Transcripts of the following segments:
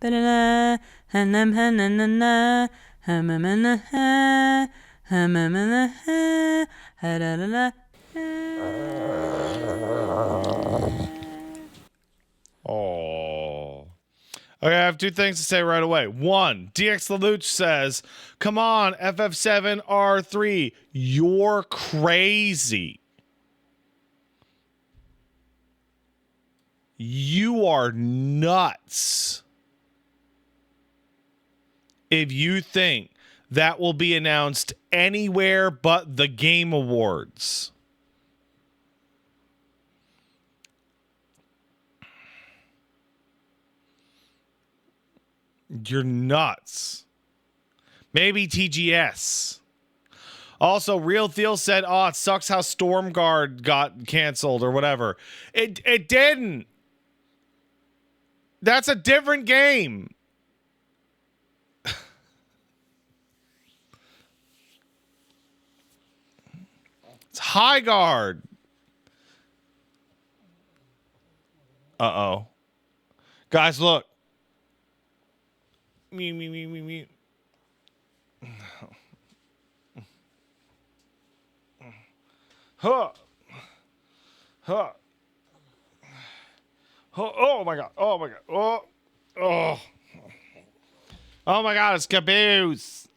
Oh. Okay, I have two things to say right away. One, DX Lelouch says, come on, FF7R3, you're crazy. You are nuts if you think that will be announced anywhere but the Game Awards. You're nuts. Maybe TGS. Also, Real Theo said, oh, it sucks how Stormguard got canceled or whatever. It didn't. That's a different game. It's High Guard. Uh-oh. Guys, look. Me. Huh. Huh. Oh my god. Oh my god. Oh. Oh my god, it's Caboose.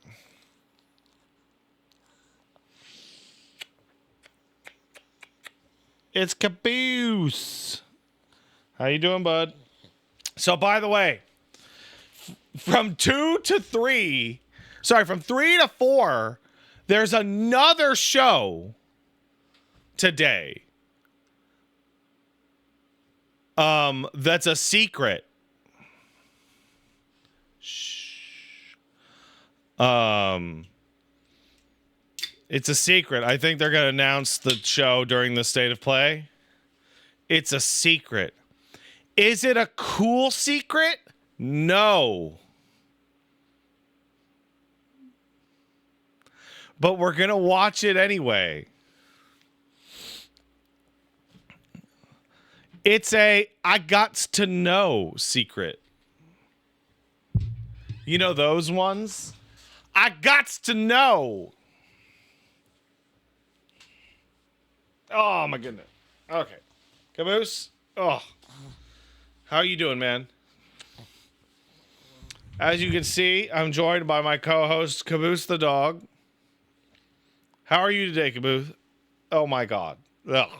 It's Caboose. How you doing, bud? So, by the way, from 2 to 3, from 3 to 4, there's another show today. That's a secret. Shh. It's a secret. I think they're gonna announce the show during the State of Play. It's a secret. Is it a cool secret? No. But we're gonna watch it anyway. It's a I gots to know secret. You know those ones? I gots to know. Oh my goodness. Okay. Caboose. Oh. How are you doing, man? As you can see, I'm joined by my co-host, Caboose the dog. How are you today, Caboose? Oh my god. Ugh.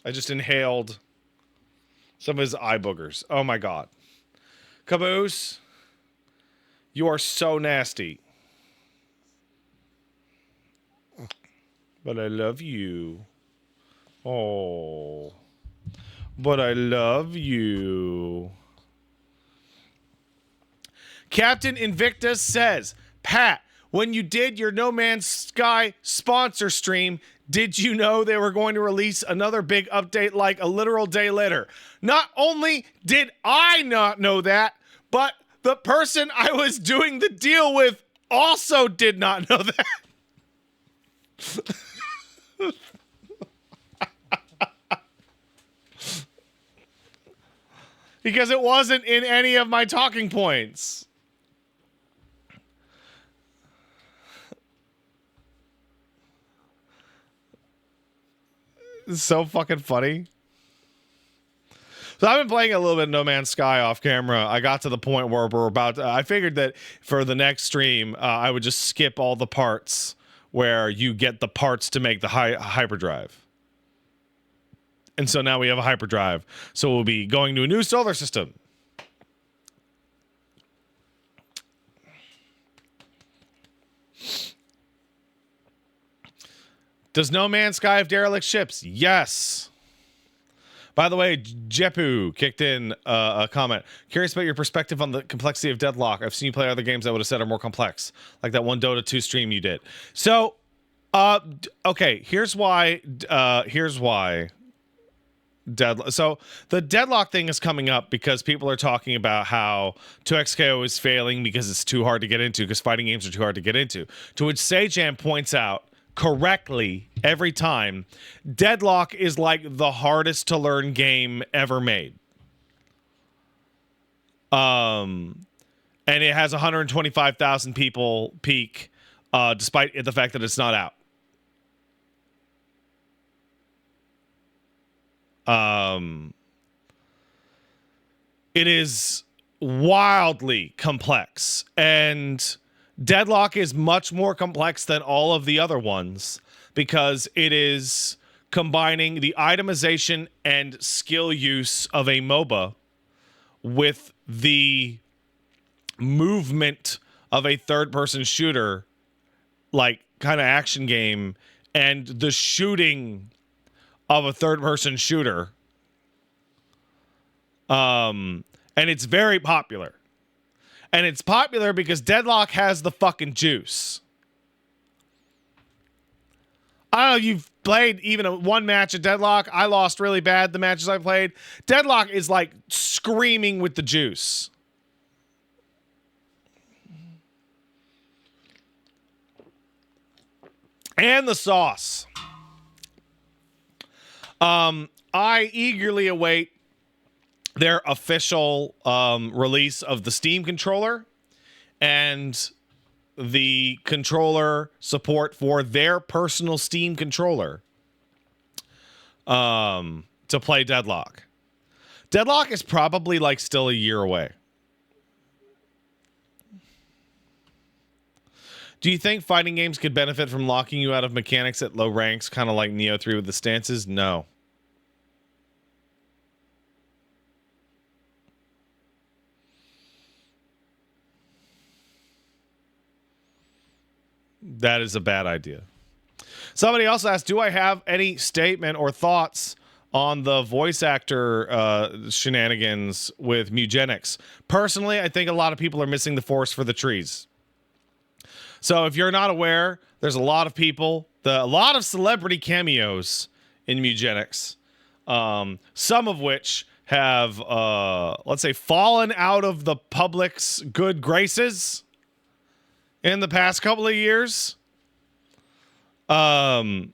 I just inhaled some of his eye boogers. Oh my god. Caboose, you are so nasty. But I love you. Oh. But I love you. Captain Invictus says, Pat, when you did your No Man's Sky sponsor stream, did you know they were going to release another big update like a literal day later? Not only did I not know that, but the person I was doing the deal with also did not know that. Because it wasn't in any of my talking points. It's so fucking funny. So I've been playing a little bit of No Man's Sky off camera. I got to the point where we're about to, I figured that for the next stream, I would just skip all the parts where you get the parts to make the hyperdrive. And so now we have a hyperdrive. So we'll be going to a new solar system. Does No Man's Sky have derelict ships? Yes. By the way, Jepu kicked in a comment. Curious about your perspective on the complexity of Deadlock. I've seen you play other games I would have said are more complex, like that one Dota 2 stream you did. So, okay, here's why. So the Deadlock thing is coming up because people are talking about how 2XKO is failing because it's too hard to get into, because fighting games are too hard to get into. To which Sajam points out correctly every time, Deadlock is like the hardest to learn game ever made. And it has 125,000 people peak, despite the fact that it's not out. It is wildly complex, and Deadlock is much more complex than all of the other ones because it is combining the itemization and skill use of a MOBA with the movement of a third-person shooter, like kind of action game, and the shooting of a third-person shooter. And it's very popular. And it's popular because Deadlock has the fucking juice. I don't know if you've played even one match of Deadlock. I lost really bad the matches I played. Deadlock is like screaming with the juice. And the sauce. I eagerly await their official release of the Steam controller and the controller support for their personal Steam controller to play Deadlock. Deadlock is probably like still a year away. Do you think fighting games could benefit from locking you out of mechanics at low ranks, kind of like Neo 3 with the stances? No. That is a bad idea. Somebody else asked, do I have any statement or thoughts on the voice actor shenanigans with Mugenics? Personally, I think a lot of people are missing the forest for the trees. So if you're not aware, there's a lot of people, a lot of celebrity cameos in Mugenics, some of which have, let's say, fallen out of the public's good graces in the past couple of years. Some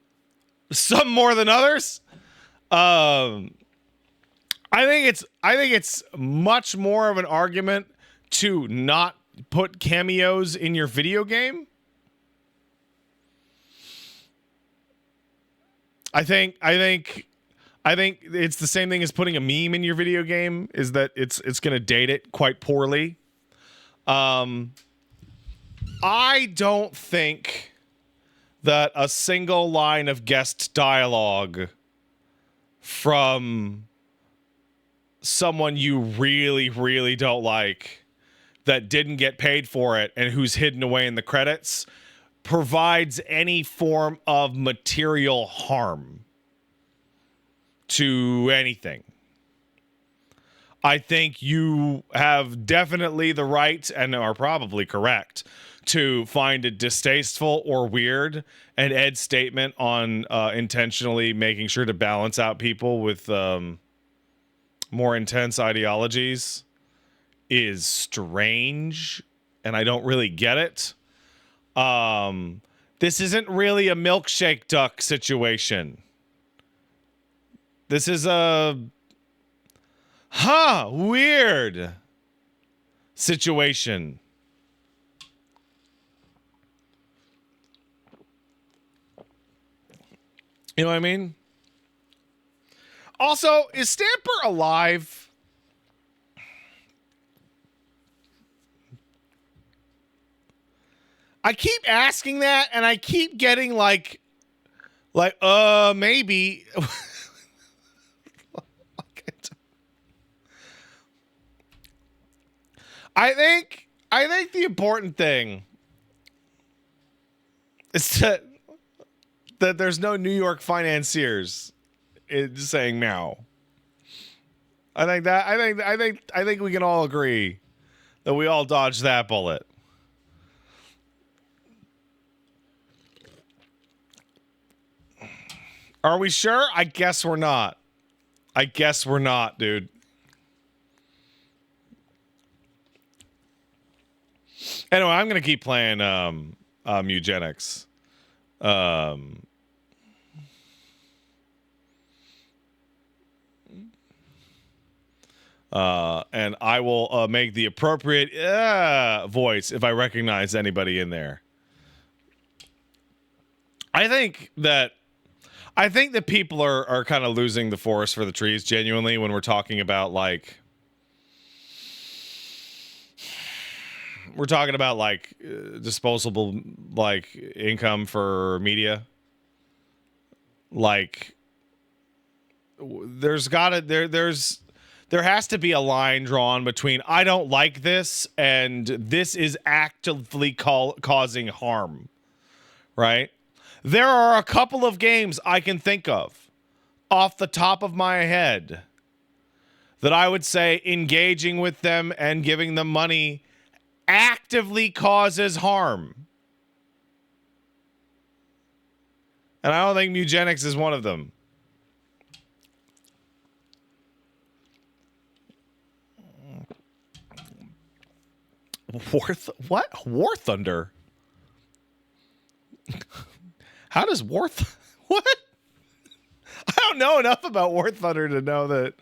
more than others. I think it's much more of an argument to not put cameos in your video game. I think it's the same thing as putting a meme in your video game, is that it's going to date it quite poorly. I don't think that a single line of guest dialogue from someone you really, really don't like that didn't get paid for it and who's hidden away in the credits provides any form of material harm to anything. I think you have definitely the right, and are probably correct, to find it distasteful or weird. And Ed's statement on intentionally making sure to balance out people with more intense ideologies is strange, and I don't really get it. This isn't really a milkshake duck situation. This is a weird situation. You know what I mean? Also, is Stamper alive? I keep asking that, and I keep getting like, maybe. I think the important thing is that there's no New York financiers saying now. I think we can all agree that we all dodged that bullet. Are we sure? I guess we're not. Dude. Anyway, I'm gonna keep playing Eugenics. And I will make the appropriate voice if I recognize anybody in there. I think that people are kind of losing the forest for the trees genuinely when we're talking about like disposable like income for media. Like there has to be a line drawn between I don't like this and this is actively causing harm, right? There are a couple of games I can think of off the top of my head that I would say engaging with them and giving them money actively causes harm. And I don't think Mugenics is one of them. War Thunder? How does what? I don't know enough about War Thunder to know that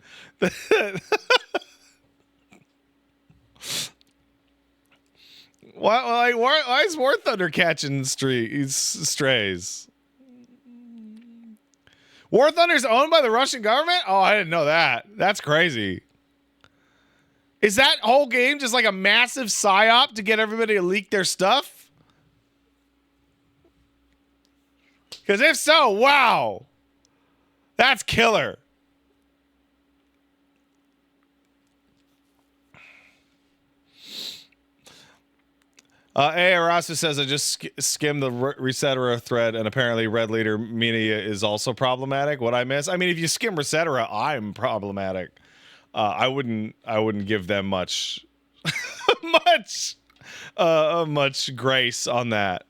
why is War Thunder catching strays? War Thunder's owned by the Russian government? Oh, I didn't know that. That's crazy. Is that whole game just like a massive psyop to get everybody to leak their stuff? Because if so, wow. That's killer. Arasu says, I just skimmed the Resetera thread, and apparently Red Leader Media is also problematic. What I miss? I mean, if you skim Resetera, I'm problematic. I wouldn't give them much much grace on that.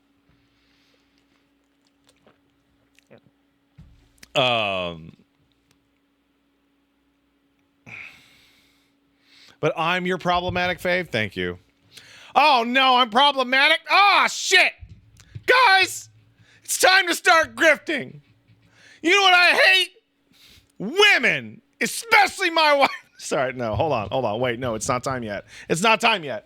But I'm your problematic fave. Thank you. Oh no, I'm problematic. Oh shit, guys, it's time to start grifting. You know what I hate? Women, especially my wife. Sorry, no, hold on. Wait, no, it's not time yet. It's not time yet.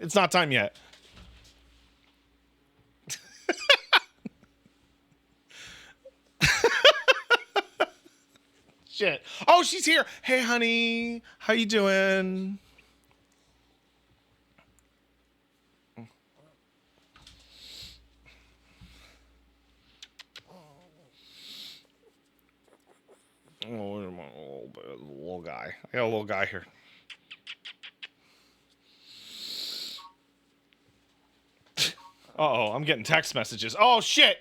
Shit. Oh, she's here. Hey, honey, how you doing? Oh, little guy. I got a little guy here. Uh-oh, I'm getting text messages. Oh, shit.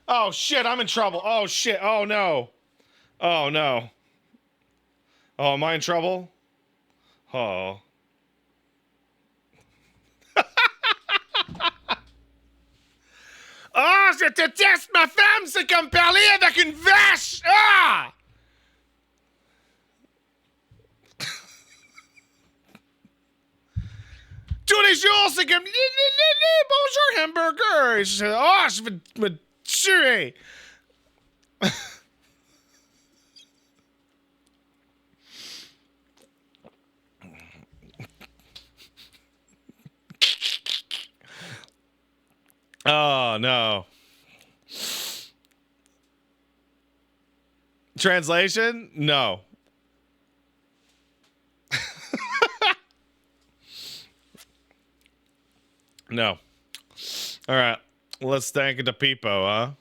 Oh, shit, I'm in trouble. Oh, shit. Oh, no. Oh, no. Oh, am I in trouble? Oh. Oh, je déteste ma femme, c'est comme parler avec une vache! Ah! Tous les jours, c'est comme bonjour hamburger. Oh, je vais me tuer. Oh, no. Translation? No. No. All right. Let's thank the people, huh?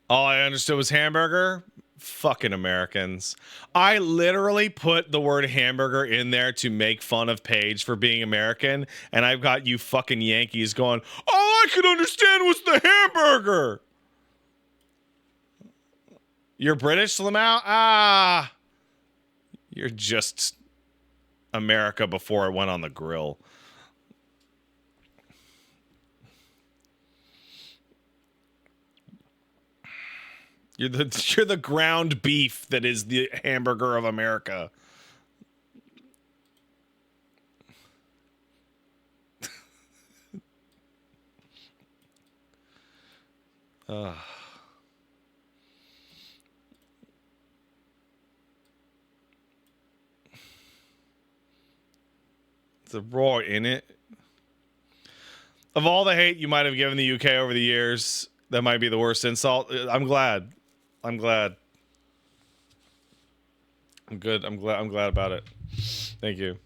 All I understood was hamburger. Fucking Americans. I literally put the word hamburger in there to make fun of Paige for being American, and I've got you fucking Yankees going, all I could understand was the hamburger. You're British, Lamau? Ah. You're just America before it went on the grill. You're the ground beef that is the hamburger of America. It's a roar in it. Of all the hate you might have given the UK over the years, that might be the worst insult. I'm glad. I'm glad. I'm good. I'm glad about it. Thank you.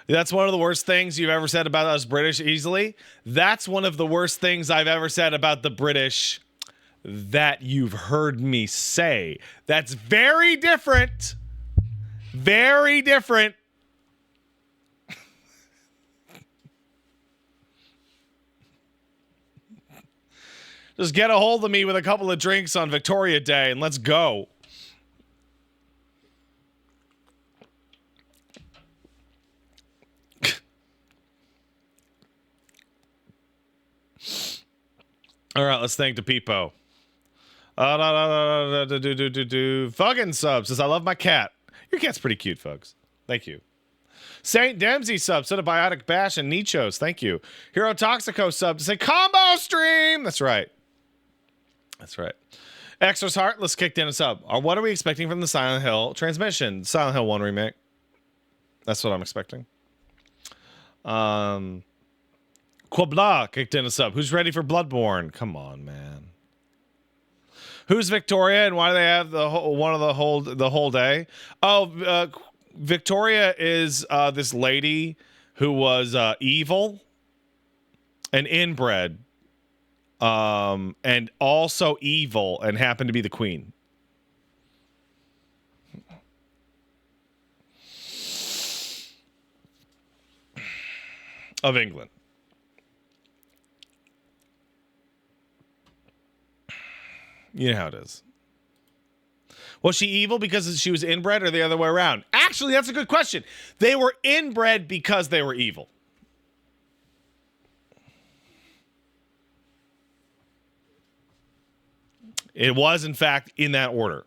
That's one of the worst things you've ever said about us British, easily. That's one of the worst things I've ever said about the British that you've heard me say. That's very different. Very different. Just get a hold of me with a couple of drinks on Victoria Day and let's go. All right, let's thank the peepo. Fuggin sub says, I love my cat. Your cat's pretty cute, folks. Thank you. Saint Dempsey sub said a biotic bash and Nichos. Thank you. Hero Toxico sub to say combo stream. That's right. That's right. Extra's Heartless kicked in a sub. What are we expecting from the Silent Hill transmission? Silent Hill 1 remake. That's what I'm expecting. Quabla kicked in a sub. Who's ready for Bloodborne? Come on, man. Who's Victoria and why do they have the whole day? Oh, Victoria is this lady who was evil and inbred, and also evil, and happened to be the queen. Of England. You know how it is. Was she evil because she was inbred or the other way around? Actually, that's a good question. They were inbred because they were evil. It was, in fact, in that order.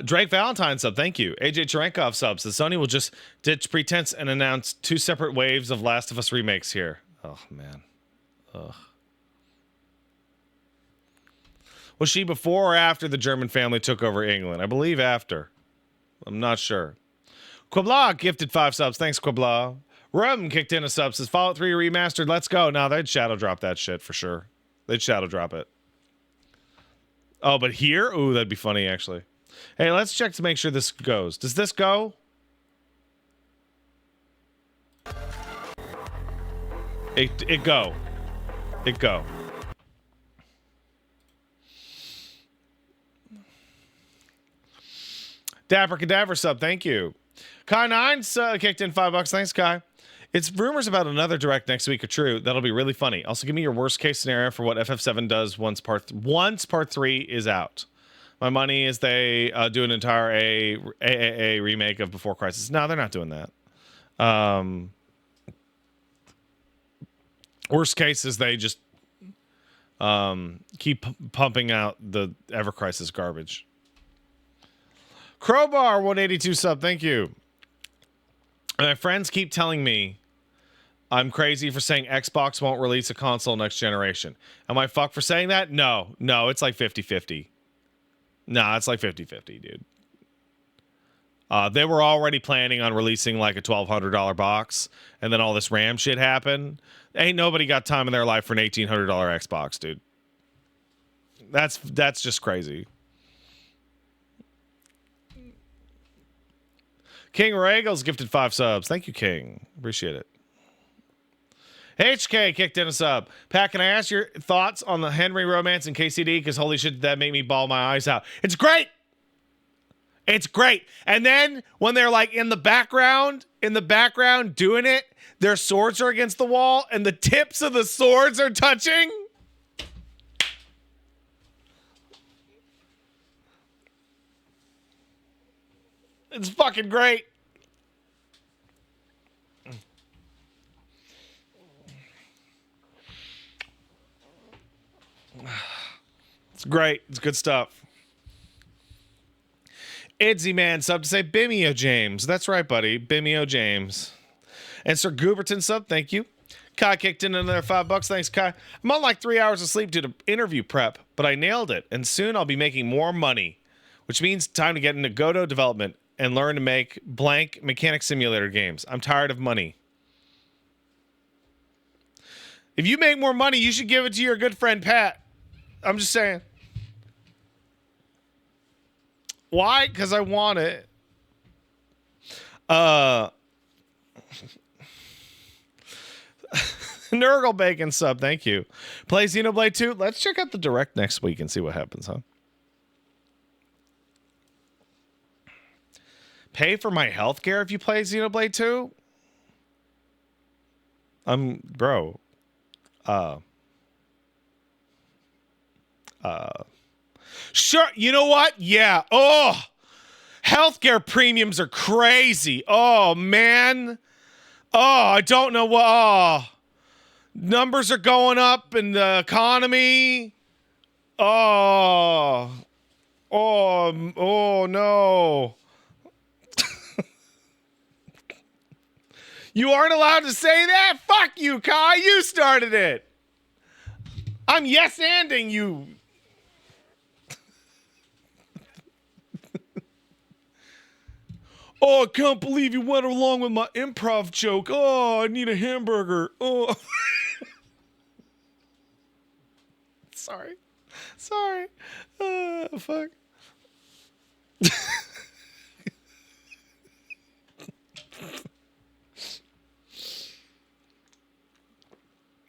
Drake Valentine sub, thank you. AJ Cherenkov sub says Sony will just ditch pretense and announce 2 separate waves of Last of Us remakes here. Oh, man. Ugh. Was she before or after the German family took over England? I believe after. I'm not sure. Quabla gifted 5 subs. Thanks, Quabla. Rum kicked in a sub. Says Fallout 3 remastered. Let's go. Now they'd shadow drop that shit for sure. They'd shadow drop it. Oh, but here? Ooh, that'd be funny, actually. Hey, let's check to make sure this goes. Does this go? It go. It go. Dapper Cadaver sub, thank you. Kai9 kicked in $5. Thanks, Kai. It's rumors about another direct next week are true. That'll be really funny. Also, give me your worst case scenario for what FF7 does once part 3 is out. My money is they do an entire AAA remake of Before Crisis. No, they're not doing that. Worst case is they just keep pumping out the Ever Crisis garbage. Crowbar 182 sub, thank you. My friends keep telling me I'm crazy for saying Xbox won't release a console next generation. Am I fucked for saying that? No, it's like 50-50. Nah, it's like 50-50, dude. They were already planning on releasing like a $1,200 box, and then all this RAM shit happened. Ain't nobody got time in their life for an $1,800 Xbox, dude. That's just crazy. King Regals gifted 5 subs. Thank you, King. Appreciate it. HK kicked in a sub. Pat, can I ask your thoughts on the Henry romance in KCD? Because holy shit, did that make me bawl my eyes out. It's great. It's great. And then when they're like in the background doing it, their swords are against the wall and the tips of the swords are touching. It's fucking great. It's great. It's good stuff. Idsy Man sub to say Bimeo James. That's right, buddy. Bimeo James. And Sir Gooberton sub, thank you. Kai kicked in another $5. Thanks, Kai. I'm on like 3 hours of sleep due to interview prep, but I nailed it. And soon I'll be making more money, which means time to get into Godot development and learn to make blank mechanic simulator games. I'm tired of money. If you make more money, you should give it to your good friend Pat. I'm just saying. Why? Because I want it. Nurgle Bacon sub, thank you. Play Xenoblade 2. Let's check out the direct next week and see what happens, huh? Pay for my healthcare if you play Xenoblade 2? Bro. Sure, you know what? Yeah. Oh, healthcare premiums are crazy. Oh, man. Oh, I don't know what. Oh, numbers are going up in the economy. Oh, no. You aren't allowed to say that? Fuck you, Kai. You started it. I'm yes-anding you. Oh, I can't believe you went along with my improv joke. Oh, I need a hamburger. Oh. Sorry. Fuck.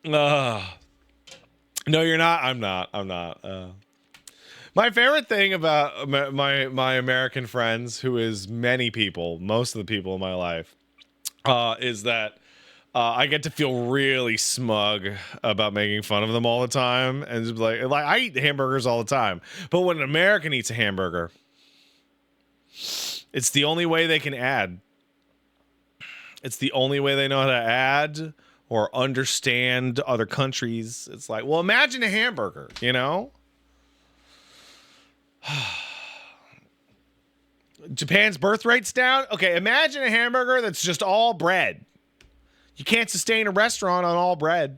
No, you're not. I'm not. My favorite thing about my American friends, who is many people, most of the people in my life, is that I get to feel really smug about making fun of them all the time, and just like I eat hamburgers all the time, but when an American eats a hamburger, it's the only way they can add. It's the only way they know how to add or understand other countries. It's like, well, imagine a hamburger, you know? Japan's birth rate's down. Okay, imagine a hamburger that's just all bread. You can't sustain a restaurant on all bread.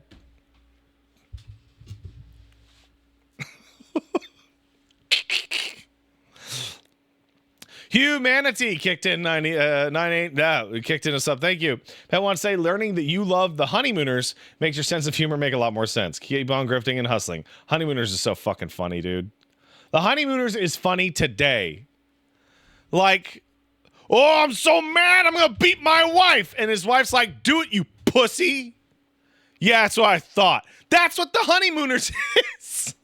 Humanity kicked in 98. No, kicked in a sub. Thank you. Pat wants to say, learning that you love the Honeymooners makes your sense of humor make a lot more sense. Keep on grifting and hustling. Honeymooners is so fucking funny, dude. The Honeymooners is funny today. Like, oh, I'm so mad, I'm gonna beat my wife. And his wife's like, do it, you pussy. Yeah, that's what I thought. That's what the Honeymooners is.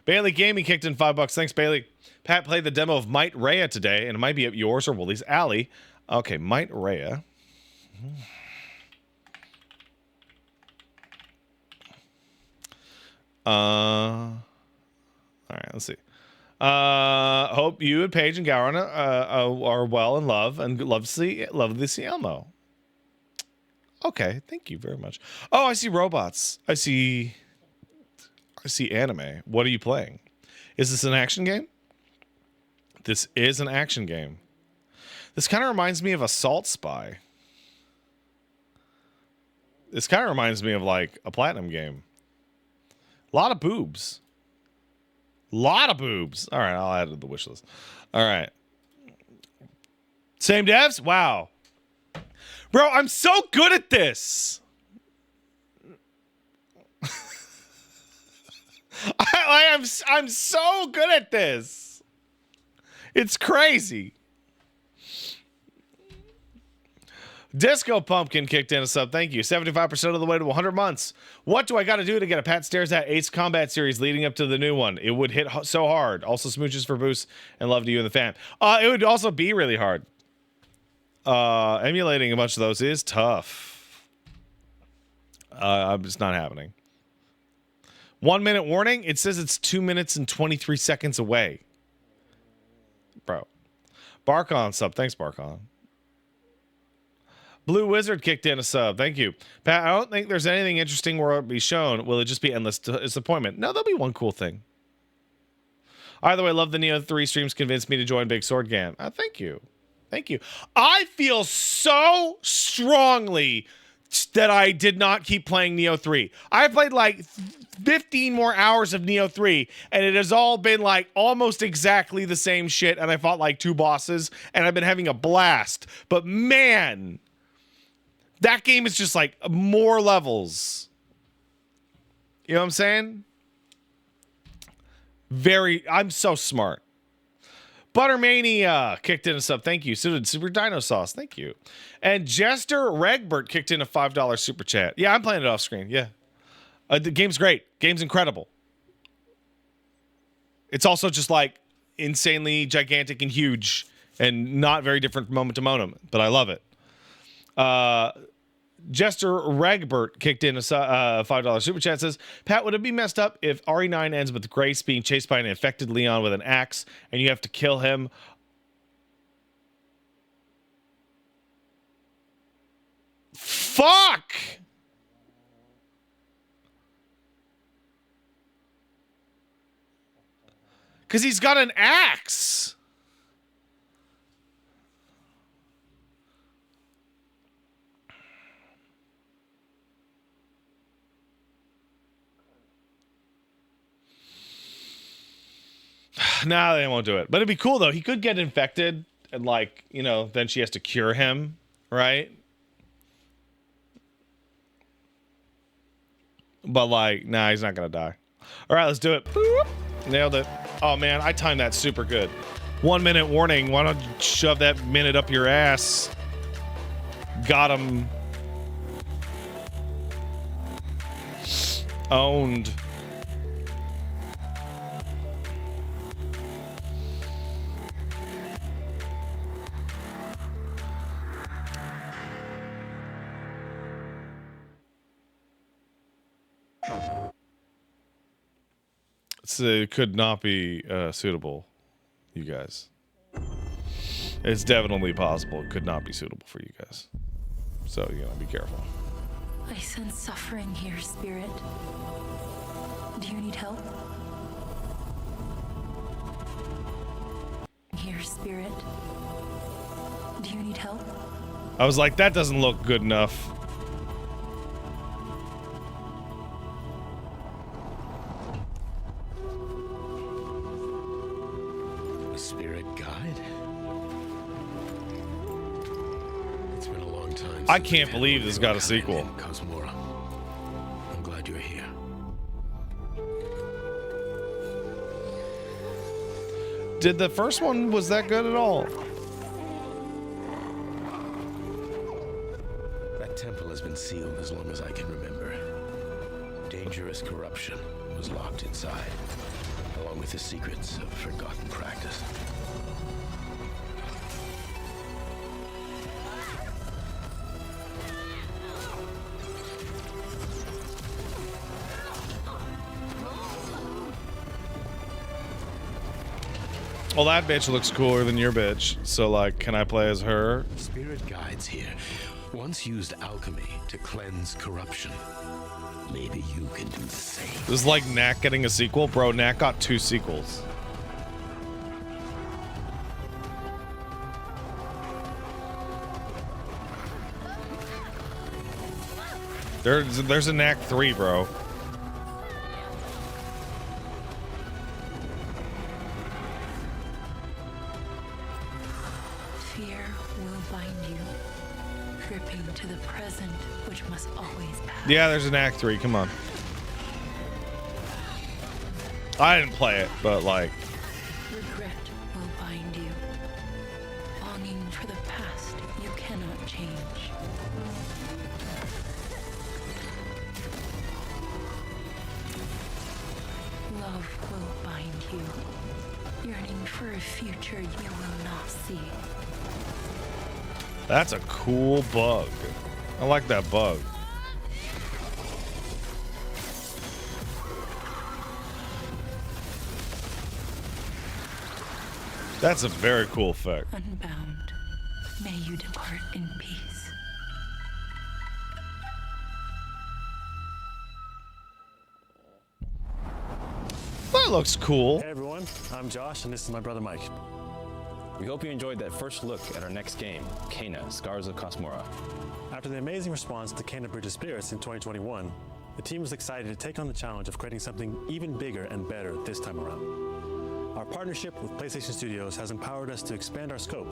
Bailey Gaming kicked in $5. Thanks, Bailey. Pat played the demo of Might Rhea today, and it might be at yours or Woolly's Alley. Okay, Might Rhea. All right, let's see. Hope you and Paige and Gowron are well in love and love to see Elmo. Okay, thank you very much. Oh, I see robots. I see anime. What are you playing? Is this an action game? This is an action game. This kind of reminds me of Assault Spy. This kind of reminds me of like a Platinum game. A lot of boobs. All right, I'll add it to the wish list. All right. Same devs? Wow. Bro, I'm so good at this. I'm so good at this. It's crazy. Disco Pumpkin kicked in a sub. Thank you. 75% of the way to 100 months. What do I got to do to get a Pat Stares at Ace Combat series leading up to the new one? It would hit so hard. Also, smooches for boost and love to you and the fam. It would also be really hard. Emulating a bunch of those is tough. It's not happening. 1 minute warning. It says it's 2 minutes and 23 seconds away. Bro. Barkon sub. Thanks, Barkon. Blue Wizard kicked in a sub. Thank you. Pat, I don't think there's anything interesting where it'll be shown. Will it just be endless disappointment? No, there'll be one cool thing. Either way, love the Neo 3 streams. Convinced me to join Big Sword Gang. Thank you. Thank you. I feel so strongly that I did not keep playing Neo 3. I played like 15 more hours of Neo 3, and it has all been like almost exactly the same shit, and I fought like 2 bosses, and I've been having a blast. But man, that game is just like more levels. You know what I'm saying? I'm so smart. Buttermania kicked in a sub. Thank you. So did Super Dino Sauce. Thank you. And Jester Regbert kicked in a $5 super chat. Yeah, I'm playing it off screen. Yeah. The game's great. Game's incredible. It's also just like insanely gigantic and huge and not very different from moment to moment, but I love it. Jester Regbert kicked in a $5 super chat. Says, Pat, would it be messed up if RE9 ends with Grace being chased by an infected Leon with an axe and you have to kill him? Fuck! Because he's got an axe. Nah, they won't do it. But it'd be cool, though. He could get infected, and, like, you know, then she has to cure him, right? But, like, nah, he's not gonna die. All right, let's do it. Boop. Nailed it. Oh, man, I timed that super good. 1 minute warning. Why don't you shove that minute up your ass? Got him. Owned. It could not be suitable, you guys. It's definitely possible. It could not be suitable for you guys. So, you know, be careful. I sense suffering here, Spirit. Do you need help? Here, Spirit. Do you need help? I was like, that doesn't look good enough. I can't believe this got a sequel. Cosmora, I'm glad you're here. Did the first one, was that good at all? That temple has been sealed as long as I can remember. Dangerous corruption was locked inside, along with the secrets of forgotten practice. Well, that bitch looks cooler than your bitch. So, like, can I play as her? Spirit guides here once used alchemy to cleanse corruption. Maybe you can do the same. This is like Knack getting a sequel. Bro, Knack got 2 sequels. There's a Knack 3, bro. Yeah, there's an Act 3. Come on. I didn't play it, but like. Regret will bind you. Longing for the past you cannot change. Love will bind you. Yearning for a future you will not see. That's a cool bug. I like that bug. That's a very cool effect. Unbound, may you depart in peace. looks cool. Hey everyone, I'm Josh and this is my brother Mike. We hope you enjoyed that first look at our next game, Kena, Scars of Cosmora. After the amazing response to Kena Bridge of Spirits in 2021, the team was excited to take on the challenge of creating something even bigger and better this time around. Our partnership with PlayStation Studios has empowered us to expand our scope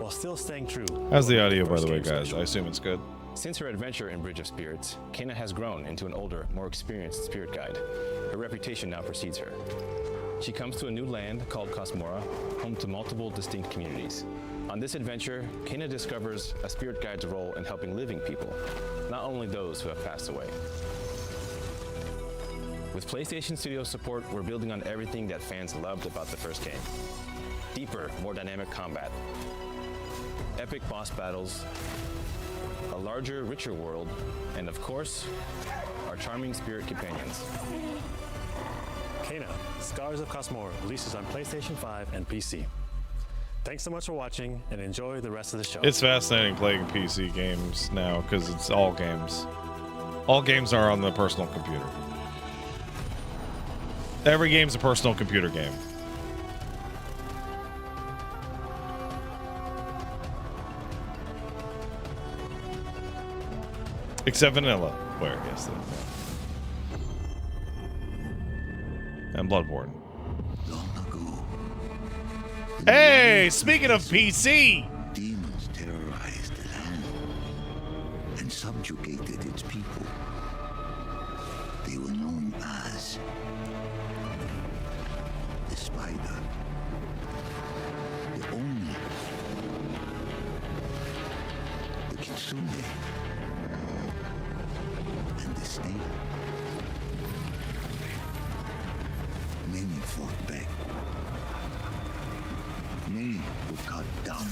while still staying true. How's the to audio, our by the way, first game guys? special. I assume it's good. Since her adventure in Bridge of Spirits, Kena has grown into an older, more experienced spirit guide. Her reputation now precedes her. She comes to a new land called Cosmora, home to multiple distinct communities. On this adventure, Kena discovers a spirit guide's role in helping living people, not only those who have passed away. With PlayStation Studios support, we're building on everything that fans loved about the first game. Deeper, more dynamic combat, epic boss battles, a larger, richer world, and of course, our charming spirit companions. Kena, Scars of Cosmora releases on PlayStation 5 and PC. Thanks so much for watching and enjoy the rest of the show. It's fascinating playing PC games now because it's all games. All games are on the personal computer. Every game's a personal computer game. Except Vanilla, where yes, and Bloodborne. Long ago, Hey, speaking of PC, demons terrorized the land and subjugated its people. They were known as the Spider, the Oni, the Kitsune, and the Snake. Many fought back. Many were cut down.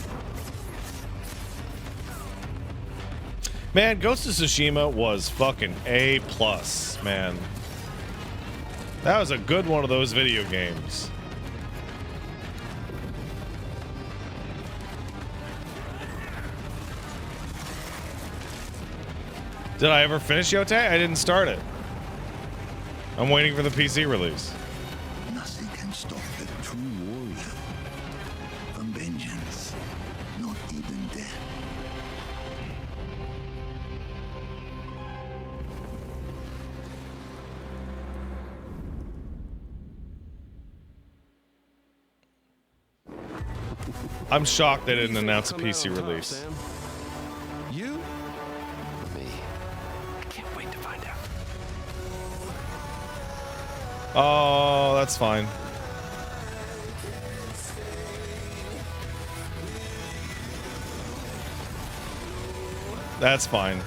man, Ghost of Tsushima was fucking A+, man. That was a good one of those video games. Did I ever finish Yote? I didn't start it. I'm waiting for the PC release. Nothing can stop the true warrior from vengeance, not even death. I'm shocked they didn't announce a PC release. Sam? You? Or me? I can't wait to find out. Oh, that's fine. That's fine.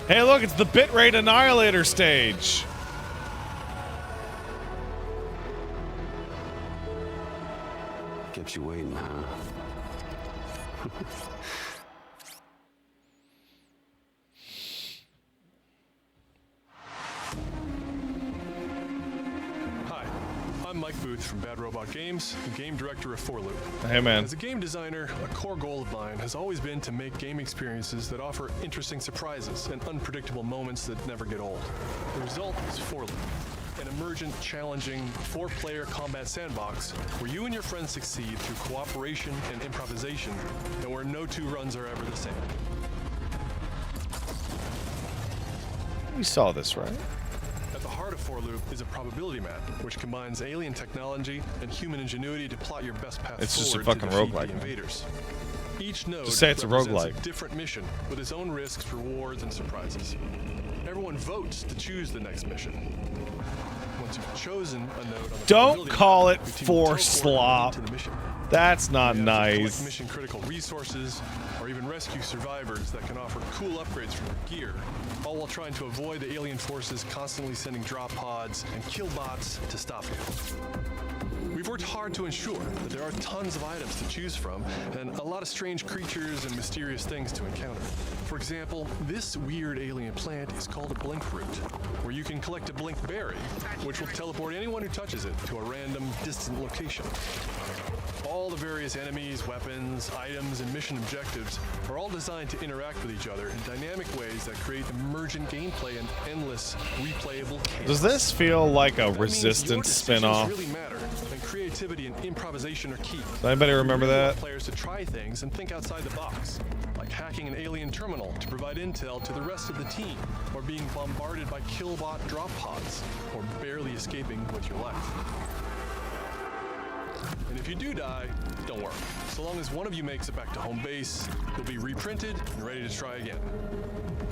Hey, look, it's the Bitrate Annihilator stage. Kept you waiting, huh? Hi, I'm Mike Booth from Bad Robot Games, the game director of 4Loop. Hey, man. As a game designer, a core goal of mine has always been to make game experiences that offer interesting surprises and unpredictable moments that never get old. The result is 4Loop, an emergent, challenging, 4-player combat sandbox where you and your friends succeed through cooperation and improvisation, and where no two runs are ever the same. We saw this, right? At the heart of 4Loop is a probability map, which combines alien technology and human ingenuity to plot your best path It's just a forward fucking to defeat roguelike, the man. invaders. Each node Just say it's a represents roguelike. a different mission with its own risks, rewards, and surprises. Everyone votes to choose the next mission. Once you've chosen a node on the Don't probability call map, it your team for will teleport slop. into the mission. That's not You have to collect nice. mission-critical resources, or even rescue survivors that can offer cool upgrades from your gear, all while trying to avoid the alien forces constantly sending drop pods and kill bots to stop you. We've worked hard to ensure that there are tons of items to choose from and a lot of strange creatures and mysterious things to encounter. For example, this weird alien plant is called a blink root, where you can collect a blink berry, which will teleport anyone who touches it to a random, distant location. All the various enemies, weapons, items, and mission objectives are all designed to interact with each other in dynamic ways that create emergent gameplay and endless replayable chaos. Does this feel like a That means your Resistance decisions spinoff? really matter, and creativity and improvisation are key. Does anybody remember We really want that? players to try things and think outside the box, like hacking an alien terminal to provide intel to the rest of the team, or being bombarded by killbot drop pods, or barely escaping with your life. And if you do die, don't worry. So long as one of you makes it back to home base, you'll be reprinted and ready to try again.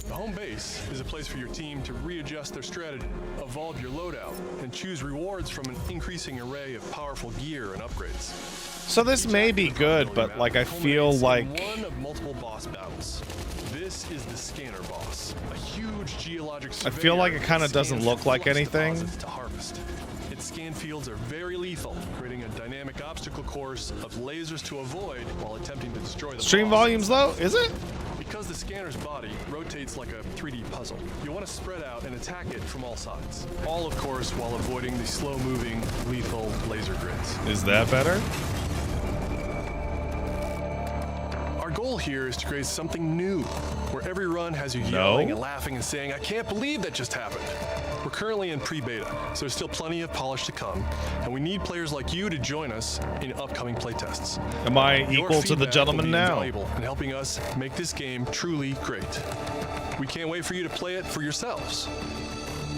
The home base is a place for your team to readjust their strategy, evolve your loadout, and choose rewards from an increasing array of powerful gear and upgrades. So this may be good, but like I feel like one of multiple boss battles. This is the scanner boss, a huge geologic I feel like it surveyor kinda that doesn't scans look for like flux anything. deposits to harvest. Its scan fields are very lethal, creating a dynamic obstacle course of lasers to avoid while attempting to destroy the stream boss. volume's low, is it? Because the scanner's body rotates like a 3D puzzle, you want to spread out and attack it from all sides. All, of course, while avoiding the slow-moving, lethal laser grids. Is that better? Our goal here is to create something new, where every run has you yelling and laughing and saying, "I can't believe that just happened." We're currently in pre-beta, so there's still plenty of polish to come, and we need players like you to join us in upcoming playtests. Am I Your equal to the feedback gentleman will be now? invaluable in helping us make this game truly great. We can't wait for you to play it for yourselves.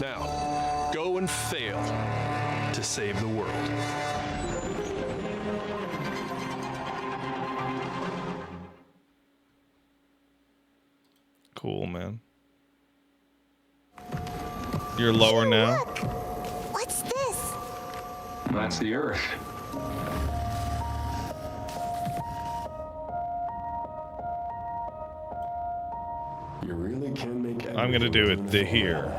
Now, go and fail to save the world. Cool, man. You're lower now. What's this? That's the Earth. You really can make I'm gonna do it here.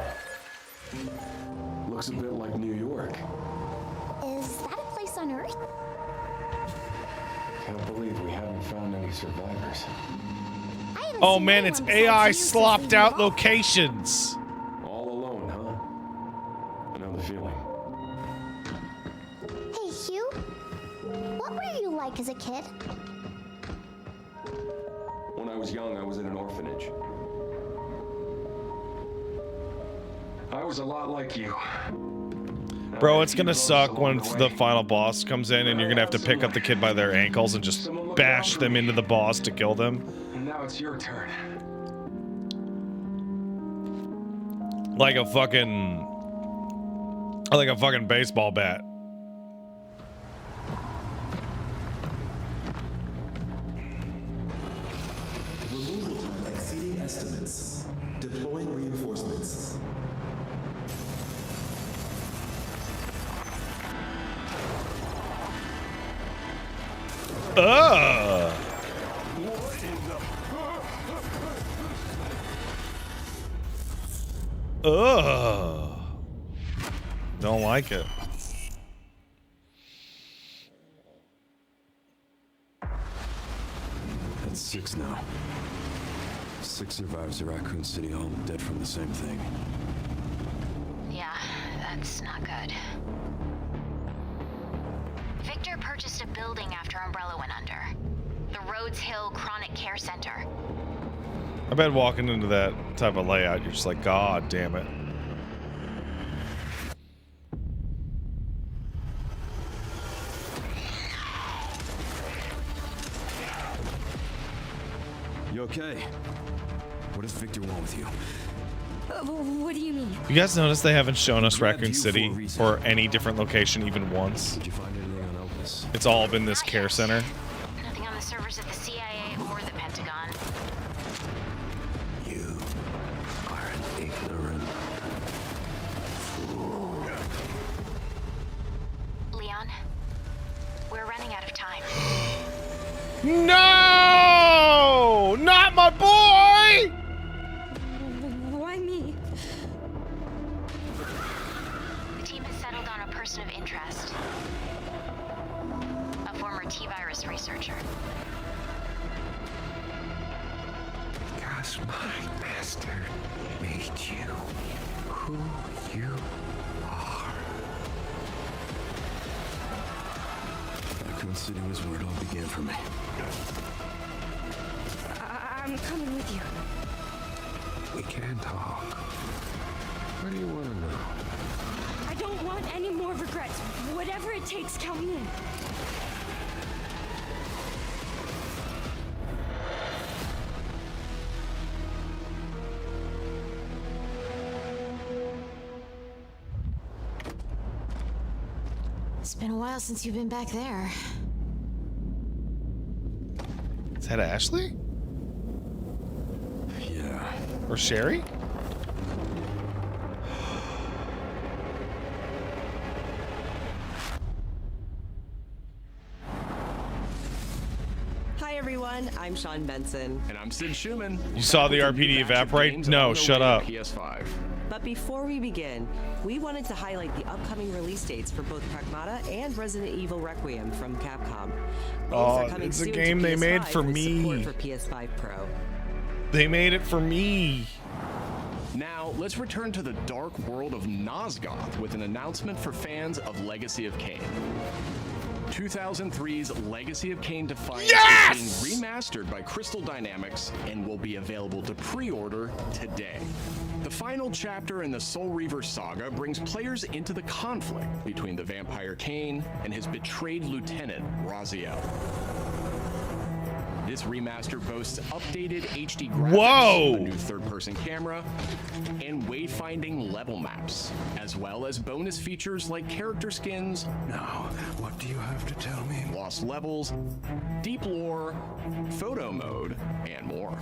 Looks a bit like New York. Is that a place on Earth? Can't believe we haven't found any survivors. I haven't Oh seen man, anyone it's besides AI you since slopped leaving out the vault. locations. All alone, huh? I know the feeling. Hey, Hugh. What were you like as a kid? When I was young, I was in an orphanage. I was a lot like you. Bro, it's gonna suck when the final boss comes in and you're gonna have to pick up the kid by their ankles and just bash them into the boss to kill them. And now it's your turn. Like a fucking baseball bat. Removal time exceeding estimates. Deploying reinforcements. Don't like it. That's 6 now. 6 survivors of Raccoon City Home, dead from the same thing. Yeah, that's not good. Victor purchased a building after Umbrella went under. The Rhodes Hill Chronic Care Center. I bet walking into that type of layout, you're just like, God damn it. You okay? What does Victor want with you? What do you mean? You guys notice they haven't shown us Grabbed Raccoon you for a City reason. or any different location even once. Did you find anything on Opus? It's all been this care center. Nothing on the servers at the CIA or the Pentagon. You are an ignorant fool. Leon, we're running out of time. No! Not my boy! Why me? The team has settled on a person of interest. former T-virus researcher. Because my master made you who you are. Raccoon City was where it all began for me. I'm coming with you. We can talk. What do you want to know? I don't want any more regrets. Whatever it takes, count me in. It's been a while since you've been back there. Is that Ashley? Yeah. Or Sherry? Hi everyone, I'm Sean Benson. And I'm Sid Schumann. You saw the RPD evaporate? No, shut up. PS5. But before we begin, we wanted to highlight the upcoming release dates for both Pragmata and Resident Evil Requiem from Capcom. Oh, it's a game they made for me. For PS5 Pro. They made it for me. Now, let's return to the dark world of Nosgoth with an announcement for fans of Legacy of Kain. 2003's Legacy of Kain Defiance is being remastered by Crystal Dynamics and will be available to pre-order today. The final chapter in the Soul Reaver saga brings players into the conflict between the vampire Kain and his betrayed lieutenant, Raziel. This remaster boasts updated HD graphics, a new third-person camera, and wayfinding level maps, as well as bonus features like character skins. Now, what do you have to tell me? Lost levels, deep lore, photo mode, and more.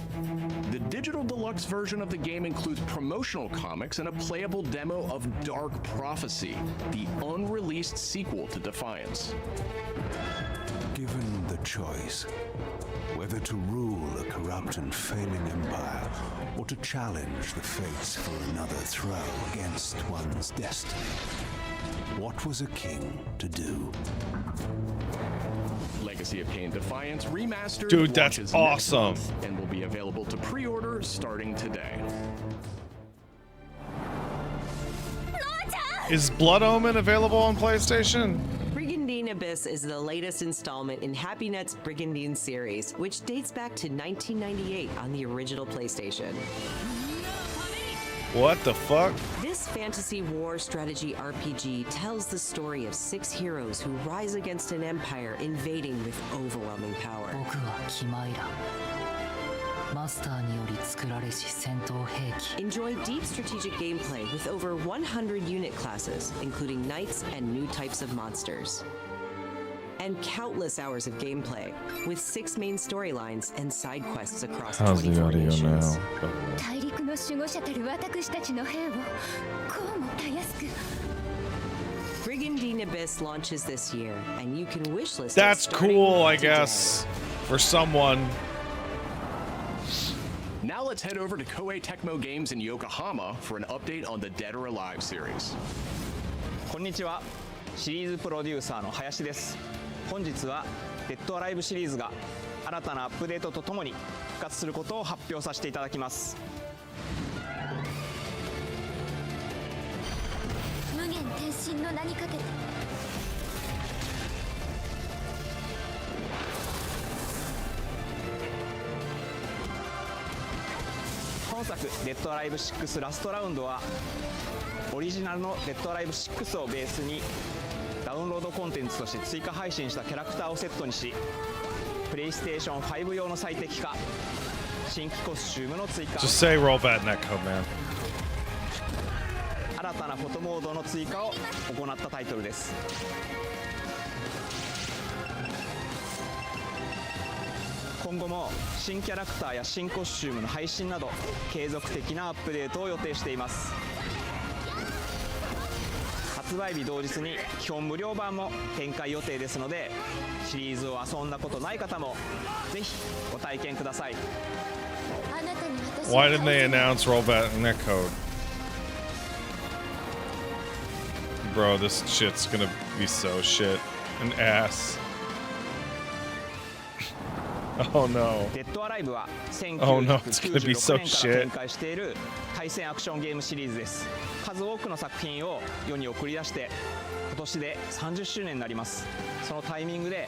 The digital deluxe version of the game includes promotional comics and a playable demo of Dark Prophecy, the unreleased sequel to Defiance. Given the choice, whether to rule a corrupt and failing empire, or to challenge the fates for another throw against one's destiny, what was a king to do? Legacy of Kain Defiance Remastered. Dude, that's launches awesome. next month and will be available to pre-order starting today. Is Blood Omen available on PlayStation? Brigandine Abyss is the latest installment in HappyNet's Brigandine series, which dates back to 1998 on the original PlayStation. What the fuck? This fantasy war strategy RPG tells the story of 6 heroes who rise against an empire invading with overwhelming power. Enjoy deep strategic gameplay with over 100 unit classes, including knights and new types of monsters. And countless hours of gameplay, with 6 main storylines and side quests across How's the 24 audio nations. now? Brigandine Abyss launches this year, and you can wishlist. That's cool, I guess, for someone. Now let's head over to Koei Tecmo Games in Yokohama for an update on the Dead or Alive series. こんにちは。シリーズプロデューサーの林です。本日はデッドアライブシリーズが新たなアップデートとともに復活することを発表させていただきます。無限転身の名にかけて。本作デッドアライブ6ラストラウンドはオリジナルのデッドアライブ6をベースにダウンロードコンテンツとして追加配信したキャラクターをセットにし、プレイステーション5用の最適化、新規コスチュームの追加、 Just say roll that netcode, man. 新たなフォトモードの追加を行ったタイトルです。今後も新キャラクターや新コスチュームの配信など継続的なアップデートを予定しています。発売日同日に基本無料版も展開予定ですので、シリーズを遊んだことない方もぜひご体験ください。 Why didn't they announce rollback netcode? Bro, this shit's gonna be so shit and ass. Oh no. デッドアライブは Oh no, it's gonna be 1996 so 年から展 shit. 開している対戦アクションゲームシリーズです。数多くの作品を世に送り出して今年で30周年になります。そのタイミングで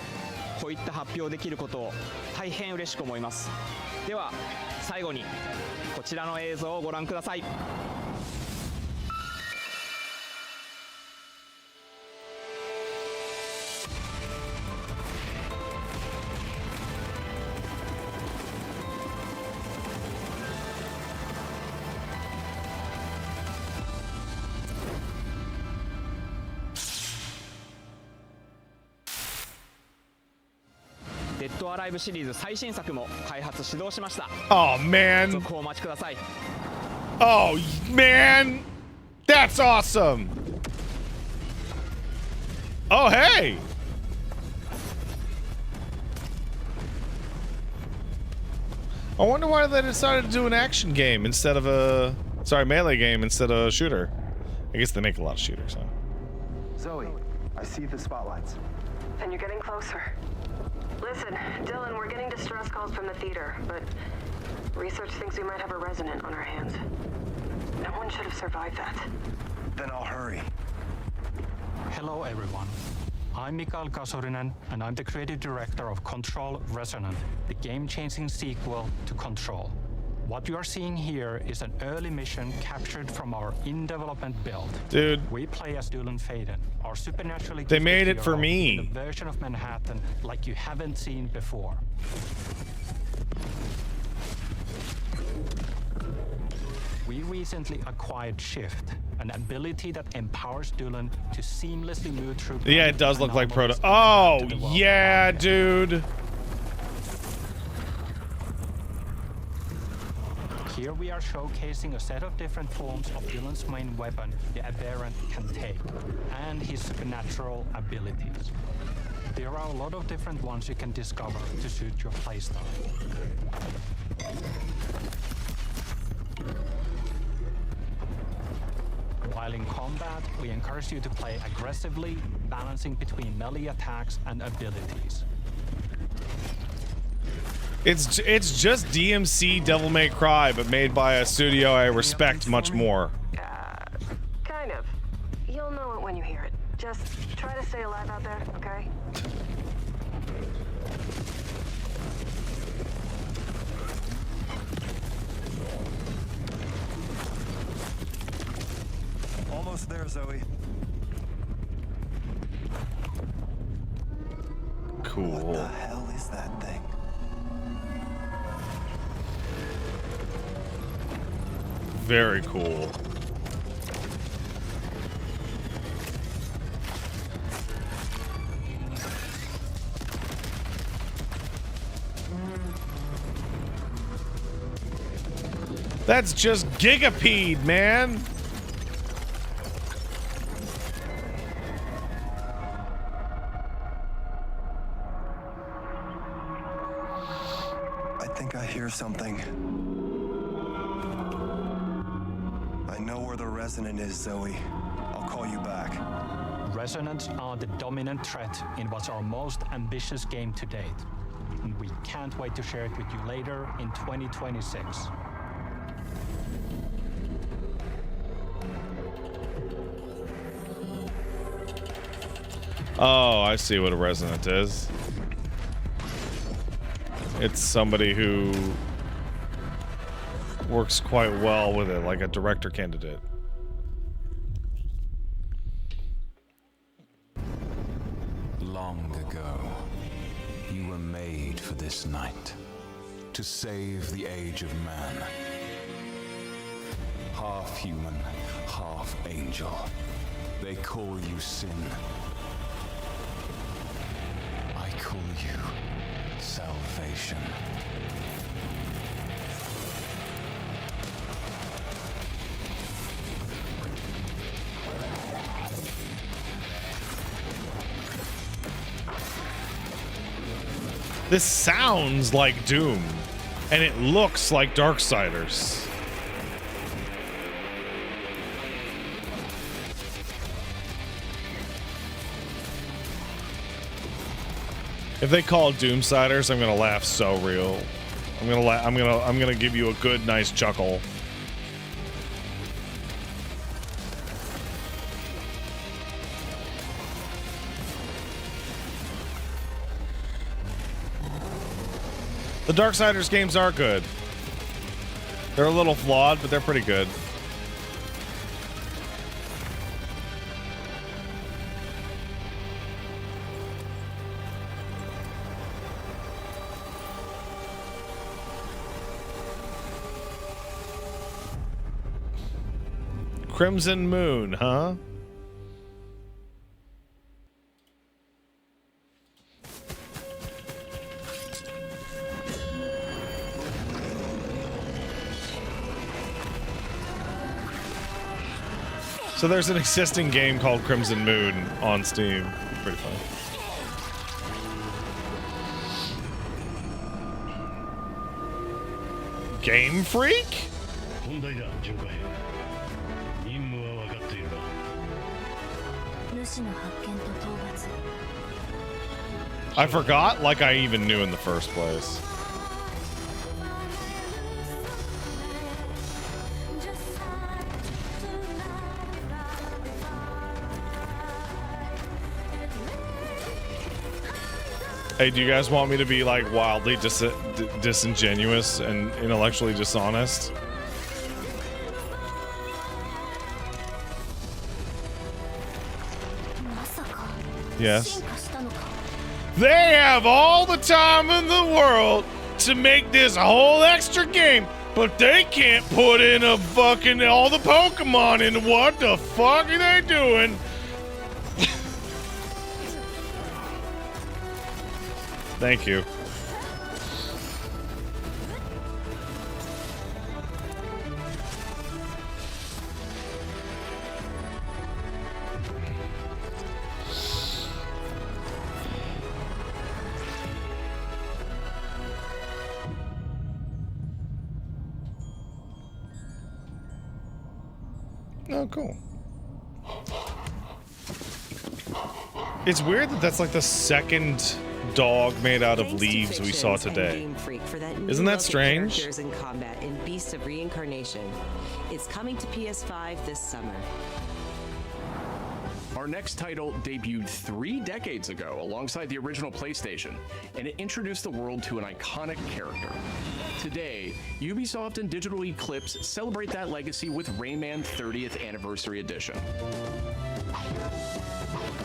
こういった発表できることを大変嬉しく思います。では最後にこちらの映像をご覧ください。デッドアライブシリーズ最新作も開発始動しました。 Oh man. 続報をお待ちください。 Oh man. That's awesome. Oh hey. I wonder why they decided to do an action game instead of a melee game instead of a shooter. I guess they make a lot of shooters, huh? Zoe, I see the spotlights. And you're getting closer. Listen, Dylan, we're getting distress calls from the theater, but research thinks we might have a resonant on our hands. No one should have survived that. Then I'll hurry. Hello, everyone. I'm Mikael Kasurinen, and I'm the creative director of Control Resonant, the game-changing sequel to Control. What you are seeing here is an early mission captured from our in-development build. Dude. We play as Dylan Faden, our supernaturally They gifted made it for hero me. in a version of Manhattan like you haven't seen before. We recently acquired Shift, an ability that empowers Dylan to seamlessly move through. Yeah, it does look like Proto. Oh, yeah, dude. Here we are showcasing a set of different forms of Dylan's main weapon, the Aberrant can take, and his supernatural abilities. There are a lot of different ones you can discover to suit your playstyle. While in combat, we encourage you to play aggressively, balancing between melee attacks and abilities. It's just DMC Devil May Cry, but made by a studio I respect much more. Kind of. You'll know it when you hear it. Just try to stay alive out there, okay? Almost there, Zoe. Cool. What the hell is that thing? Very cool. That's just Gigapede, man. I think I hear something. I know where the resonant is, Zoe. I'll call you back. Resonants are the dominant threat in what's our most ambitious game to date. And we can't wait to share it with you later in 2026. Oh, I see what a resonant is. It's somebody who works quite well with it, like a director candidate. Long ago, you were made for this night, to save the age of man. Half human, half angel. They call you sin. I call you salvation. This sounds like Doom, and it looks like Darksiders. If they call Doomsiders, I'm gonna laugh so real. I'm gonna give you a good, nice chuckle. The Darksiders games are good. They're a little flawed, but they're pretty good. Crimson Moon, huh? So there's an existing game called Crimson Moon on Steam. Pretty fun. Game Freak? I forgot like I even knew in the first place. Hey, do you guys want me to be like wildly disingenuous and intellectually dishonest? Yes. They have all the time in the world to make this whole extra game, but they can't put in a fucking all the Pokemon in. What the fuck are they doing? Thank you. Oh, cool. It's weird that that's like the second dog made out of leaves we saw today. Isn't that strange? Characters in combat in Beasts of Reincarnation. It's coming to PS5 this summer. Our next title debuted 3 decades ago alongside the original PlayStation, and it introduced the world to an iconic character. Today, Ubisoft and Digital Eclipse celebrate that legacy with Rayman 30th Anniversary Edition.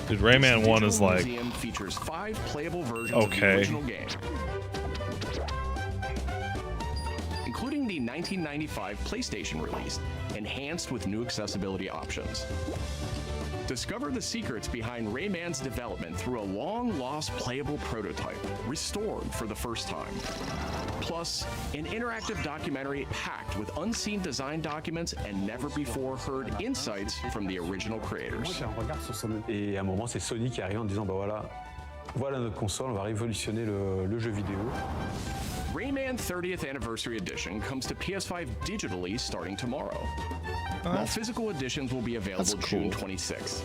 Dude, Rayman 1 is like... Museum features 5 playable versions of the okay. original game, including the 1995 PlayStation release, enhanced with new accessibility options. Discover the secrets behind Rayman's development through a long-lost playable prototype, restored for the first time. Plus, an interactive documentary packed with unseen design documents and never-before-heard insights from the original creators. Et à un moment, c'est Sony qui arrive en disant, bah voilà notre console, on va révolutionner le jeu vidéo. Rayman 30th Anniversary Edition comes to PS5 digitally starting tomorrow, while physical editions will be available June 26th.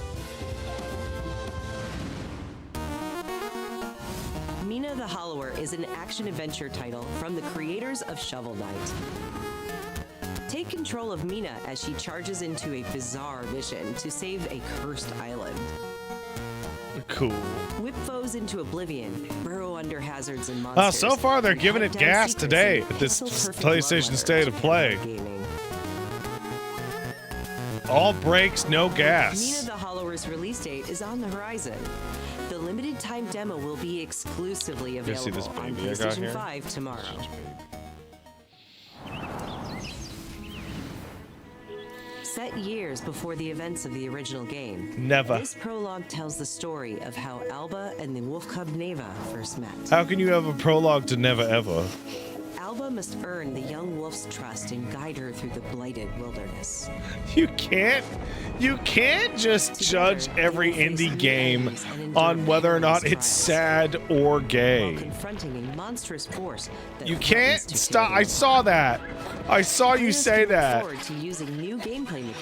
Mina the Hollower is an action-adventure title from the creators of Shovel Knight. Take control of Mina as she charges into a bizarre mission to save a cursed island. Cool. Whip foes into oblivion, burrow under hazards and monsters. So far they're giving it gas today at this PlayStation State of Play. All brakes, no gas. Mina the Hollower's release date is on the horizon. The limited time demo will be exclusively available on PlayStation 5 tomorrow. Set years before the events of the original game. Never. This prologue tells the story of how Alba and the wolf cub Neva first met. How can you have a prologue to Never Ever? Alba must earn the young wolf's trust and guide her through the blighted wilderness. You can't just judge every indie game on whether or not it's sad or gay. Confronting a monstrous force that you can't stop. I saw that. I saw you say that.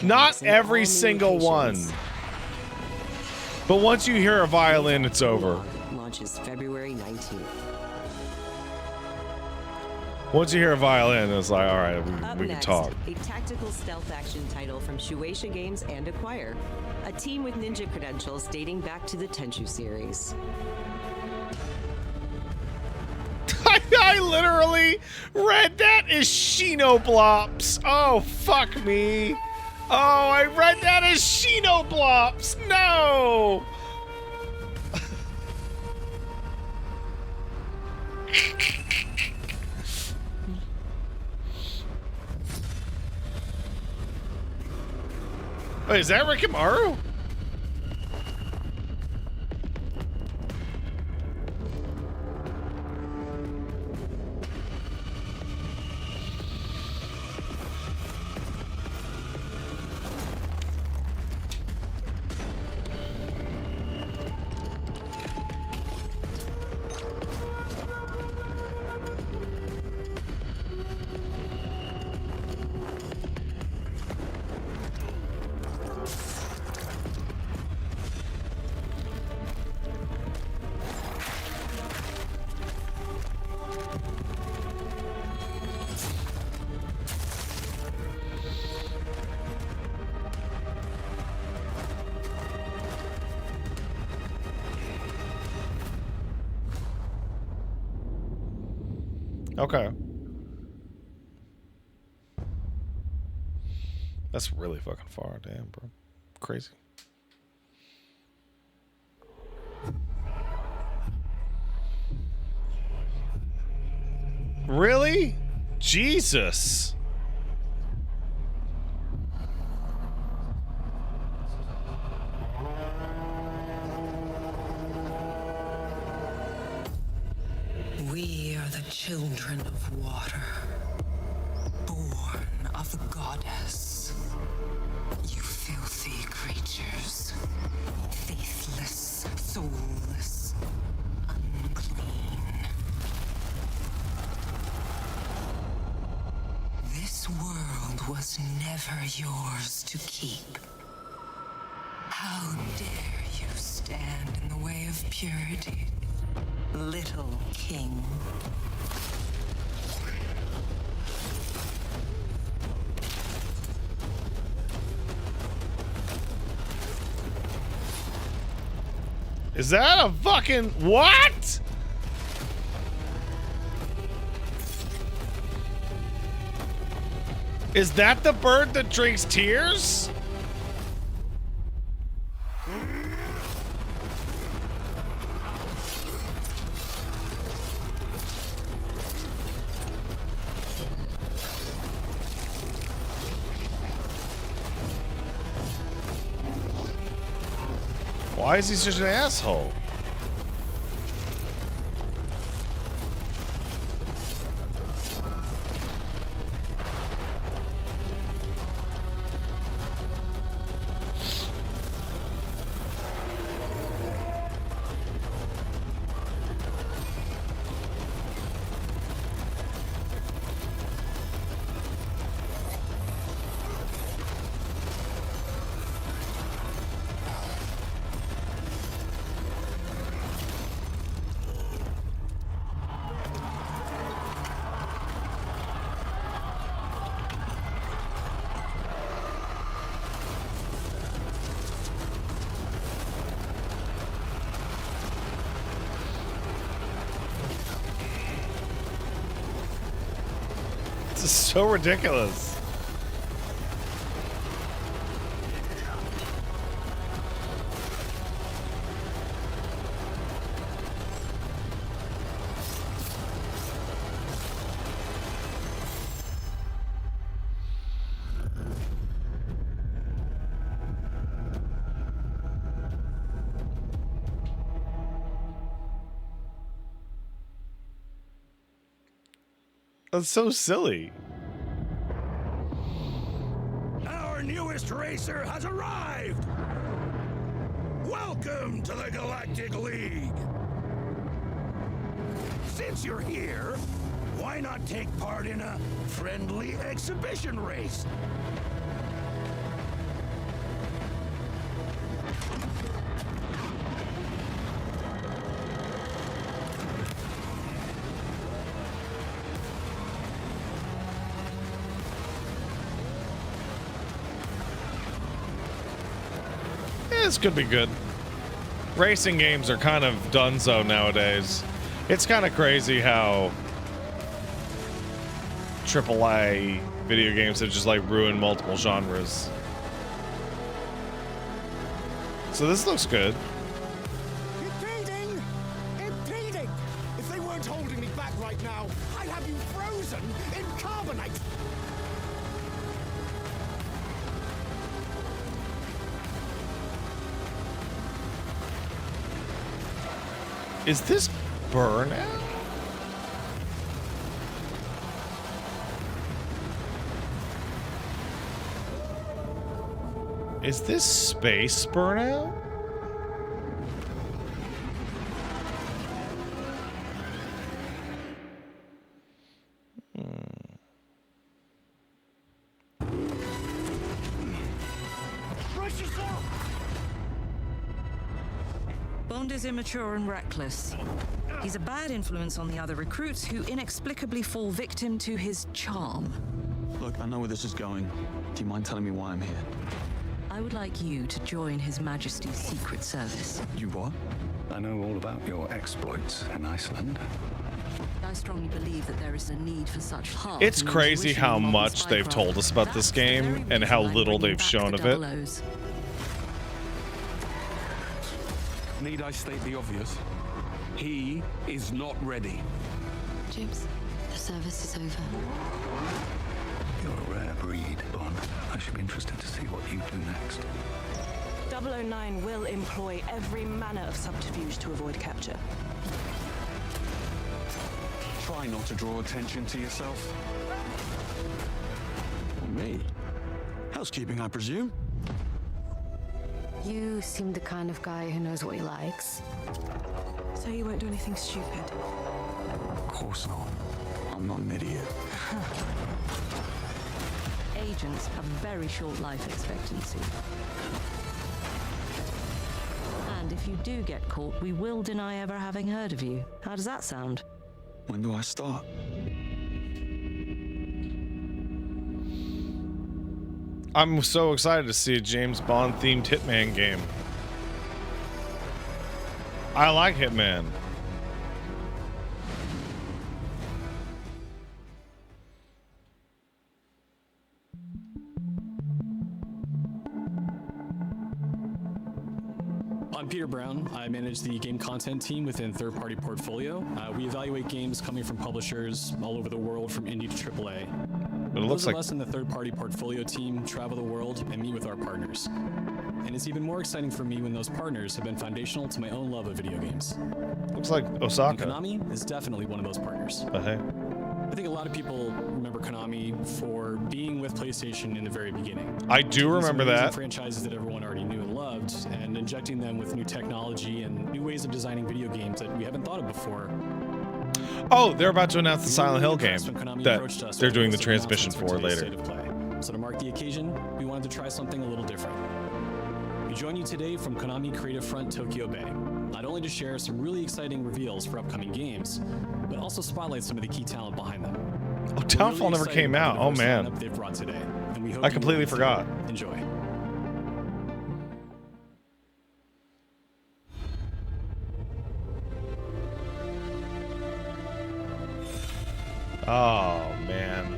Not every single one. But once you hear a violin, it's over. launches February 19th. Once you hear a violin, it's like, all right, Up we can next, talk. a tactical stealth action title from Shueisha Games and Acquire, a team with ninja credentials dating back to the Tenchu series. I literally read that as Shinoblops. Oh, fuck me. Oh, I read that as Shinoblops. No. Wait, is that Rikimaru? Okay. That's really fucking far. Damn, bro. Crazy. Really? Jesus. We are the children of water, born of the goddess. You filthy creatures, faithless, soulless, unclean. This world was never yours to keep. How dare you stand in the way of purity? Little King. Is that a fucking what? Is that the bird that drinks tears? Why is he such an asshole? This is so ridiculous. That's so silly. Our newest racer has arrived! Welcome to the Galactic League! Since you're here, why not take part in a friendly exhibition race? this could be good. Racing games are kind of donezo nowadays. It's kind of crazy how AAA video games have just like ruined multiple genres. So this looks good. Impeding! Impeding! If they weren't holding me back right now, I'd have you frozen in carbonite! Is this Burnout? Is this Space Burnout? Bond is immature and reckless. He's a bad influence on the other recruits who inexplicably fall victim to his charm. Look, I know where this is going. Do you mind telling me why I'm here? I would like you to join His Majesty's Secret Service. You what? I know all about your exploits in Iceland. I strongly believe that there is a need for such hard. It's crazy how much they've told us about this game and how little they've shown of it. Need I state the obvious? He is not ready. James, the service is over. You're a rare breed, Bond. I should be interested to see what you do next. 009 will employ every manner of subterfuge to avoid capture. Try not to draw attention to yourself. Me? Housekeeping, I presume? You seem the kind of guy who knows what he likes. So you won't do anything stupid? Of course not. I'm not an idiot. Agents have very short life expectancy. And if you do get caught, we will deny ever having heard of you. How does that sound? When do I start? I'm so excited to see a James Bond themed Hitman game. I like Hitman. I'm Peter Brown. I manage the game content team within Third Party Portfolio. We evaluate games coming from publishers all over the world, from indie to AAA. But it looks like us in the Third Party Portfolio team travel the world and meet with our partners. And it's even more exciting for me when those partners have been foundational to my own love of video games. Looks like Osaka. And Konami is definitely one of those partners. Hey. I think a lot of people remember Konami for being with PlayStation in the very beginning. I do remember that. Franchises that everyone already knew and loved, and injecting them with new technology and new ways of designing video games that we haven't thought of before. Oh, they're about to announce the Silent Hill game that they're doing the transmission for later. So to mark the occasion, we wanted to try something a little different. We join you today from Konami Creative Front Tokyo Bay, not only to share some really exciting reveals for upcoming games, but also spotlight some of the key talent behind them. Oh, Townfall never came out. Oh man, they've brought today, and we hope I completely forgot. Enjoy. Oh man.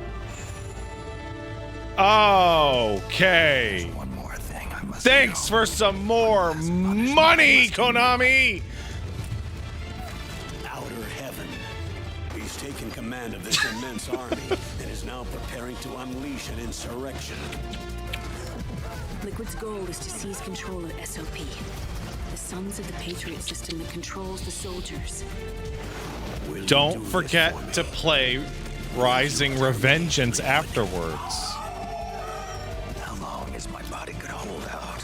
Okay. One more thing I must Thanks for some more money, Konami. Outer heaven. He's taken command of this immense army and is now preparing to unleash an insurrection. Liquid's goal is to seize control of SOP, the Sons of the Patriot system that controls the soldiers. Don't forget to play Rising Revengeance afterwards. How long is my body gonna hold out?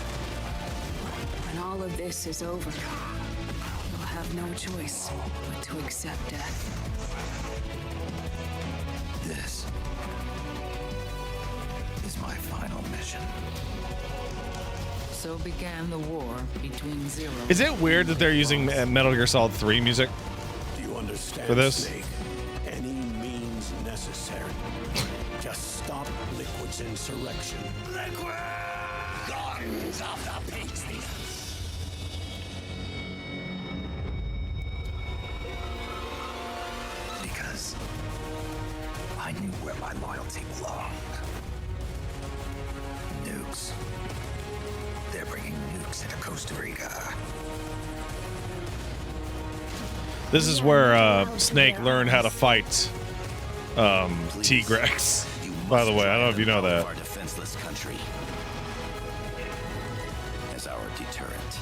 When all of this is over, you'll have no choice but to accept death. This is my final mission. So began the war between Zero. Is it weird that they're using Metal Gear Solid 3 music Do you understand, for this? Snake? Any means necessary. Just stop Liquid's insurrection. Liquid! Guns of the Patriots. Because I knew where my loyalty belonged. Nukes. They're bringing nukes into Costa Rica. This is where Snake learned how to fight T-Rex. By the way, I don't know if you know that. Our defenseless country as our deterrent.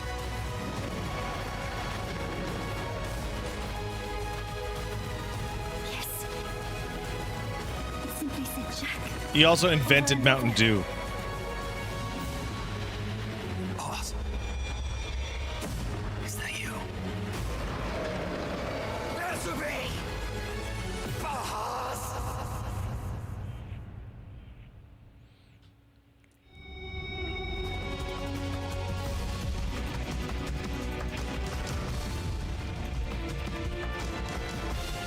Simply said Jack. He also invented Mountain Dew. Boss. Is that you? Vesuvi! Boss!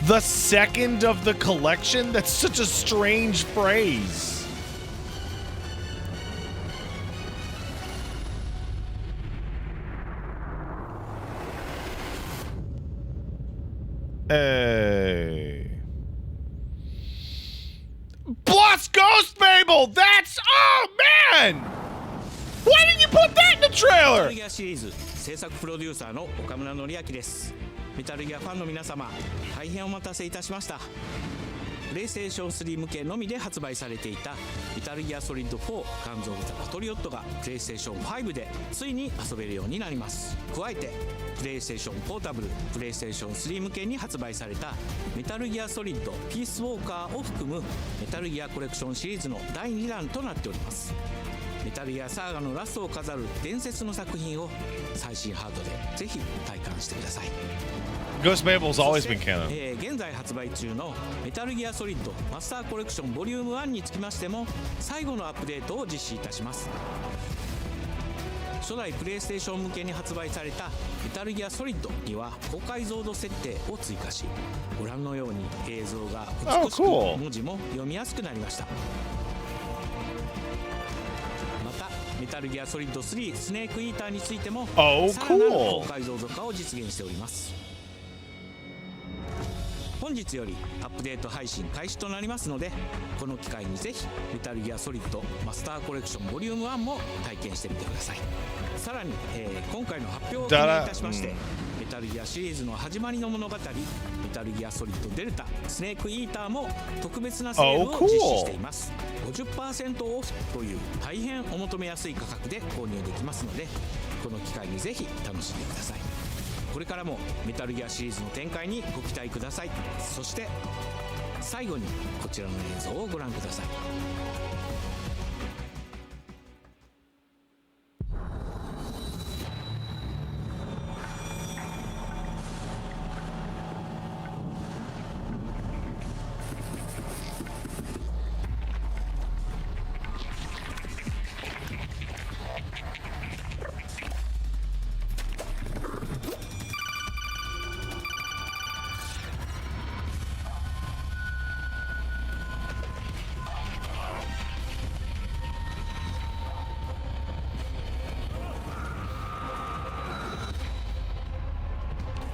The second of the collection? That's such a strange phrase. Hey. Boss Ghost Babel! That's... Oh, man! Why didn't you put that in the trailer? メタルギアシリーズ制作プロデューサーの岡村典明です。メタルギアファンの皆様、大変お待たせいたしました。プレイステーション3向けのみで発売されていたメタルギアソリッド4ガンズ・オブ・ザ・パトリオットがプレイステーション5でついに遊べるようになります。加えてプレイステーションポータブル、プレイステーション3向けに発売されたメタルギアソリッドピースウォーカーを含むメタルギアコレクションシリーズの第2弾となっております。メタルギアサーガのラストを飾る伝説の作品を最新ハードでぜひ体感してください。Ghost Babel's always been canon. 現在発売中のメタルギアソリッドマスターコレクションボリューム1につきましても最後のアップデートを実施いたします。初代プレイステーション向けに発売されたメタルギアソリッドには高解像度設定を追加し、ご覧のように映像が美しく文字も読みやすくなりました。またメタルギアソリッド3スネークイーターについてもさらなる高解像度化を実現しております。本日よりアップデート配信開始となりますので、この機会にぜひメタルギアソリッドマスターコレクションボリューム1も体験してみてください。さらに、今回の発表を記念いたしまして、メタルギアシリーズの始まりの物語メタルギアソリッドデルタスネークイーターも特別なセールを実施しています。50% オフという大変お求めやすい価格で購入できますので、この機会にぜひ楽しんでください。これからもメタルギアシリーズの展開にご期待ください。そして最後にこちらの映像をご覧ください。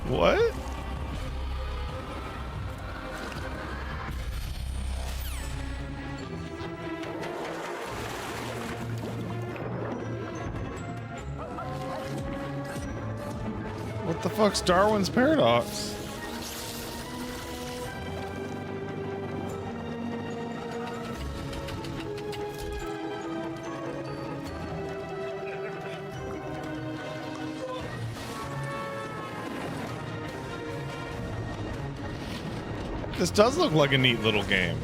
What? What the fuck's Darwin's Paradox? This does look like a neat little game.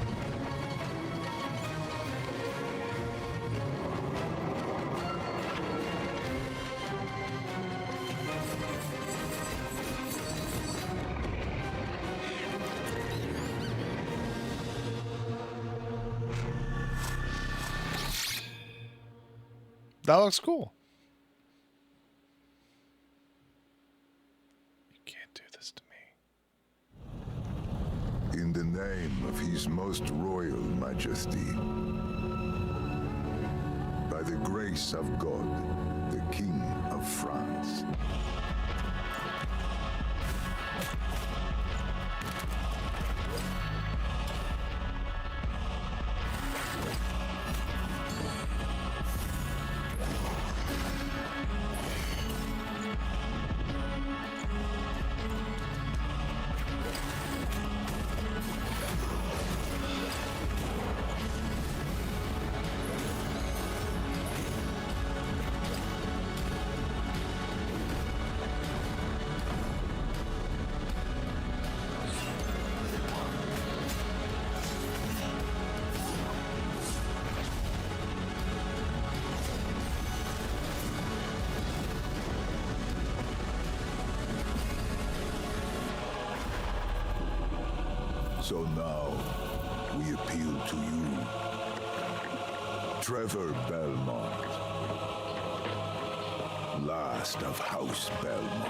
That looks cool. In the name of His Most Royal Majesty, by the grace of God, the King of France. So now, we appeal to you, Trevor Belmont, last of House Belmont.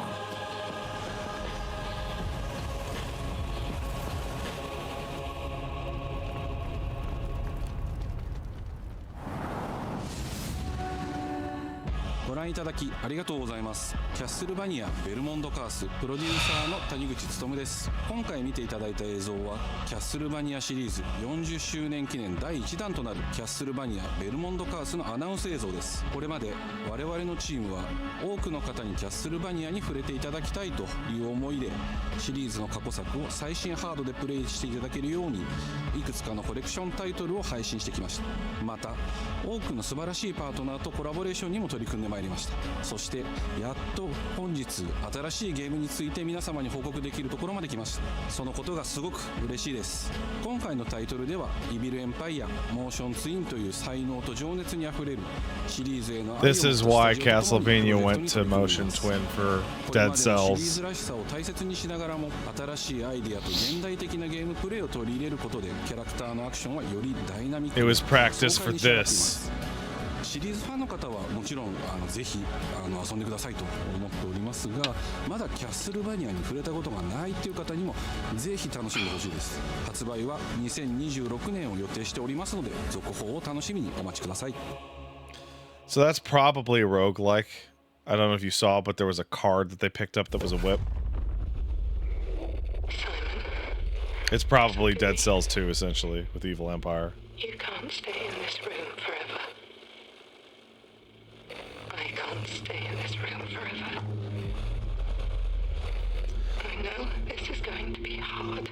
ご覧いただきありがとうございます。キャッスルバニアベルモンドカースプロデューサーの谷口勉です。今回見ていただいた映像はキャッスルバニアシリーズ40周年記念第1弾となるキャッスルバニアベルモンドカースのアナウンス映像です。これまで我々のチームは多くの方にキャッスルバニアに触れていただきたいという思いでシリーズの過去作を最新ハードでプレイしていただけるようにいくつかのコレクションタイトルを配信してきました。また多くの素晴らしいパートナーとコラボレーションにも取り組んでまいりました。そしてやっと本日新しいゲームについて皆様に報告できるところまで来ました。そのことがすごく嬉しいです。今回のタイトルではイビルエンパイアモーションツインという才能と情熱にあふれるシリーズへの愛を This is why Castlevania went to Motion Twin for Dead シリーズ Cells. らしさを大切にしながらも新しいアイディアと現代的なゲームプレイを取り入れることでキャラクターのアクションはよりダイナミック It was practice 爽 for 快に仕上がっていま this. す。シリーズファンの方はもちろんぜひ遊んでくださいと思っておりますが、まだキャッスルバニアに触れたことがないという方にもぜひ楽しんでほしいです。発売は2026年を予定しておりますので続報を楽しみにお待ちください。 So that's probably a roguelike. I don't know if you saw, but there was a card that they picked up that was a whip. It's probably Dead Cells 2, essentially, with Evil Empire. You can't stay in this room forever. I can't stay in this room forever. I know this is going to be hard.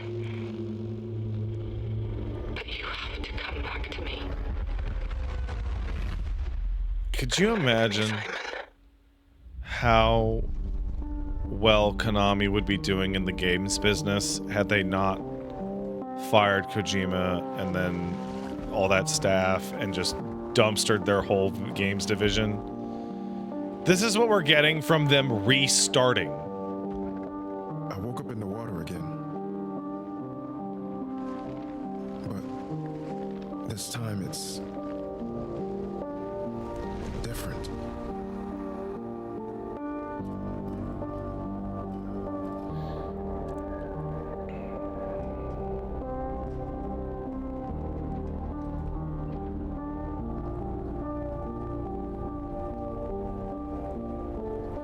But you have to come back to me. Could you imagine how well Konami would be doing in the games business had they not fired Kojima and then all that staff and just dumpstered their whole games division? This is what we're getting from them restarting. I woke up in the water again. But this time it's different.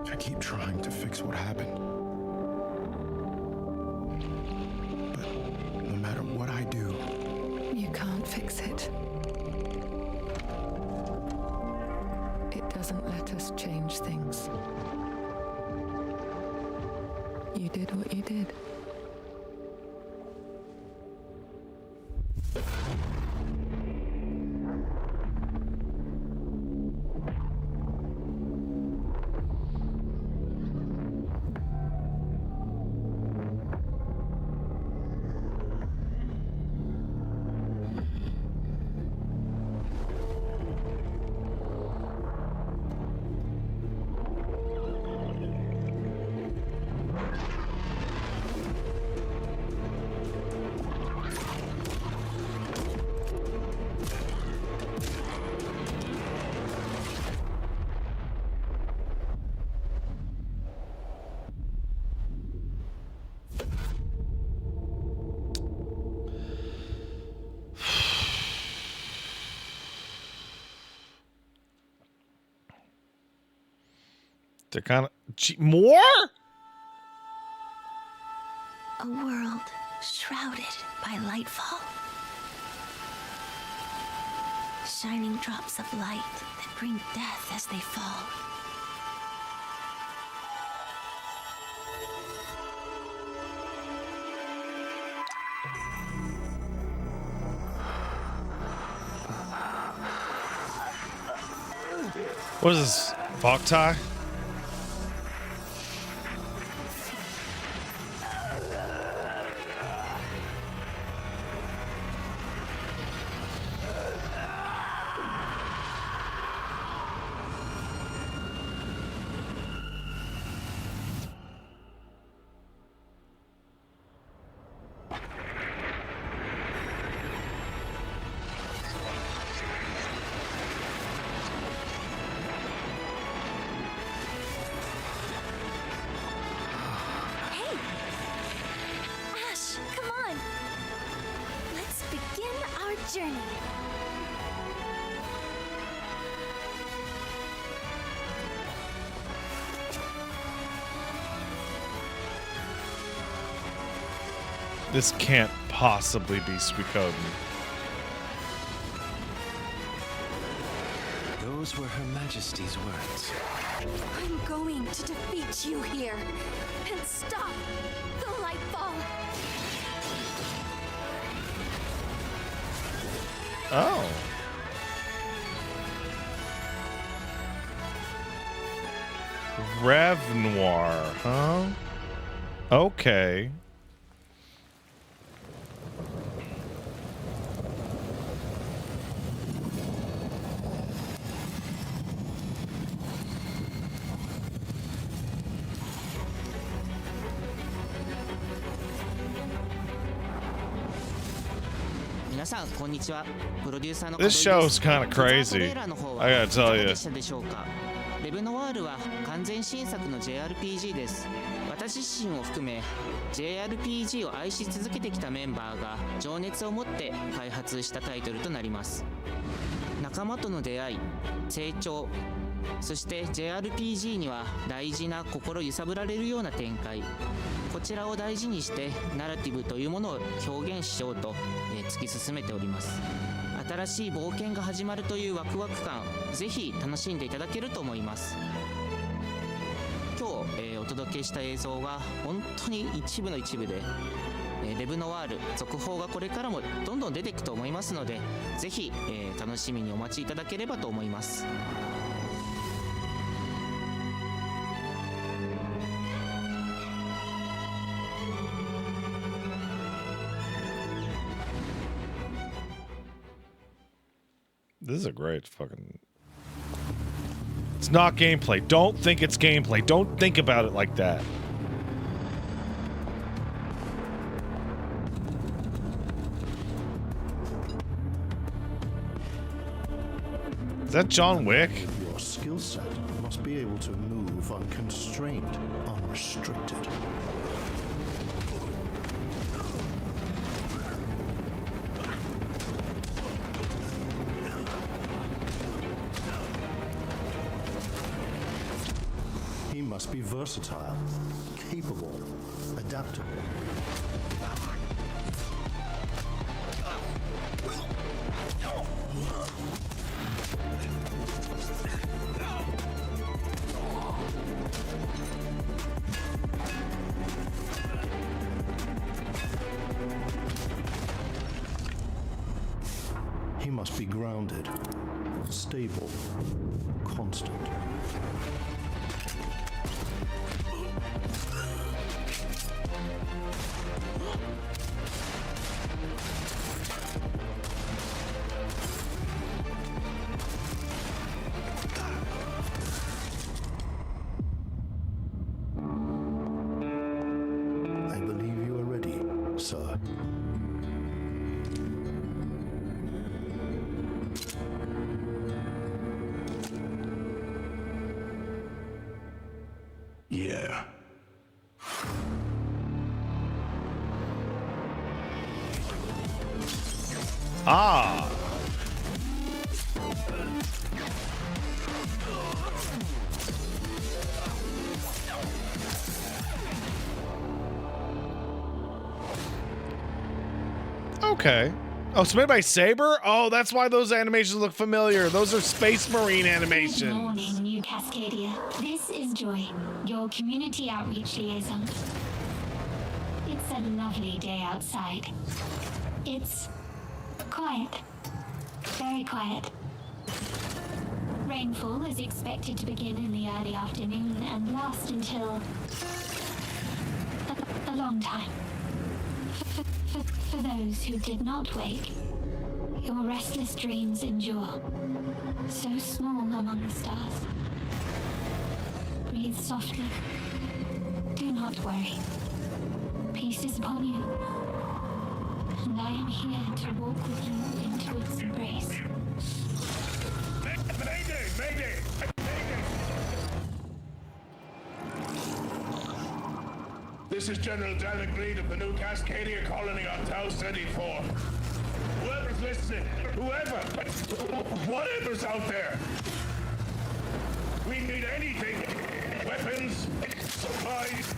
I keep trying to fix what happened. But no matter what I do, You can't fix it. It doesn't let us change things. You did what you did. They're kind of more. A world shrouded by lightfall. Shining drops of light that bring death as they fall. What is this? Boktai? Journey. This can't possibly be Suikoden. Those were Her Majesty's words. I'm going to defeat you here and stop the Lightfall. Oh. Revnoir, huh? Okay. This show's kind of crazy. I gotta tell you. レブノワールは完全新作の JRPG です。私自身を含め JRPG を愛し続けてきたメンバーが情熱を持って開発したタイトルとなります。仲間との出会い、成長、そして JRPG には大事な心揺さぶられるような展開、こちらを大事にしてナラティブというものを表現しようと、突き進めております。新しい冒険が始まるというワクワク感、ぜひ楽しんでいただけると思います。今日、お届けした映像は本当に一部の一部で、レブノワール続報がこれからもどんどん出ていくと思いますので、ぜひ、楽しみにお待ちいただければと思います。This is a great fucking... It's not gameplay. Don't think it's gameplay. Don't think about it like that. Is that John Wick? Your skill set must be able to move unconstrained, unrestricted. Must be versatile, capable, adaptable. He must be grounded, stable, constant. Yeah. Ah. Okay. Oh, it's made by Saber? Oh, that's why those animations look familiar. Those are Space Marine Good animations. morning, New Cascadia. This is Joy, your community outreach liaison. It's a lovely day outside. It's quiet. Very quiet. Rainfall is expected to begin in the early afternoon and last until a long time. For those who did not wake, your restless dreams endure, so small among the stars. Breathe softly. Do not worry. Peace is upon you, and I am here to walk with you into its embrace. Mayday! Mayday! This is General David Greed of the New Cascadia colony on Tau City 4. Whoever's listening, whatever's out there, we need anything. Weapons, supplies,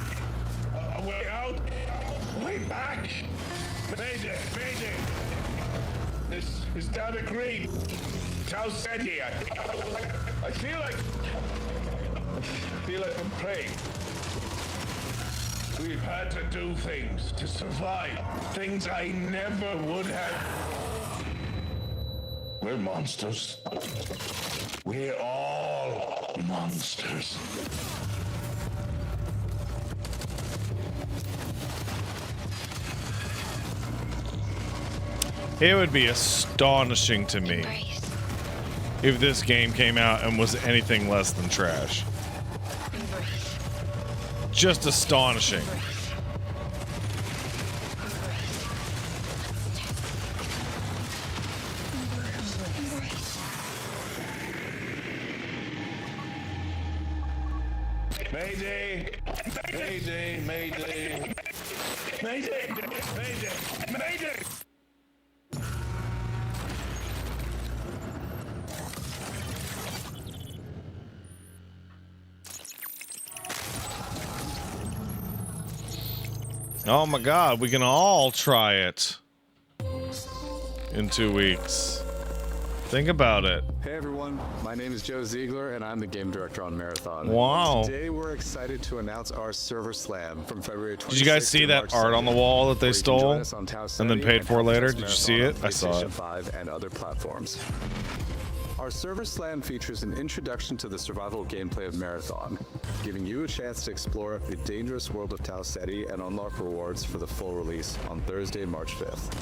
a way out, a way back. Mayday, mayday. This is David Greed, Tau City. I feel like I'm praying. We've had to do things to survive. Things I never would have. We're monsters. We're all monsters. It would be astonishing to me if this game came out and was anything less than trash. Just astonishing. Mayday! Mayday! Mayday! Mayday! Mayday! Mayday! Oh my god, we can all try it in 2 weeks. Think about it. Hey everyone, my name is Joe Ziegler and I'm the game director on Marathon. Wow. Today we're excited to announce our Server Slam from February 26th. Did you guys see that art on the wall that they stole and then paid for later? Did you see it? I saw it. 5 and other platforms. Our Server Slam features an introduction to the survival gameplay of Marathon, giving you a chance to explore the dangerous world of Tau Ceti and unlock rewards for the full release on Thursday, March 5th.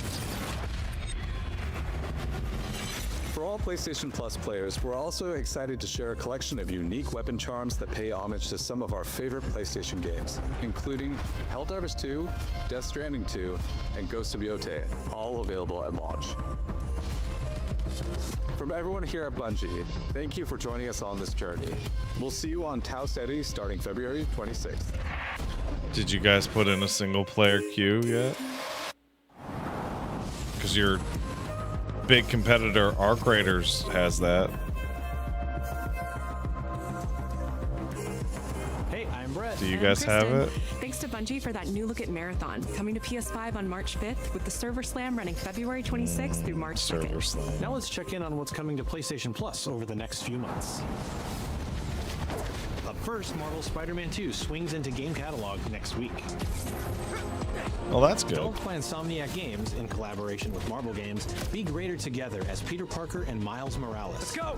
For all PlayStation Plus players, we're also excited to share a collection of unique weapon charms that pay homage to some of our favorite PlayStation games, including Helldivers 2, Death Stranding 2, and Ghost of Yotei, all available at launch. From everyone here at Bungie, thank you for joining us on this journey. We'll see you on Tau Ceti starting February 26th. Did you guys put in a single player queue yet? Because your big competitor Arc Raiders has that. Hey, I'm Brett. Do you guys have it? Thanks to Bungie for that new look at Marathon, coming to PS5 on March 5th with the Server Slam running February 26th through March 2nd. Now let's check in on what's coming to PlayStation Plus over the next few months. Up first, Marvel Spider-Man 2 swings into game catalog next week. Well, that's good. Developed by Insomniac Games in collaboration with Marvel Games, be greater together as Peter Parker and Miles Morales. Let's go!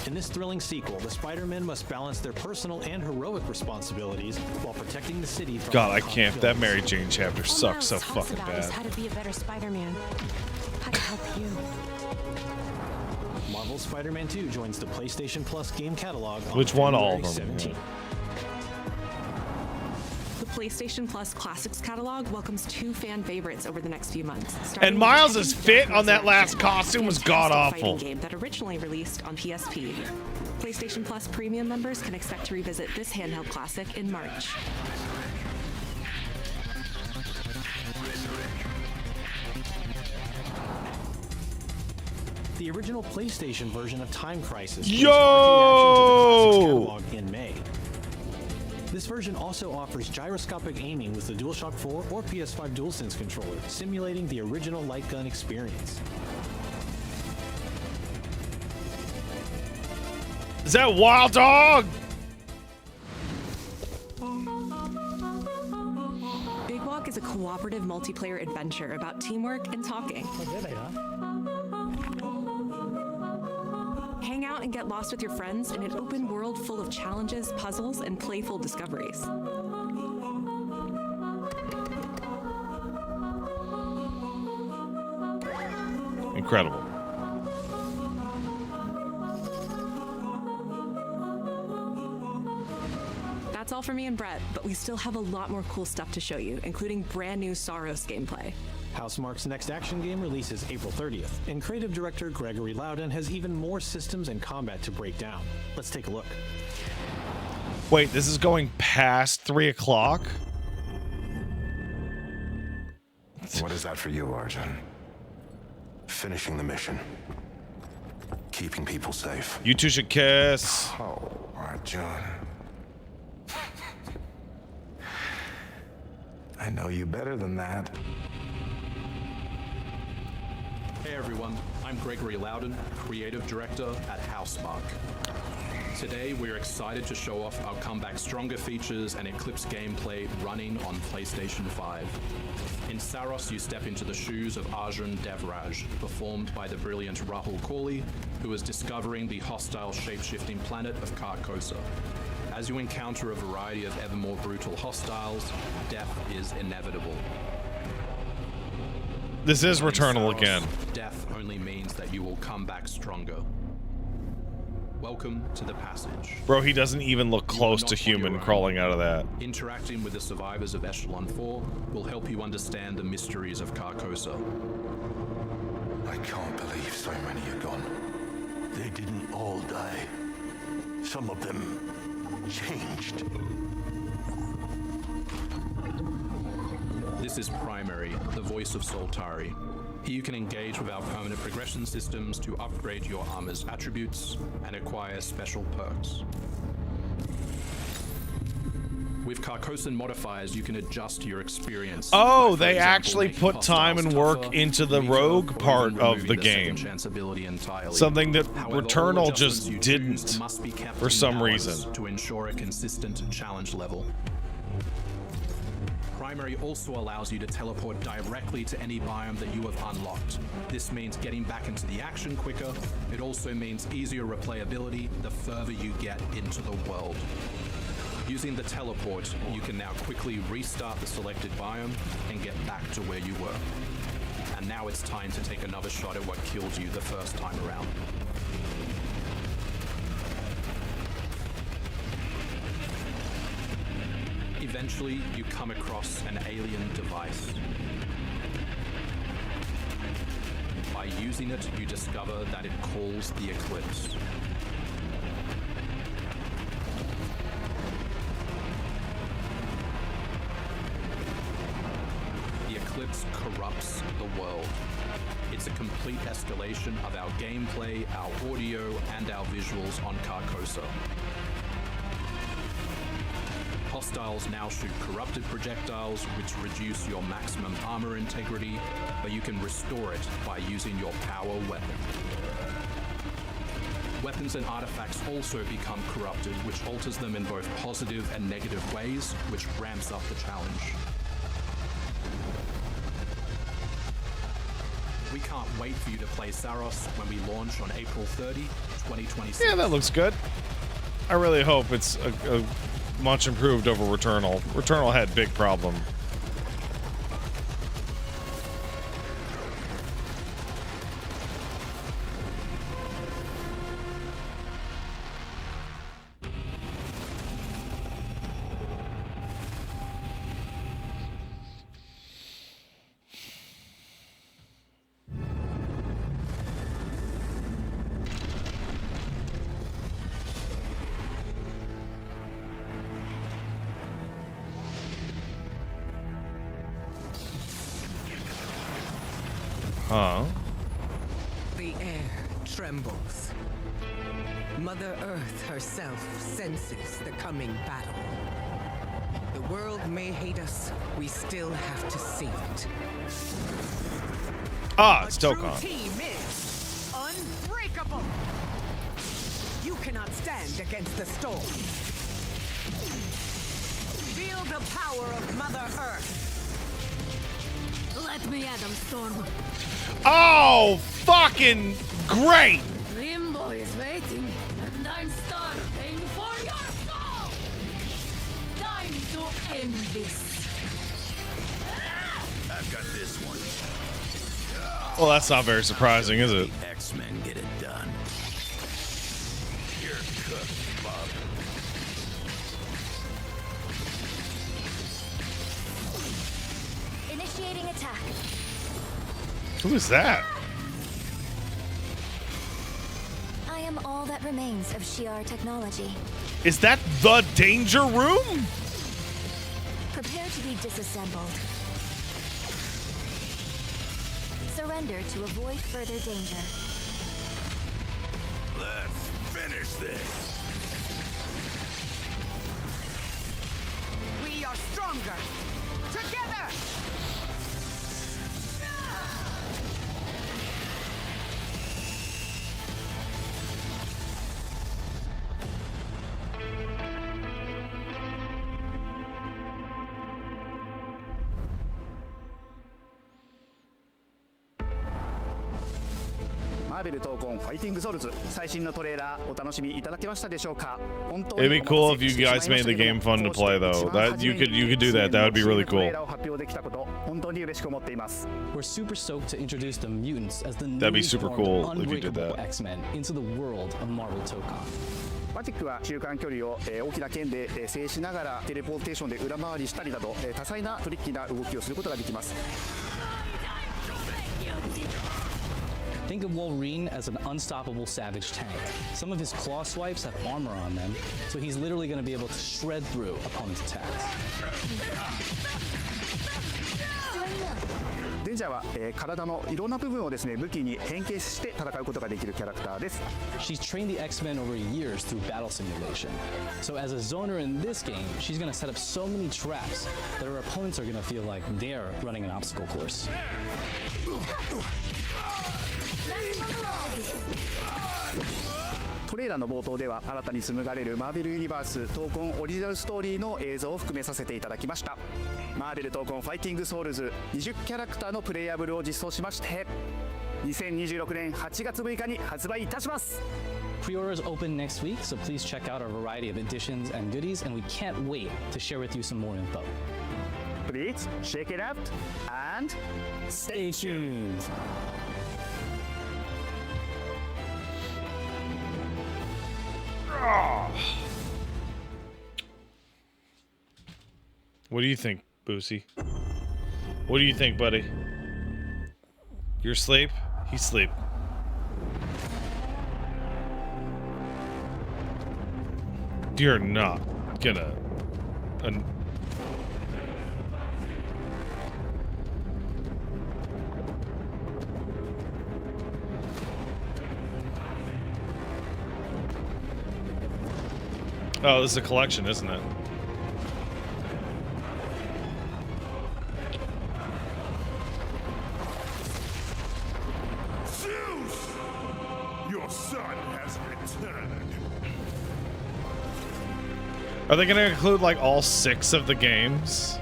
In this thrilling sequel, the Spider-Men must balance their personal and heroic responsibilities while protecting the city from God, I can't. That Mary Jane chapter sucks so fucking bad. How to be a better Spider-Man. How to help you. Marvel Spider-Man 2 joins the PlayStation Plus game catalog on Which one? All of February them. 17th. The PlayStation Plus Classics catalog welcomes 2 fan favorites over the next few months. And Miles' fit on that last costume was god awful. Game that originally released on PSP. PlayStation Plus Premium members can expect to revisit this handheld classic in March. The original PlayStation version of Time Crisis. Yo! Catalog in May. This version also offers gyroscopic aiming with the DualShock 4 or PS5 DualSense controller, simulating the original light gun experience. Is that Wild Dog? Big Walk is a cooperative multiplayer adventure about teamwork and talking. Hang out and get lost with your friends in an open world full of challenges, puzzles, and playful discoveries. Incredible. That's all for me and Brett, but we still have a lot more cool stuff to show you, including brand new Saros gameplay. Housemarque's next action game releases April 30th, and creative director Gregory Loudon has even more systems and combat to break down. Let's take a look. Wait, this is going past 3 o'clock? What is that for you, Arjun? Finishing the mission. Keeping people safe. You two should kiss. Oh, Arjun. I know you better than that. Hey everyone, I'm Gregory Loudon, Creative Director at Housemarque. Today we're excited to show off our Comeback Stronger features and Eclipse gameplay running on PlayStation 5. In Saros, you step into the shoes of Arjun Devraj, performed by the brilliant Rahul Kohli, who is discovering the hostile shape-shifting planet of Carcosa. As you encounter a variety of ever more brutal hostiles, death is inevitable. This is Returnal again. Death only means that you will come back stronger. Welcome to the passage. Bro, he doesn't even look close to human crawling out of that. Interacting with the survivors of Echelon 4 will help you understand the mysteries of Carcosa. I can't believe so many are gone. They didn't all die. Some of them changed. This is Primary, the voice of Soltari. Here you can engage with our permanent progression systems to upgrade your armor's attributes and acquire special perks. With Carcosan modifiers, you can adjust your experience. Oh, they actually put time and work into the rogue part of the game. Something that Returnal just didn't for some reason. To ensure a consistent challenge level. Primary also allows you to teleport directly to any biome that you have unlocked. This means getting back into the action quicker. It also means easier replayability the further you get into the world. Using the teleport, you can now quickly restart the selected biome and get back to where you were. And now it's time to take another shot at what killed you the first time around. Eventually, you come across an alien device. By using it, you discover that it calls the Eclipse. The Eclipse corrupts the world. It's a complete escalation of our gameplay, our audio, and our visuals on Carcosa. Hostiles now shoot corrupted projectiles, which reduce your maximum armor integrity, but you can restore it by using your power weapon. Weapons and artifacts also become corrupted, which alters them in both positive and negative ways, which ramps up the challenge. We can't wait for you to play Saros when we launch on April 30, 2026. Yeah, that looks good. I really hope it's a much improved over Returnal. Returnal had big problem. Huh? The air trembles. Mother Earth herself senses the coming battle. The world may hate us. We still have to save it. Ah, it's Dokkan. True team is unbreakable. You cannot stand against the storm. Feel the power of Mother Earth. Let me at them, Storm. Oh, fucking great! Limbo is waiting, and I'm starving for your soul. Time to end this. I've got this one. Well, that's not very surprising, is it? X-Men get it done. You're cooked, Bob. Initiating attack. Who is that? I am all that remains of Shi'ar technology. Is that the danger room? Prepare to be disassembled. Surrender to avoid further danger. Let's finish this. We are stronger together. Marvel 闘魂ファイティングソウルズ最新のトレーラーお楽しみいただけましたでしょうか。 It'd be cool if you guys made the game fun to play, though. That you could do that. That would be really cool. We're super stoked to introduce the mutants as the That'd be super cool if you did unbreakable that. X-Men into the world of Marvel Tokon. マジックは中間距離を大きな剣で制しながらテレポーテーションで裏回りしたりなど多彩なトリッキーな動きをすることができます。 Think of Wolverine as an unstoppable savage tank. Some of his claw swipes have armor on them, so he's literally going to be able to shred through opponents' attacks. デンジャーは体のいろんな部分をですね武器に変形して戦うことができるキャラクターです。 She's trained the X-Men over years through battle simulation. So as a zoner in this game, she's going to set up so many traps that her opponents are going to feel like they're running an obstacle course. トレーラーの冒頭では新たに紡がれるマーベルユニバース闘魂オリジナルストーリーの映像を含めさせていただきました。マーベル闘魂ファイティングソウルズ20キャラクターのプレイヤブルを実装しまして2026年8月6日に発売いたします。 Pre-orders open next week, so please check out our variety of editions and goodies, and we can't wait to share with you some more info. Please check it out and stay tuned. What do you think, Boosie? What do you think, buddy? You're asleep? He's asleep. You're not gonna... Oh, this is a collection, isn't it? Zeus! Your son has returned. Are they going to include, like, all 6 of the games?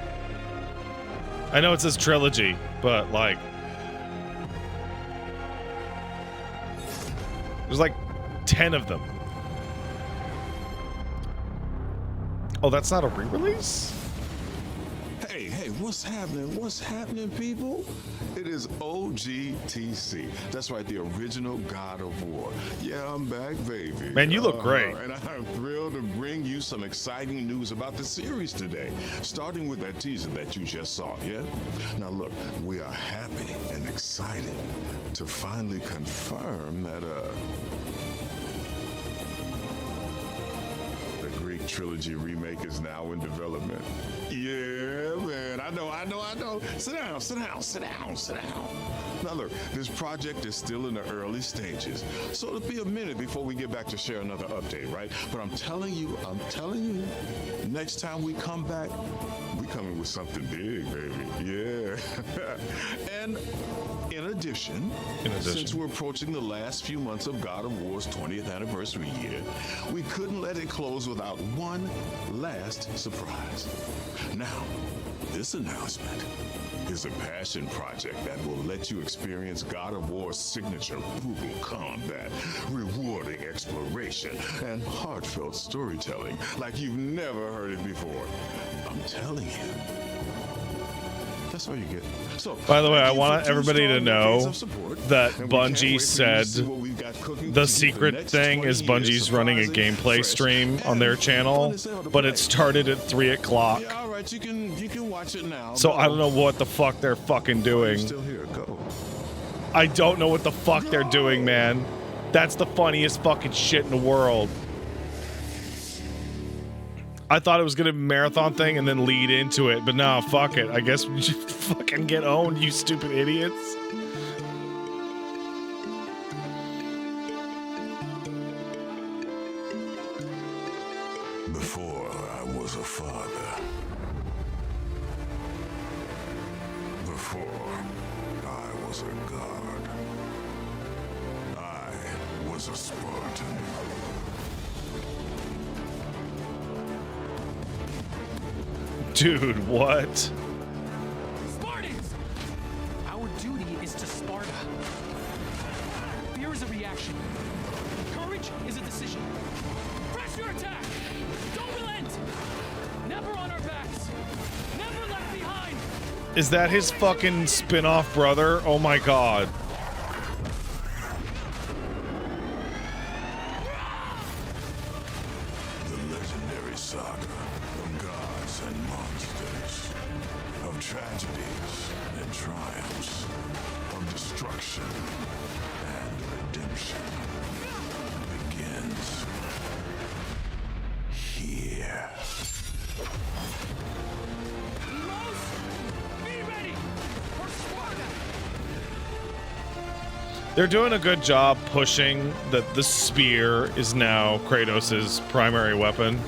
I know it says trilogy, but, like... There's, like, 10 of them. Oh, that's not a re-release? Hey, what's happening? What's happening, people? It is OGTC. That's right, the original God of War. Yeah, I'm back, baby. Man, you look great. And I'm thrilled to bring you some exciting news about the series today, starting with that teaser that you just saw, yeah? Now, look, we are happy and excited to finally confirm that, the Greek trilogy remake is now in development. Yeah, man. I know. Sit down. Now look, this project is still in the early stages, so it'll be a minute before we get back to share another update, right? But I'm telling you, next time we come back, we coming with something big, baby. Yeah. And in addition, since we're approaching the last few months of God of War's 20th anniversary year, we couldn't let it close without one last surprise. Now, this announcement is a passion project that will let you experience God of War's signature brutal combat, rewarding exploration, and heartfelt storytelling like you've never heard it before. I'm telling you. That's all you get. So, by the way, I want everybody to know that Bungie said the secret thing is Bungie's running a gameplay stream on their channel, but it started at 3 o'clock. Yeah, all right, you can watch it now. So I don't know what the fuck they're fucking doing. Still here, go. I don't know what the fuck they're doing, man. That's the funniest fucking shit in the world. I thought it was gonna be a marathon thing and then lead into it, but no, fuck it. I guess we just fucking get owned, you stupid idiots. Before I was a father. Before I was a god. I was a Spartan. Dude, what? Spartans! Our duty is to Sparta. Fear is a reaction. Courage is a decision. Press your attack! Don't relent! Never on our backs! Never left behind! Is that his fucking spin-off brother? Oh my god. The legendary saga of gods and monsters, of tragedies and triumphs, of destruction and redemption begins here. Be ready for Sparta! They're doing a good job pushing that the spear is now Kratos' primary weapon.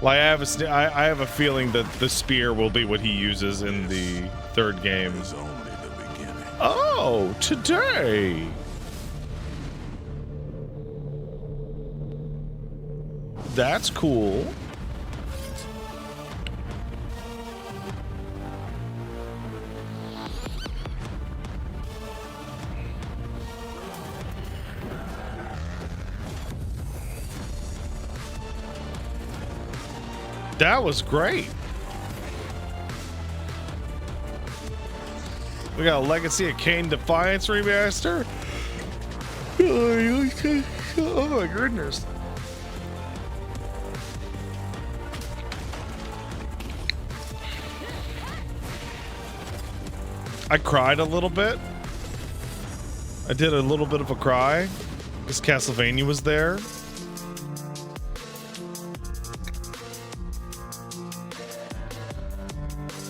Like I have a feeling that the spear will be what he uses in the third game. Oh, today. That's cool. That was great. We got a Legacy of Kain Defiance remaster. Oh my goodness. I cried a little bit. I did a little bit of a cry because Castlevania was there.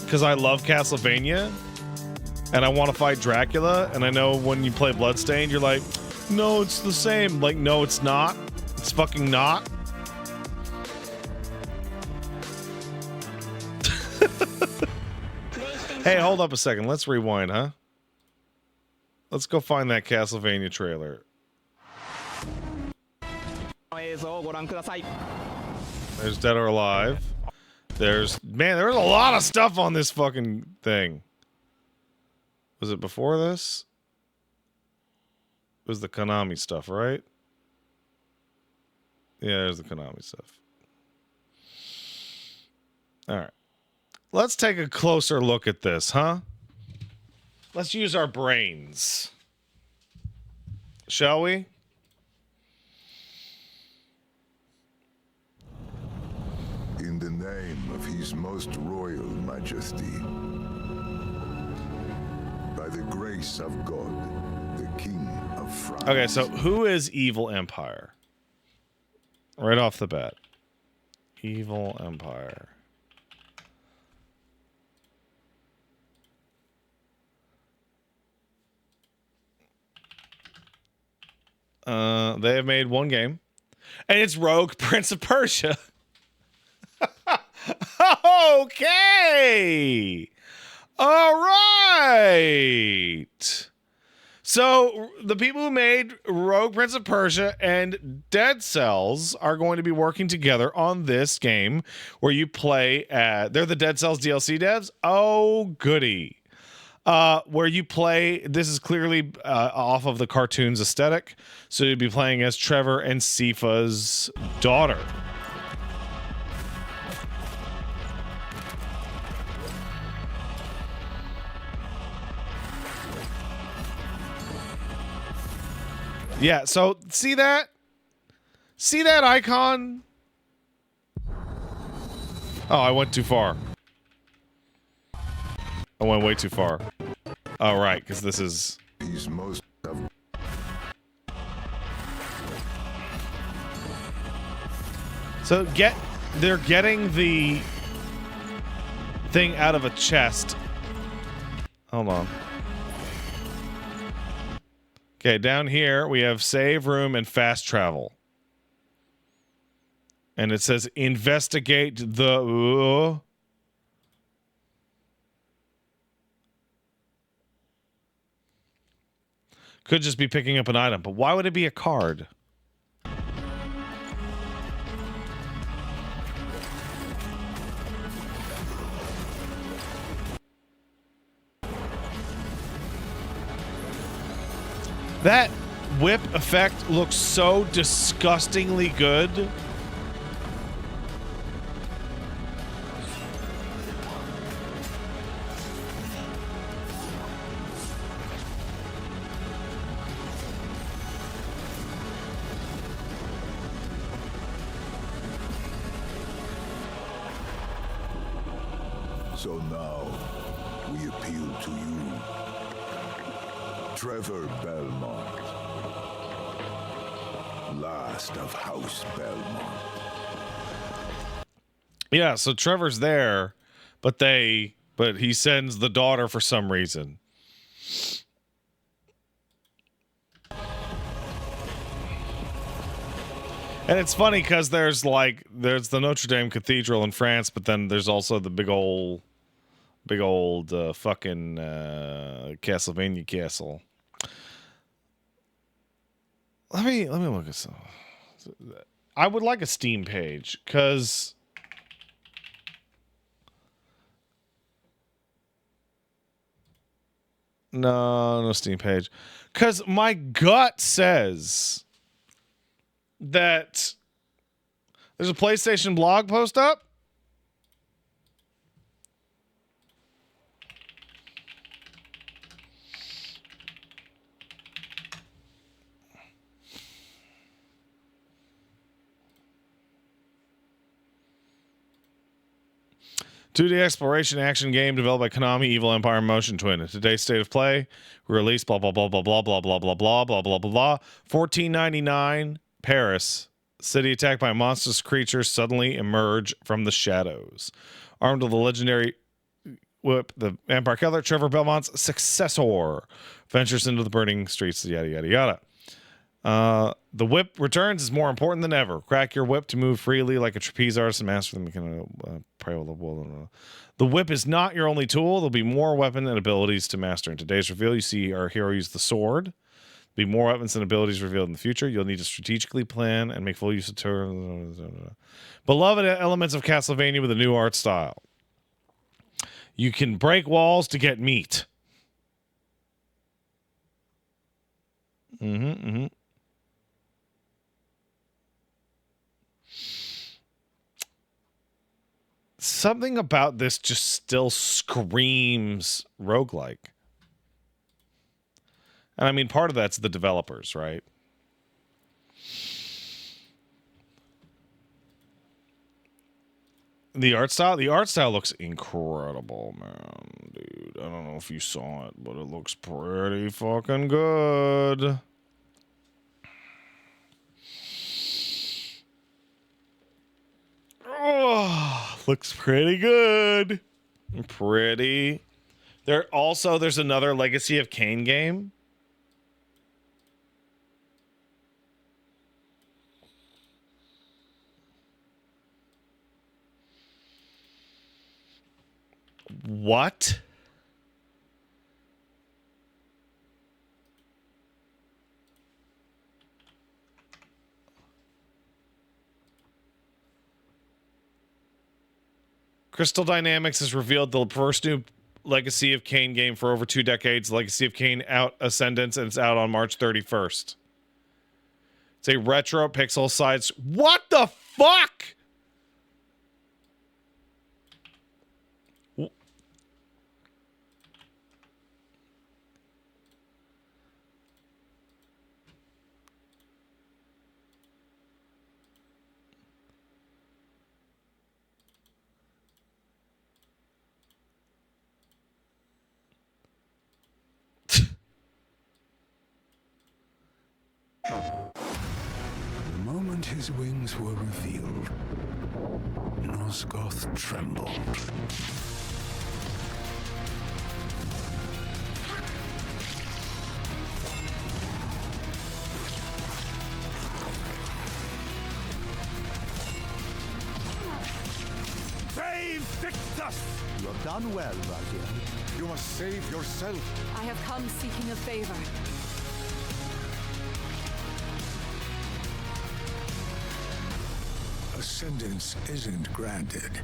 Because I love Castlevania and I want to fight Dracula, and I know when you play Bloodstained you're like, no, it's the same. Like, no, it's not. It's fucking not. Hey, hold up a second. Let's rewind, huh? Let's go find that Castlevania trailer. There's Dead or Alive. There's a lot of stuff on this fucking thing. Was it before this? It was the Konami stuff, right? Yeah, there's the Konami stuff. All right. Let's take a closer look at this, huh? Let's use our brains. Shall we? In the name of His Most Royal Majesty, by the grace of God, the King of France. Okay, so who is Evil Empire? Right off the bat. Evil Empire. They have made one game, and it's Rogue Prince of Persia. Okay. All right. So the people who made Rogue Prince of Persia and Dead Cells are going to be working together on this game where you play they're the Dead Cells DLC devs. Oh, goody. Where you play, this is clearly off of the cartoons aesthetic. So you'd be playing as Trevor and Sifa's daughter. Yeah, so see that? See that icon? Oh, I went too far. I went way too far. Oh, right, because this is... He's most of... So they're getting the thing out of a chest. Hold on. Okay, down here we have save room and fast travel. And it says investigate the... Could just be picking up an item, but why would it be a card? That whip effect looks so disgustingly good. So now, we appeal to you, Trevor Belmont, last of House Belmont. Yeah, so Trevor's there, but he sends the daughter for some reason. And it's funny because there's the Notre Dame Cathedral in France, but then there's also the big old fucking Castlevania castle. Let me look at some. I would like a Steam page because no Steam page because my gut says that there's a PlayStation blog post up. "2D exploration action game developed by Konami, Evil Empire, Motion Twin. In today's state of play, released blah blah blah blah blah blah blah blah blah blah blah blah blah. $14.99. Paris. City attacked by monstrous creatures suddenly emerge from the shadows. Armed with a legendary whip, the Empire Killer, Trevor Belmont's successor, ventures into the burning streets. Yada yada yada. The whip returns is more important than ever. Crack your whip to move freely like a trapeze artist and master them. The whip is not your only tool. There'll be more weapon and abilities to master. In today's reveal, you see our hero use the sword. There'll be more weapons and abilities revealed in the future. You'll need to strategically plan and make full use of beloved elements of Castlevania with a new art style. You can break walls to get meat. Something about this just still screams roguelike. And I mean, part of that's the developers, right? The art style looks incredible, man, dude. I don't know if you saw it, but it looks pretty fucking good. Oh, looks pretty good. Pretty. There's another Legacy of Kain game. What? Crystal Dynamics has revealed the first new Legacy of Kain game for over 2 decades. Legacy of Kain out Ascendance, and it's out on March 31st. It's a retro pixel sides. What the fuck? The moment his wings were revealed, Nosgoth trembled. Save Victus! You have done well, Raziel. You must save yourself. I have come seeking a favor. Ascendance isn't granted.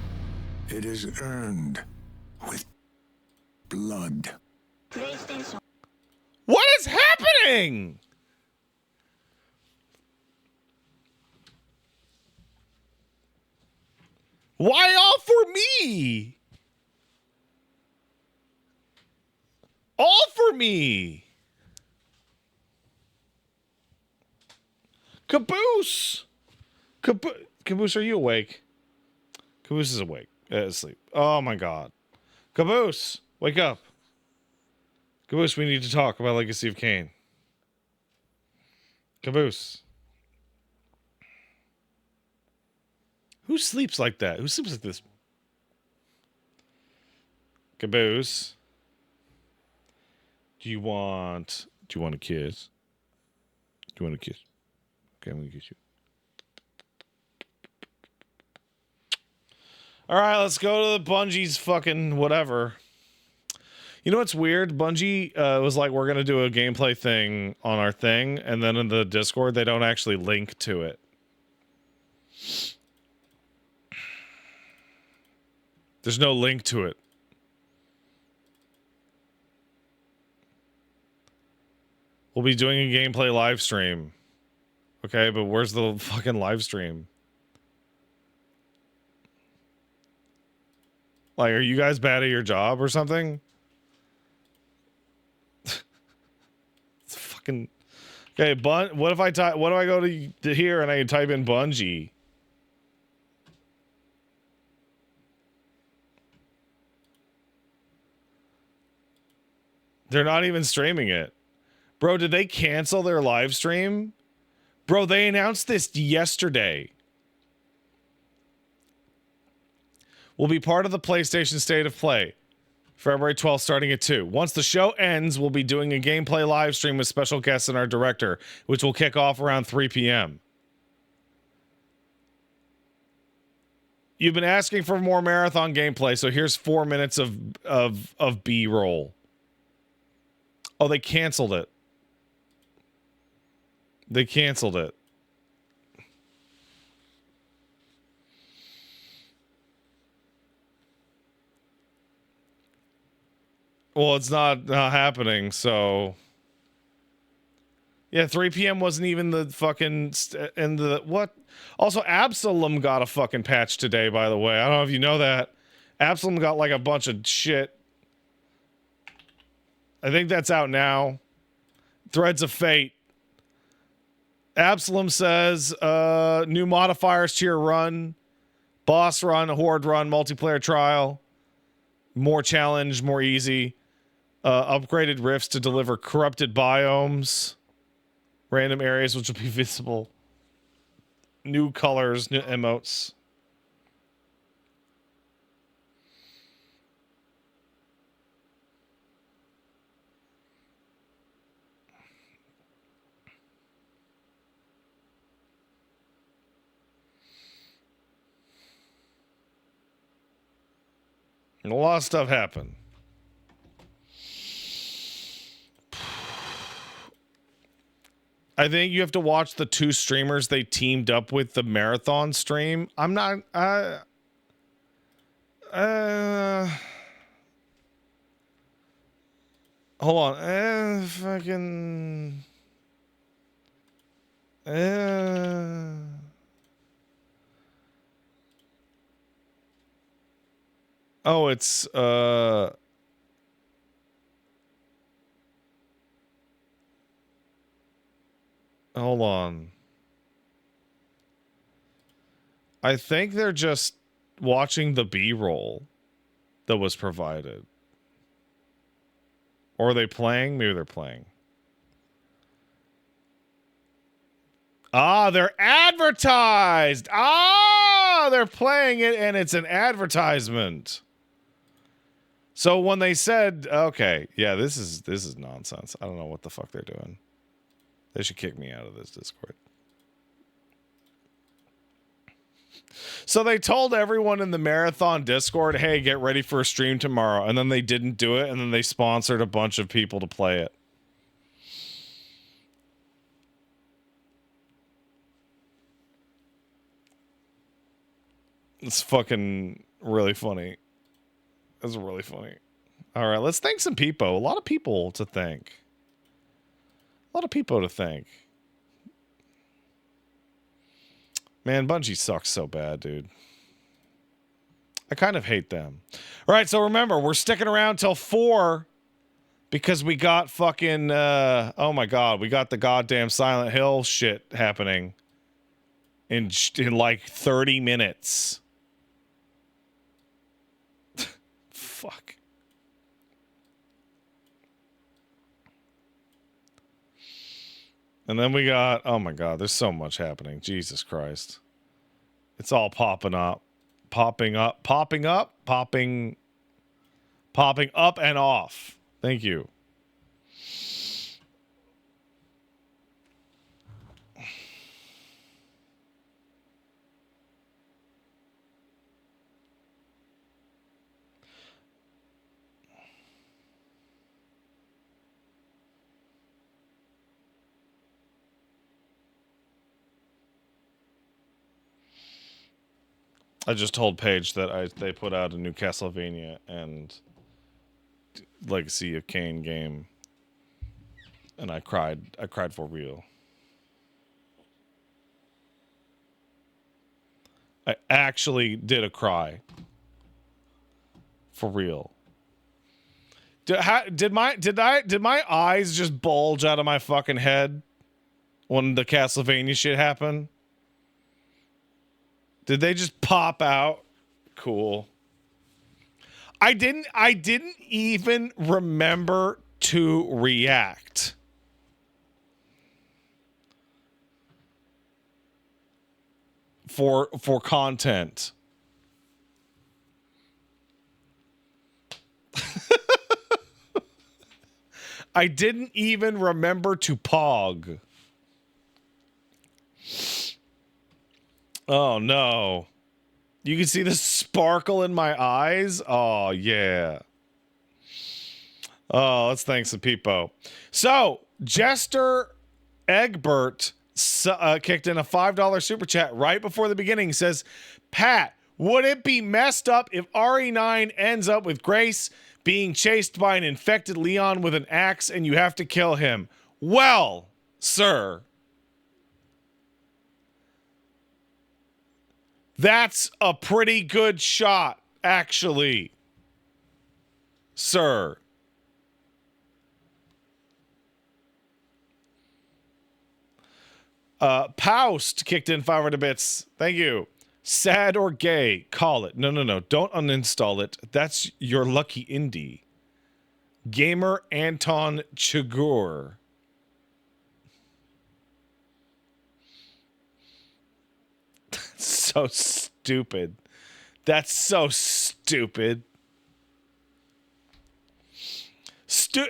It is earned with blood. What is happening? Why all for me? All for me. Caboose. Caboose, are you awake? Caboose is awake. Asleep. Oh my god. Caboose, wake up. Caboose, we need to talk about Legacy of Kain. Caboose. Who sleeps like that? Who sleeps like this? Caboose. Do you want a kiss? Do you want a kiss? Okay, I'm gonna kiss you. All right, let's go to the Bungie's fucking whatever. You know what's weird? Bungie was like, we're going to do a gameplay thing on our thing, and then in the Discord, they don't actually link to it. There's no link to it. We'll be doing a gameplay live stream. Okay, but where's the fucking live stream? Like, are you guys bad at your job or something? It's fucking... Okay, what if I type... What do I go to here and I type in Bungie? They're not even streaming it. Bro, did they cancel their live stream? Bro, they announced this yesterday. Will be part of the PlayStation State of Play. February 12th, starting at 2. Once the show ends, we'll be doing a gameplay live stream with special guests and our director, which will kick off around 3 p.m. You've been asking for more marathon gameplay, so here's 4 minutes of B-roll. Oh, they canceled it. They canceled it. Well, it's not happening, so... Yeah, 3 p.m. wasn't even the fucking... what? Also, Absalom got a fucking patch today, by the way. I don't know if you know that. Absalom got like a bunch of shit. I think that's out now. Threads of Fate. Absalom says, new modifiers to your run. Boss run, horde run, multiplayer trial. More challenge, more easy. Upgraded rifts to deliver corrupted biomes. Random areas which will be visible. New colors, new emotes. A lot of stuff happened. I think you have to watch the two streamers they teamed up with the marathon stream. I'm not hold on. Fucking oh, it's hold on. I think they're just watching the B-roll that was provided. Or are they playing? Maybe they're playing. Ah, they're advertised. Ah, they're playing it and it's an advertisement. So when they said, okay, yeah, this is nonsense. I don't know what the fuck they're doing. They should kick me out of this Discord. So they told everyone in the Marathon Discord, hey, get ready for a stream tomorrow. And then they didn't do it. And then they sponsored a bunch of people to play it. It's fucking really funny. It's really funny. All right, let's thank some people. A lot of people to thank. A lot of people to thank. Man, Bungie sucks so bad, dude. I kind of hate them. All right, so remember, we're sticking around till 4 because we got fucking, oh my God, we got the goddamn Silent Hill shit happening in like 30 minutes. Fuck. And then we got, oh my God, there's so much happening. Jesus Christ. It's all popping up, popping up and off. Thank you. I just told Paige that they put out a new Castlevania and Legacy of Kain game, and I cried. I cried for real. I actually did a cry. For real. Did my eyes just bulge out of my fucking head when the Castlevania shit happened? Did they just pop out? Cool. I didn't even remember to react. For content. I didn't even remember to pog. Oh no. You can see the sparkle in my eyes. Oh yeah. Oh, let's thank some people. So, Jester Egbert kicked in a $5 super chat right before the beginning. He says, Pat, would it be messed up if RE9 ends up with Grace being chased by an infected Leon with an axe and you have to kill him? Well, sir, that's a pretty good shot, actually, sir. Paust kicked in 500 bits. Thank you. Sad or gay, call it. No. Don't uninstall it. That's your lucky indie. Gamer Anton Chigurh. So stupid. That's so stupid.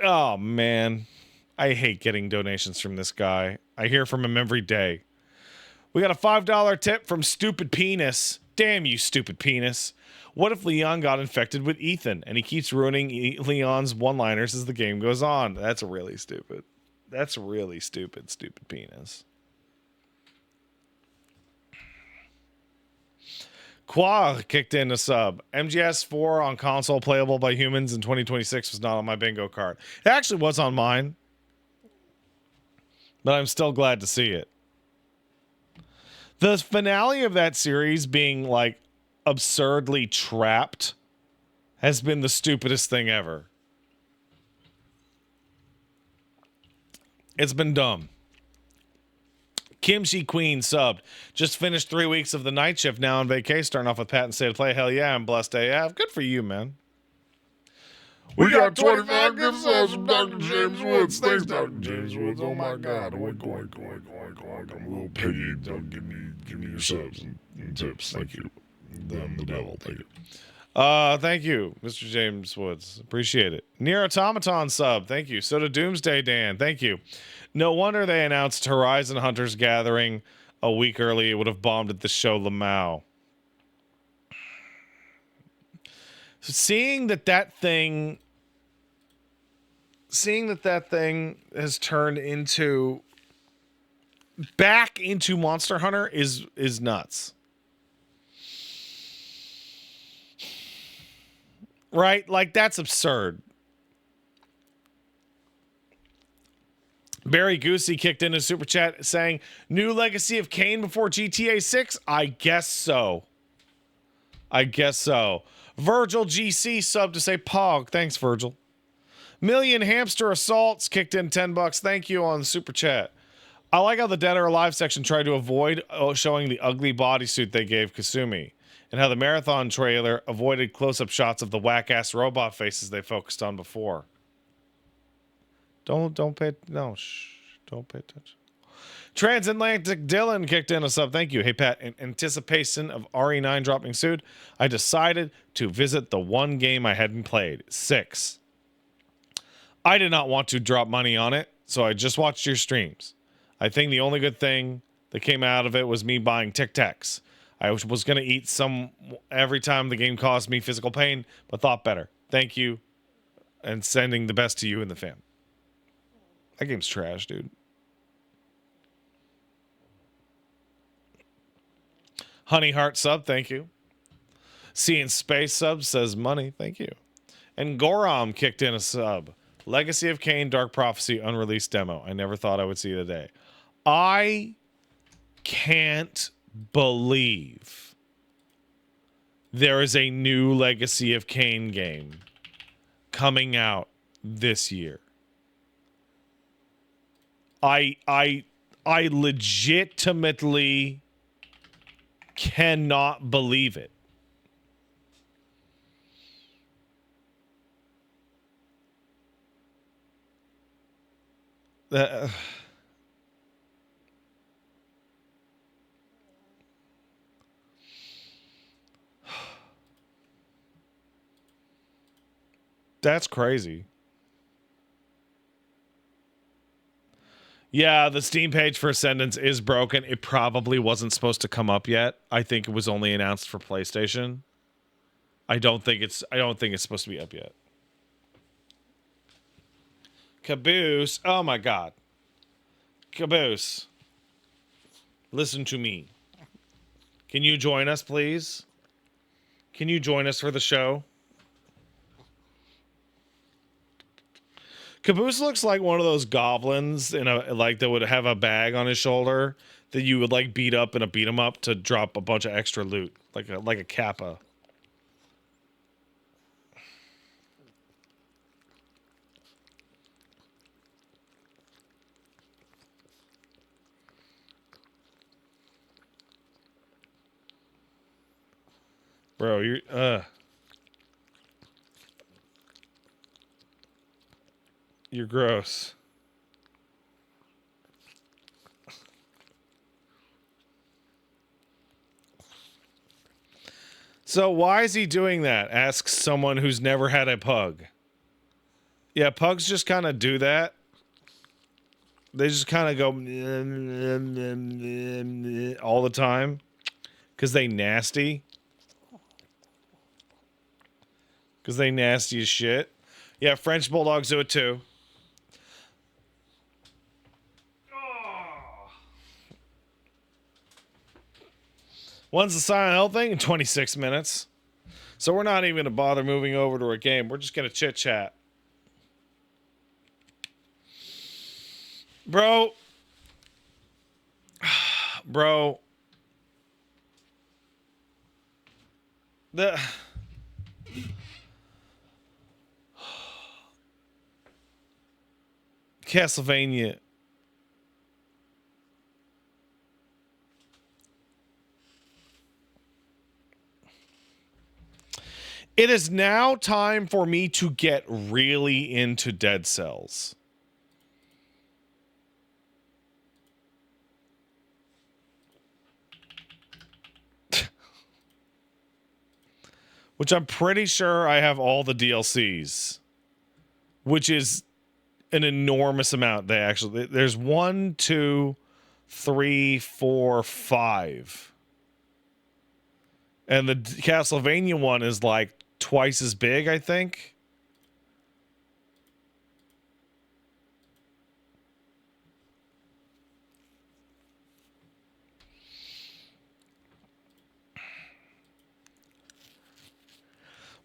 Oh, man. I hate getting donations from this guy. I hear from him every day. We got a $5 tip from Stupid Penis. Damn you, stupid penis. What if Leon got infected with Ethan and he keeps ruining Leon's one-liners as the game goes on? That's really stupid. That's really stupid, stupid penis. Qua kicked in a sub. MGS4 on console playable by humans in 2026 was not on my bingo card. It actually was on mine. But I'm still glad to see it. The finale of that series being like absurdly trapped has been the stupidest thing ever. It's been dumb. Kimchi Queen subbed. Just finished 3 weeks of the night shift, now on vacation, starting off with Pat and State of Play. Hell yeah, I'm blessed AF. Good for you, man. We got 25 gift subs from Dr. James Woods. Thanks, Dr. James Woods. Oh my God. Oink, oink, oink, oink, oink. I'm a little piggy. Don't give me your subs and tips. Thank you. I'm the devil. Thank you. Thank you, Mr. James Woods. Appreciate it. Nier Automaton sub. Thank you. So did Doomsday Dan. Thank you. No wonder they announced Horizon Hunters Gathering a week early. It would have bombed at the show Lamau. So seeing that thing has turned into back into Monster Hunter is nuts. Right? Like, that's absurd. Barry Goosey kicked in a super chat saying, new Legacy of Kain before GTA 6? I guess so. I guess so. Virgil GC subbed to say Pog. Thanks, Virgil. Million Hamster Assaults kicked in $10. Thank you on the super chat. I like how the Dead or Alive section tried to avoid showing the ugly bodysuit they gave Kasumi, and how the marathon trailer avoided close-up shots of the whack-ass robot faces they focused on before. Don't pay attention. Transatlantic Dylan kicked in a sub. Thank you. Hey, Pat, in anticipation of RE9 dropping soon, I decided to visit the one game I hadn't played, 6. I did not want to drop money on it, so I just watched your streams. I think the only good thing that came out of it was me buying Tic Tacs. I was going to eat some every time the game caused me physical pain, but thought better. Thank you, and sending the best to you and the fam. That game's trash, dude. Honey Heart sub, thank you. Seeing Space sub says money, thank you. And Goram kicked in a sub. Legacy of Kain, Dark Prophecy, unreleased demo. I never thought I would see the day. I can't believe there is a new Legacy of Kain game coming out this year. I legitimately cannot believe it. That's crazy. Yeah, the Steam page for Ascendance is broken. It probably wasn't supposed to come up yet. I think it was only announced for PlayStation. I don't think it's supposed to be up yet. Caboose. Oh my God. Caboose. Listen to me. Can you join us, please? Can you join us for the show? Caboose looks like one of those goblins that would have a bag on his shoulder that you would like beat up in a beat 'em up to drop a bunch of extra loot, like a Kappa. Bro, you're gross. So why is he doing that? Asks someone who's never had a pug. Yeah, pugs just kind of do that. They just kind of go all the time. Because they nasty. Because they nasty as shit. Yeah, French Bulldogs do it too. When's the Silent Hill thing? In 26 minutes. So we're not even going to bother moving over to a game. We're just going to chit-chat. Bro. Bro. The... Castlevania. It is now time for me to get really into Dead Cells. Which I'm pretty sure I have all the DLCs. Which is an enormous amount. There's 1, 2, 3, 4, 5. And the Castlevania one is like twice as big, I think.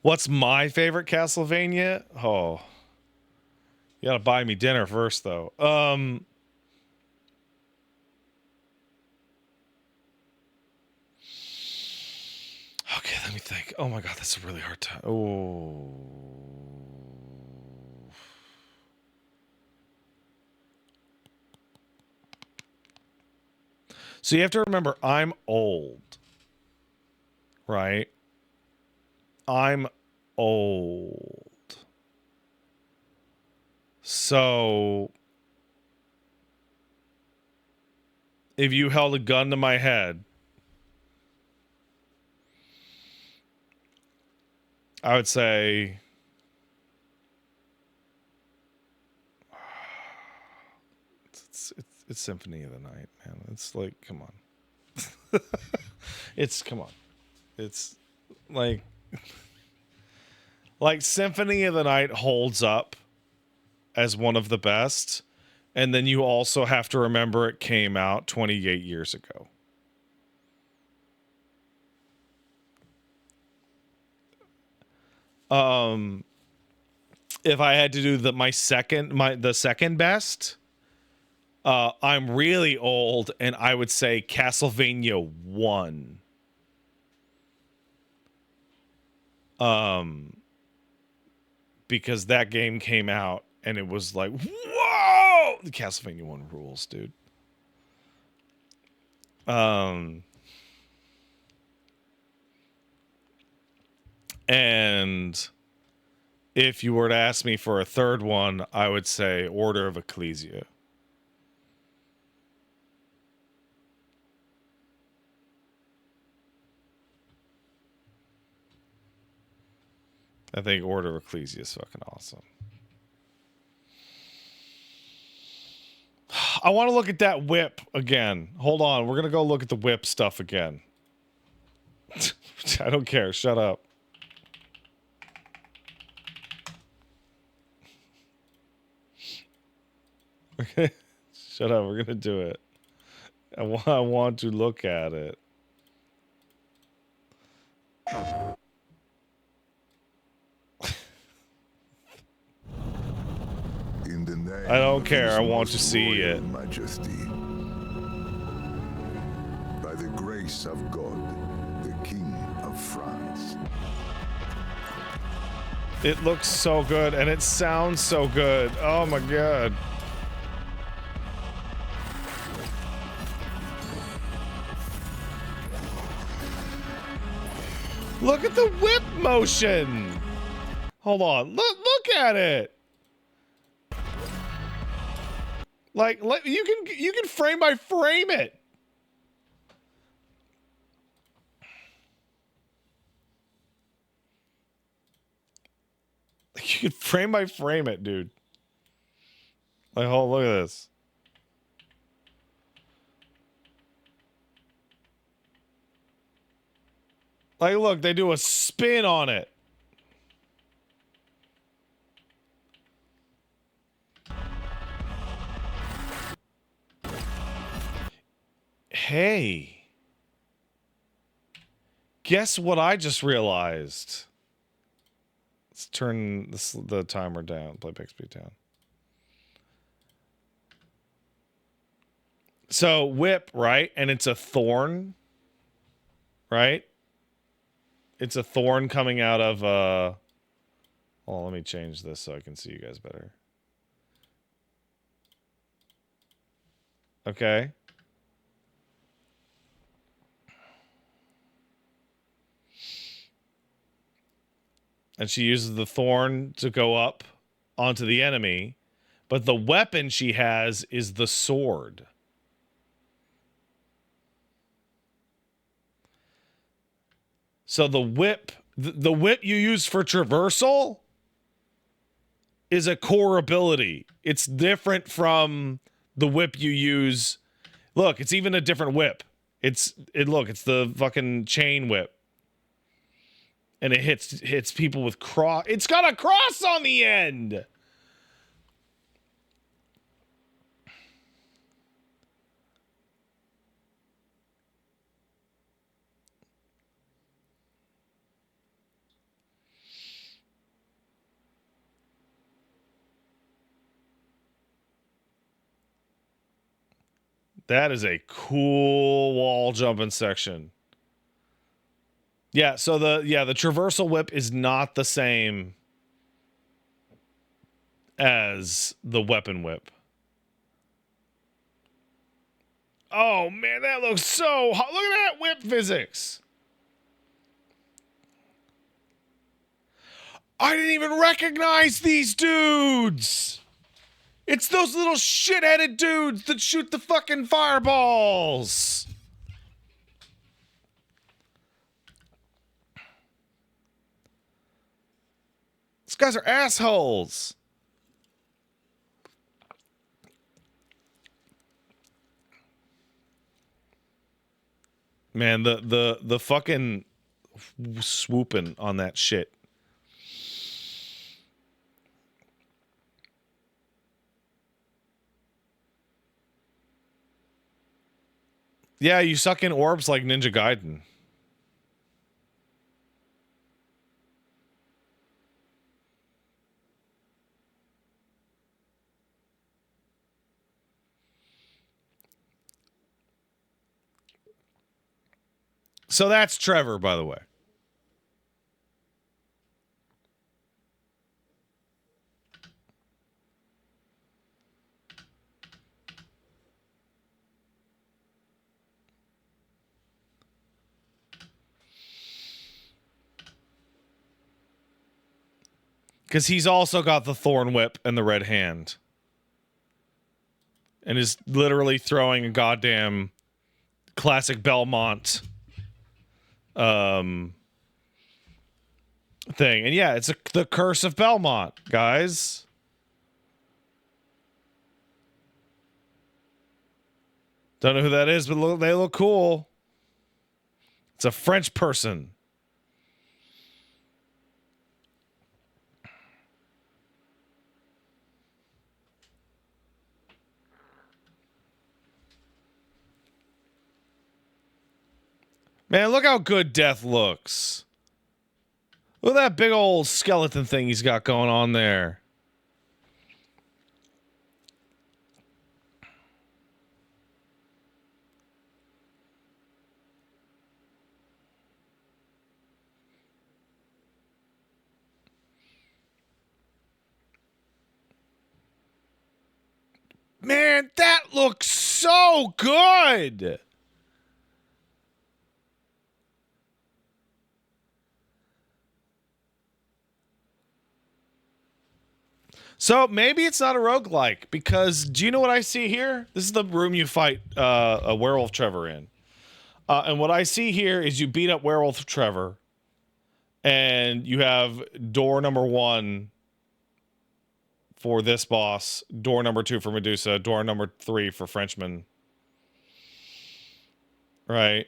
What's my favorite Castlevania? Oh. You gotta buy me dinner first, though. Okay, let me think. Oh my god, that's a really hard time. Oh. So you have to remember, I'm old. Right? I'm old. So if you held a gun to my head, I would say it's Symphony of the Night, man. It's like, come on. Come on. It's like Symphony of the Night holds up as one of the best, and then you also have to remember it came out 28 years ago. If I had to do the second best, I'm really old, and I would say Castlevania 1. Because that game came out and it was like, whoa! The Castlevania 1 rules, dude. And if you were to ask me for a third one, I would say Order of Ecclesia. I think Order of Ecclesia is fucking awesome. I want to look at that whip again. Hold on. We're going to go look at the whip stuff again. I don't care. Shut up. Okay. Shut up. We're going to do it. I want to look at it. I don't care. I want to see it. Majesty. By the grace of God, the King of France. It looks so good and it sounds so good. Oh my god. Look at the whip motion. Hold on. Look at it. Like you can frame by frame it. You can frame by frame it, dude. Like, oh, look at this. Like, look, they do a spin on it. Hey. Guess what I just realized? Let's turn the timer down, playback speed down. So whip, right? And it's a thorn, right? It's a thorn coming out of oh, let me change this so I can see you guys better. Okay. And she uses the thorn to go up onto the enemy, but the weapon she has is the sword. So the whip you use for traversal is a core ability. It's different from the whip you use. Look, it's even a different whip. It's the fucking chain whip. And it hits people with cross. It's got a cross on the end. That is a cool wall jumping section. Yeah, so the traversal whip is not the same as the weapon whip. Oh man, that looks so hot. Look at that whip physics. I didn't even recognize these dudes. It's those little shit-headed dudes that shoot the fucking fireballs. These guys are assholes. Man, the fucking swooping on that shit. Yeah, you suck in orbs like Ninja Gaiden. So that's Trevor, by the way. Because he's also got the thorn whip and the red hand. And is literally throwing a goddamn classic Belmont thing. And yeah, it's the Curse of Belmont, guys. Don't know who that is, but they look cool. It's a French person. Man, look how good Death looks. Look at that big old skeleton thing he's got going on there. Man, that looks so good. So maybe it's not a roguelike, because do you know what I see here? This is the room you fight a Werewolf Trevor in. And what I see here is you beat up Werewolf Trevor, and you have door number 1 for this boss, door number 2 for Medusa, door number 3 for Frenchman. Right?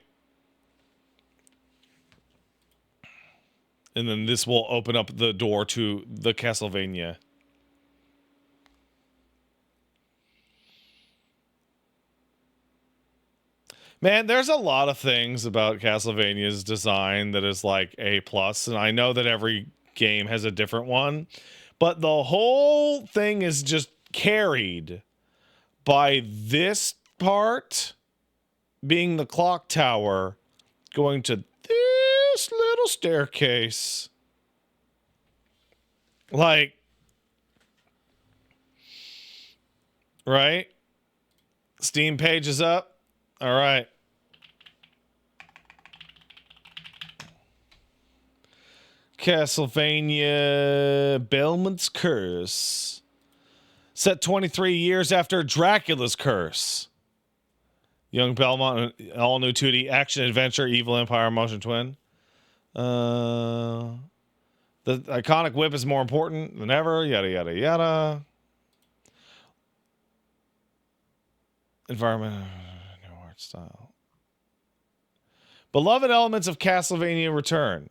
And then this will open up the door to the Castlevania. Man, there's a lot of things about Castlevania's design that is like A+, and I know that every game has a different one, but the whole thing is just carried by this part being the clock tower going to this little staircase. Like, right? Steam page is up. All right. Castlevania Belmont's Curse. Set 23 years after Dracula's Curse. Young Belmont, all new 2D action adventure, Evil Empire motion twin. The iconic whip is more important than ever. Yada, yada, yada. Environment. Style. Beloved elements of Castlevania return.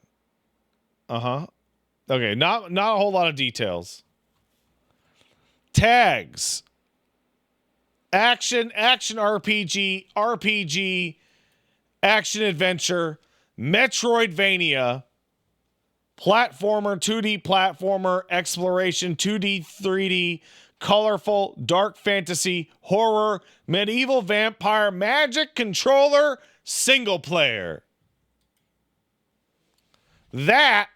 Okay, not a whole lot of details. Tags. Action RPG, action adventure, Metroidvania, platformer, 2D platformer, exploration, 2D, 3D, colorful, dark fantasy, horror, medieval vampire, magic, controller, single player. That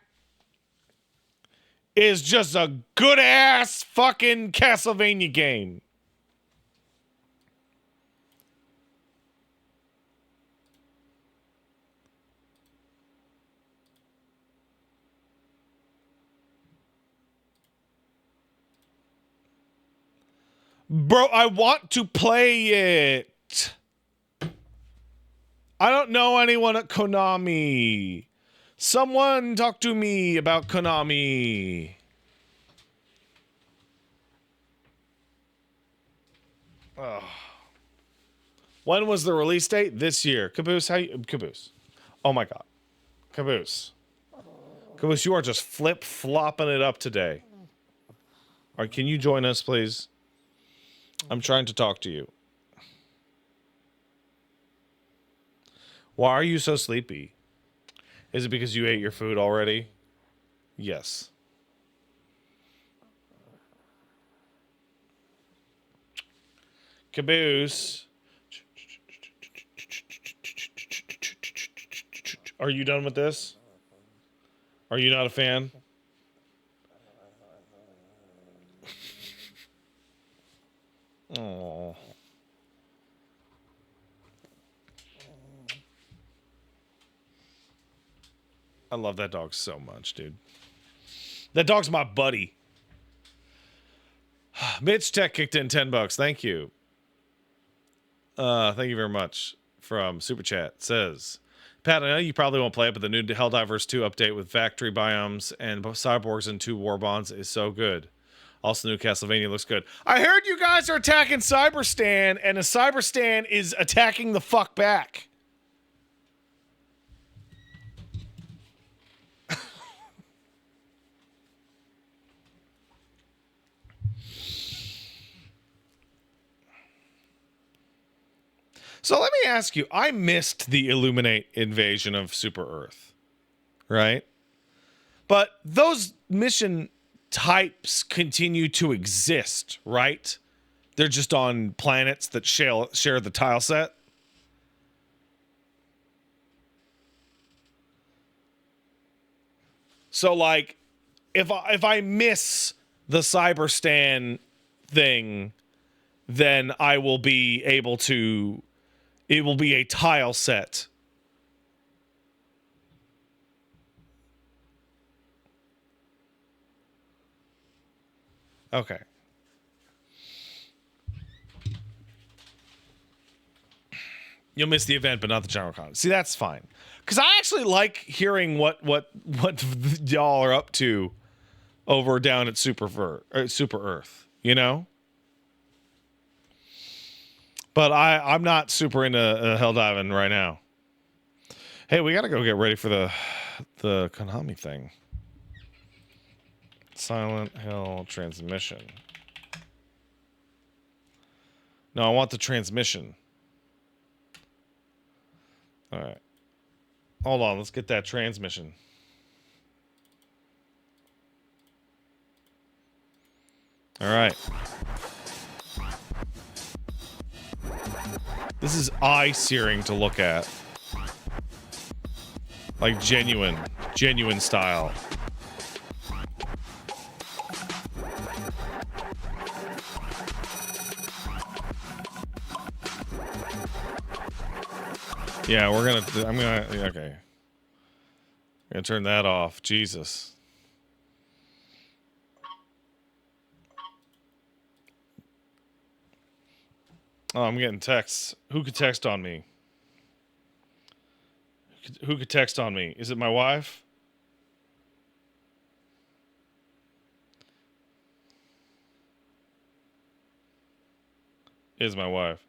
is just a good ass fucking Castlevania game. Bro, I want to play it. I don't know anyone at Konami. Someone talk to me about Konami. Oh. When was the release date? This year. Caboose, Caboose. Oh my god. Caboose. Caboose, you are just flip-flopping it up today. All right, can you join us, please? I'm trying to talk to you. Why are you so sleepy? Is it because you ate your food already? Yes. Caboose. Are you done with this? Are you not a fan? Oh. I love that dog so much, dude. That dog's my buddy. Mitch Tech kicked in $10. Thank you. Thank you very much. From Super Chat says, Pat, I know you probably won't play it, but the new Helldivers 2 update with factory biomes and cyborgs and 2 war bonds is so good. Also, new Castlevania looks good. I heard you guys are attacking Cyberstan, and a Cyberstan is attacking the fuck back. So let me ask you, I missed the Illuminate invasion of Super Earth, right? But those mission types continue to exist, right? They're just on planets that share the tile set. So like if I miss the Cyberstan thing, then I will be able to, it will be a tile set. Okay. You'll miss the event, but not the general con. See, that's fine. Because I actually like hearing what y'all are up to over down at Super Earth, you know? But I'm not super into Helldiving right now. Hey, we got to go get ready for the the Konami thing. Silent Hill transmission. No, I want the transmission. All right. Hold on, let's get that transmission. All right. This is eye-searing to look at. Like genuine style. Yeah, okay. I'm gonna turn that off. Jesus. Oh, I'm getting texts. Who could text on me? Who could text on me? Is it my wife? Is my wife.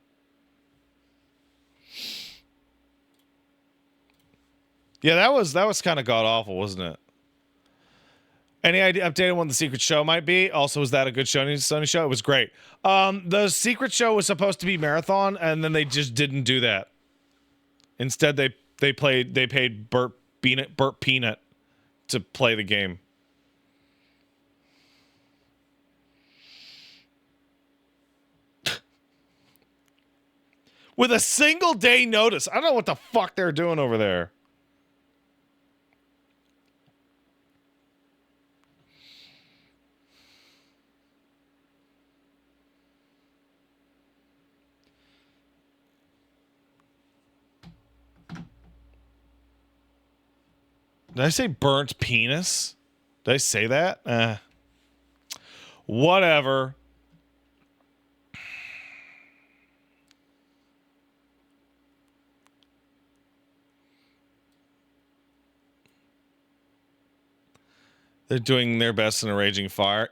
Yeah, that was kind of god awful, wasn't it? Any idea updated when the secret show might be? Also, was that a good Sony show? It was great. The secret show was supposed to be marathon, and then they just didn't do that. Instead, they paid Burt Peanut to play the game. With a single day notice. I don't know what the fuck they're doing over there. Did I say burnt penis? Did I say that? Whatever. They're doing their best in a raging fire.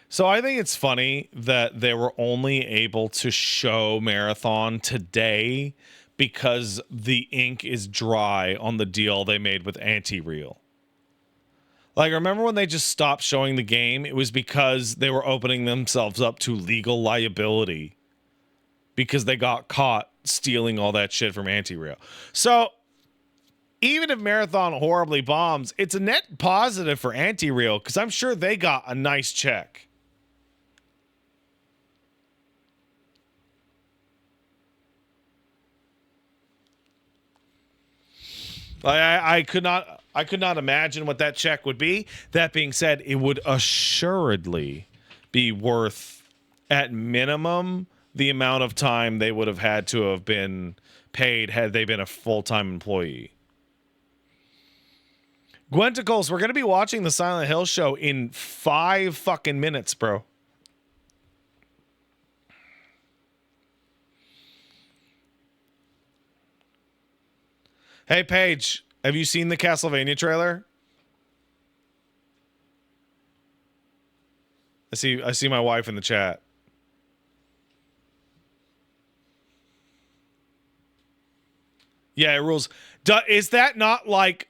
So I think it's funny that they were only able to show Marathon today because the ink is dry on the deal they made with Anti-Real. Like, remember when they just stopped showing the game? It was because they were opening themselves up to legal liability because they got caught stealing all that shit from Anti-Real. So even if Marathon horribly bombs, it's a net positive for Anti-Real because I'm sure they got a nice check. I could not imagine what that check would be. That being said, it would assuredly be worth, at minimum, the amount of time they would have had to have been paid had they been a full-time employee. Gwenticles, we're going to be watching the Silent Hill show in 5 fucking minutes, bro. Hey, Paige, have you seen the Castlevania trailer? I see my wife in the chat. Yeah, it rules. Is that not like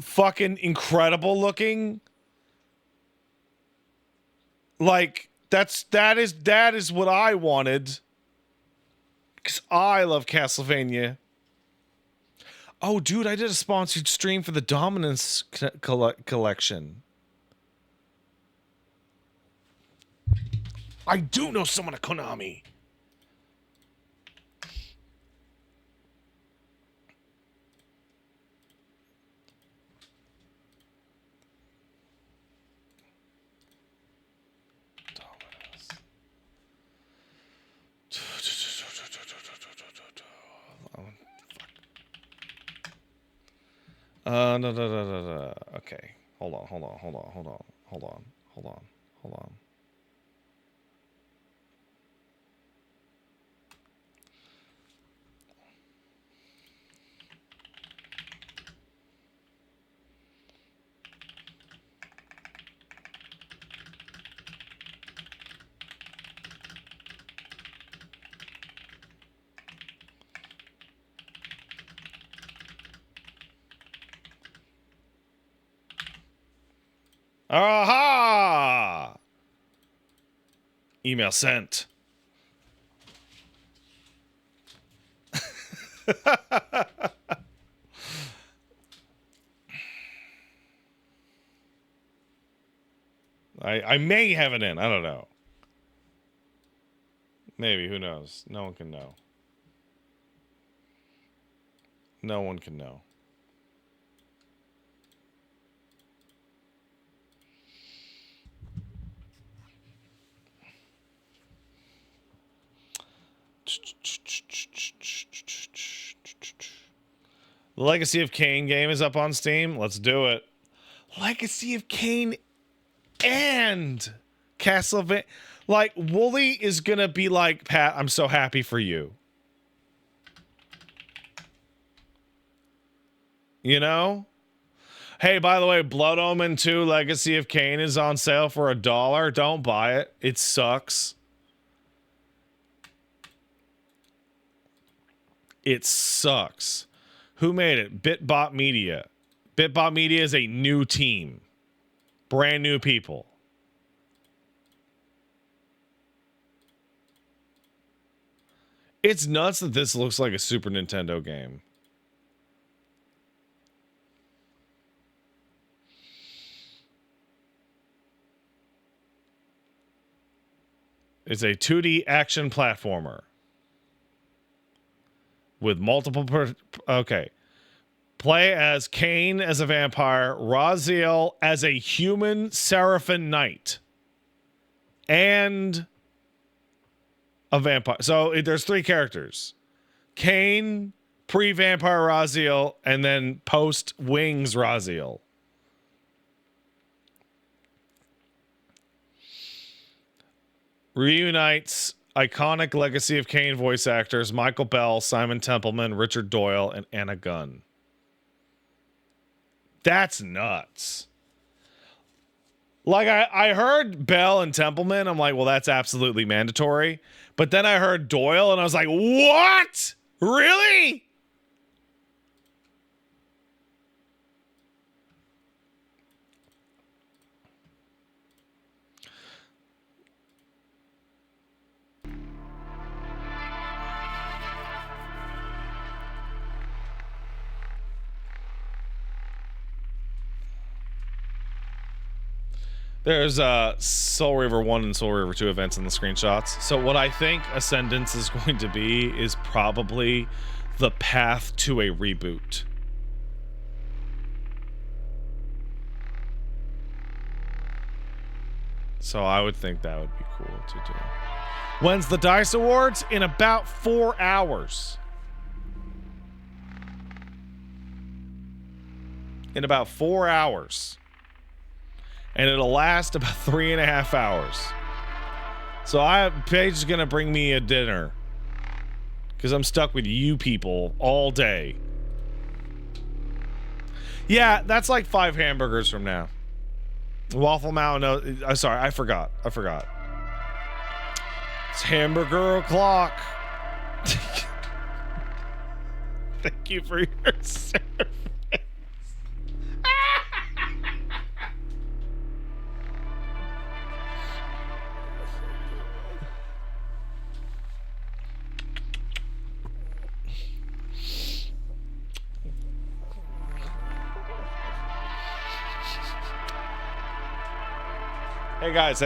fucking incredible looking? Like that is what I wanted. 'Cause I love Castlevania. Oh, dude, I did a sponsored stream for the Dominance collection. I do know someone at Konami. No. Okay. Hold on. Aha! Email sent. I may have it in. I don't know. Maybe. Who knows? No one can know. No one can know. The Legacy of Kain game is up on Steam. Let's do it. Legacy of Kain and Castlevania. Like, Wooly is gonna be like, Pat, I'm so happy for you. You know? Hey, by the way, Blood Omen 2 Legacy of Kain is on sale for $1. Don't buy it. It sucks. It sucks. Who made it? BitBot Media. BitBot Media is a new team. Brand new people. It's nuts that this looks like a Super Nintendo game. It's a 2D action platformer. With multiple... okay. Play as Kain as a vampire, Raziel as a human Seraphim Knight, and a vampire. So there's 3 characters. Kain, pre-vampire Raziel, and then post-wings Raziel. Reunites iconic Legacy of Kain voice actors Michael Bell, Simon Templeman, Richard Doyle, and Anna Gunn. That's nuts. Like, I heard Bell and Templeman. I'm like, well, that's absolutely mandatory. But then I heard Doyle, and I was like, what? Really? There's Soul Reaver 1 and Soul Reaver 2 events in the screenshots. So what I think Ascendance is going to be is probably the path to a reboot. So I would think that would be cool to do. When's the DICE Awards? In about 4 hours. In about 4 hours. And it'll last about 3.5 hours. So Paige is gonna bring me a dinner. Because I'm stuck with you people all day. Yeah, that's like 5 hamburgers from now. Waffle Mountain, no, sorry, I forgot. It's hamburger o'clock. Thank you for your service. Hey guys,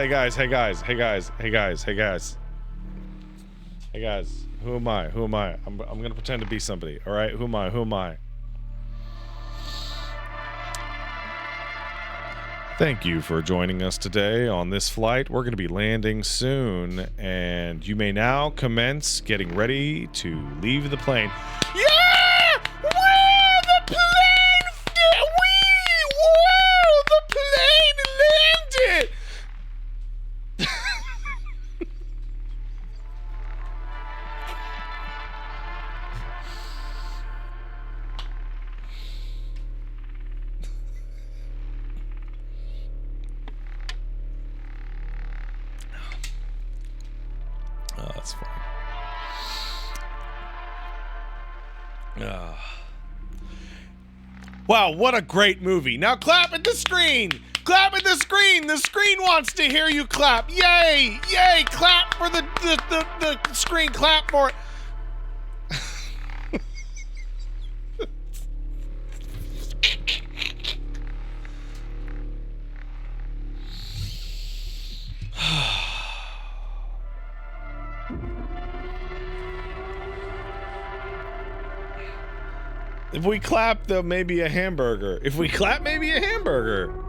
who am I? I'm gonna pretend to be somebody, all right? Who am I? Thank you for joining us today on this flight. We're gonna be landing soon, and you may now commence getting ready to leave the plane. Yeah! Whoa, the plane! Whoa, the plane landed! Oh, that's funny. Wow, what a great movie. Now clap at the screen. Clap at the screen. The screen wants to hear you clap. Yay! Yay! Clap for the screen. Clap for it. If we clap, though, maybe a hamburger. If we clap, maybe a hamburger.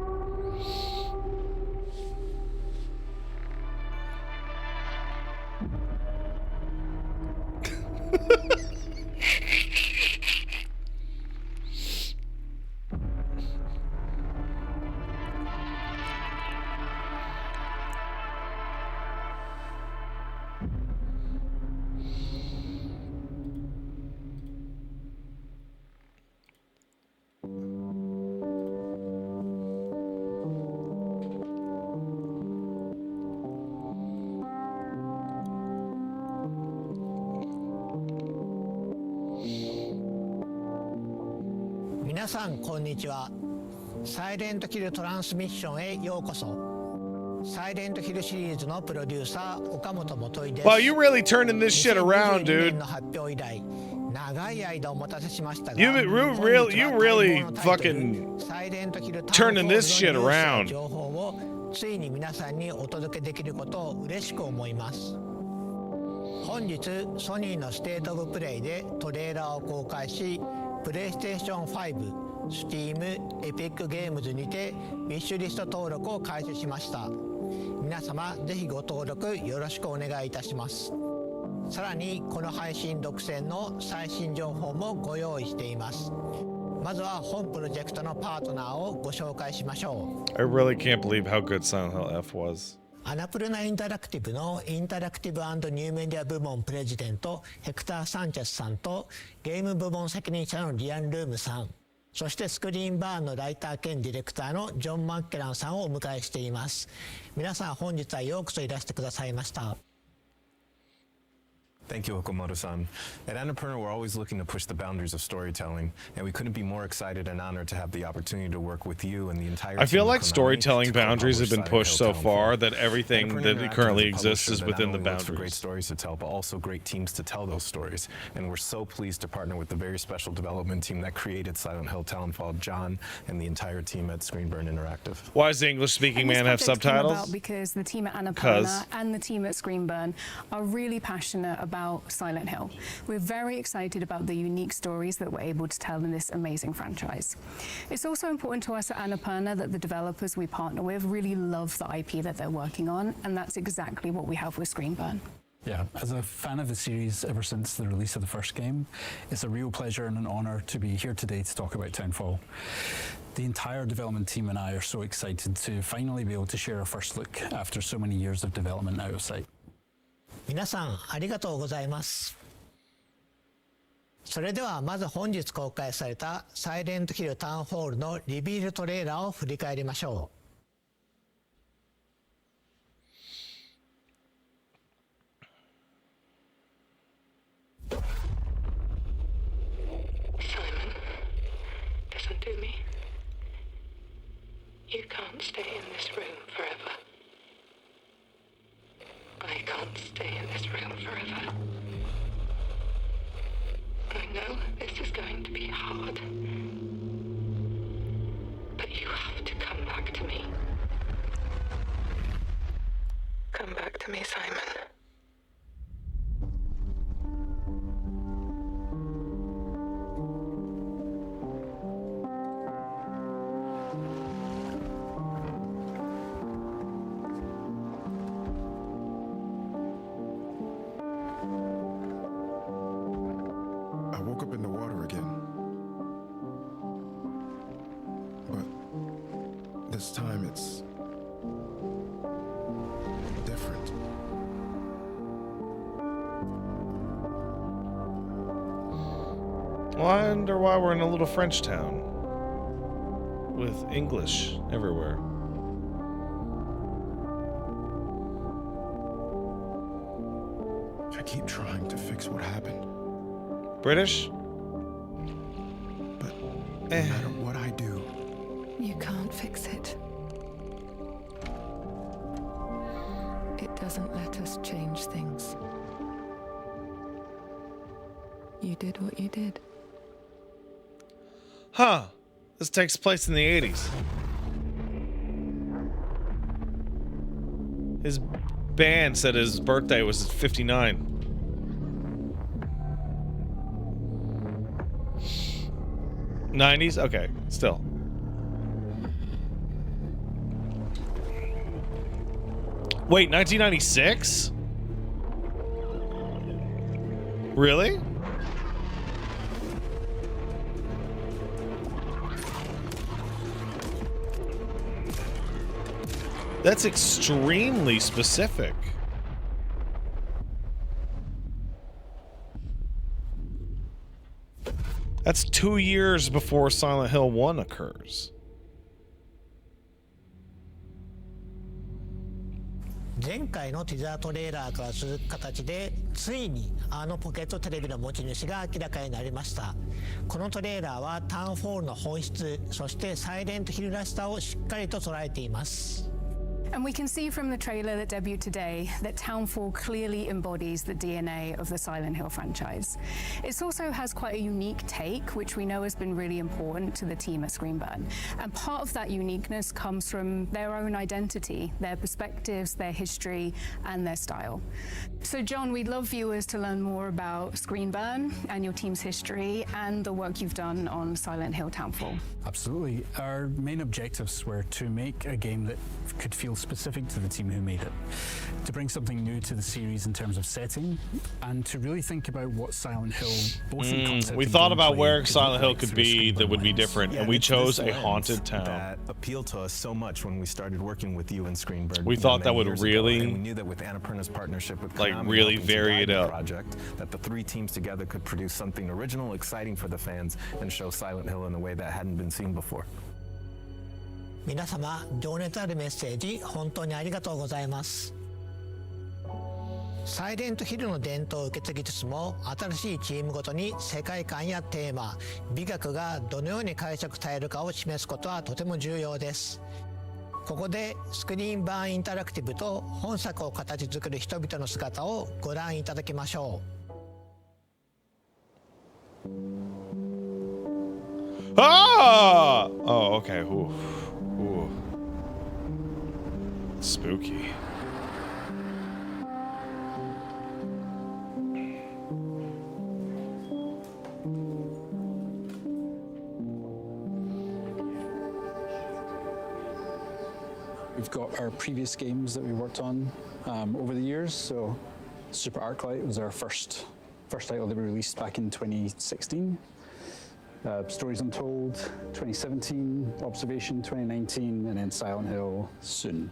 皆さんこんにちは。サイレントキルトランスミッションへようこそ。サイレントキルシリーズのプロデューサー岡本元井です。Wow, you really turning this shit around, dude. の発表以来、長い間お待たせしましたが、You really fucking turning this shit around. 情報をついに皆さんにお届けできることを嬉しく思います。本日ソニーのステートオブプレイでトレーラーを公開し、プレイステーション5、Steam、エピックゲームズにてウィッシュリスト登録を開始しました。皆様ぜひご登録よろしくお願いいたします。さらにこの配信独占の最新情報もご用意しています。まずは本プロジェクトのパートナーをご紹介しましょう。 I really can't believe how good Silent Hill F was. アナプルナインタラクティブのインタラクティブ&ニューメディア部門プレジデントヘクター・サンチェスさんとゲーム部門責任者のリアン・ルームさん、そしてスクリーンバーンのライター兼ディレクターのジョン・マッケランさんをお迎えしています。皆さん本日はようこそいらしてくださいました。Thank you, Okamoto-san. At Annapurna, we're always looking to push the boundaries of storytelling, and we couldn't be more excited and honored to have the opportunity to work with you and the entire I feel team like of Konami storytelling to boundaries have co-publish been Silent pushed Hill so far Townfall. that everything Annapurna that Interactive currently is a exists is publisher that within the not only looks for great boundaries. stories to tell, but also great teams to tell those stories. And we're so pleased to partner with the very special development team that created Silent Hill Townfall, John, and the entire team at Screenburn Interactive. Why does the English-speaking man have subtitles? Because the team at Annapurna and the team at Screenburn are really passionate about Silent Hill. We're very excited about the unique stories that we're able to tell in this amazing franchise. It's also important to us at Annapurna that the developers we partner with really love the IP that they're working on, and that's exactly what we have with Screenburn. Yeah, as a fan of the series ever since the release of the first game, it's a real pleasure and an honor to be here today to talk about Townfall. The entire development team and I are so excited to finally be able to share our first look after so many years of development out of sight. 皆さんありがとうございます。それではまず本日公開されたサイレントヒルタウンホールのリビールトレーラーを振り返りましょう。Simon, listen to me. You can't stay in this room forever. I can't stay in this room forever. I know this is going to be hard. But you have to come back to me. Come back to me, Simon. I woke up in the water again. But this time it's different. Wonder why we're in a little French town with English everywhere. I keep trying to fix what happened. British? But no matter what I do, You can't fix it. doesn't let us change things. You did what you did. Huh. This takes place in the 80s. His band said his birthday was 59. '90s? Okay, still. Wait, 1996? Really? That's extremely specific. That's 2 years before Silent Hill 1 occurs. 前回のティザートレーラーから続く形でついにあのポケットテレビの持ち主が明らかになりました。このトレーラーはタウンフォールの本質、そしてサイレントヒルらしさをしっかりと捉えています。And we can see from the trailer that debuted today that Townfall clearly embodies the DNA of the Silent Hill franchise. It also has quite a unique take, which we know has been really important to the team at Screenburn. And part of that uniqueness comes from their own identity, their perspectives, their history, and their style. So John, we'd love viewers to learn more about Screenburn and your team's history and the work you've done on Silent Hill Townfall. Absolutely. Our main objectives were to make a game that could feel specific to the team who made it, to bring something new to the series in terms of setting, and to really think about what Silent Hill, both in concept we and thought about gameplay, where could Silent look Hill like could through a be that Screenburn would be lens. different, Yeah, and we it's chose this a lens haunted town. That appealed to us so much when we started working with you and Screenburn. We thought that would really, and we knew that with Annapurna's partnership with like, Konami really helping to vary guide it the up. project, that the three teams together could produce something original, exciting for the fans, and show Silent Hill in a way that hadn't been seen before. 皆様、情熱あるメッセージ本当にありがとうございます。サイレントヒルの伝統を受け継ぎつつも、新しいチームごとに世界観やテーマ、美学がどのように解釈されるかを示すことはとても重要です。ここでスクリーンバーンインタラクティブと本作を形作る人々の姿をご覧いただきましょう。Ah! Oh, okay. Ooh. Ooh. Spooky. We've got our previous games that we worked on over the years. So Super Arclight was our first title that we released back in 2016. Stories Untold 2017, Observation 2019, and then Silent Hill soon.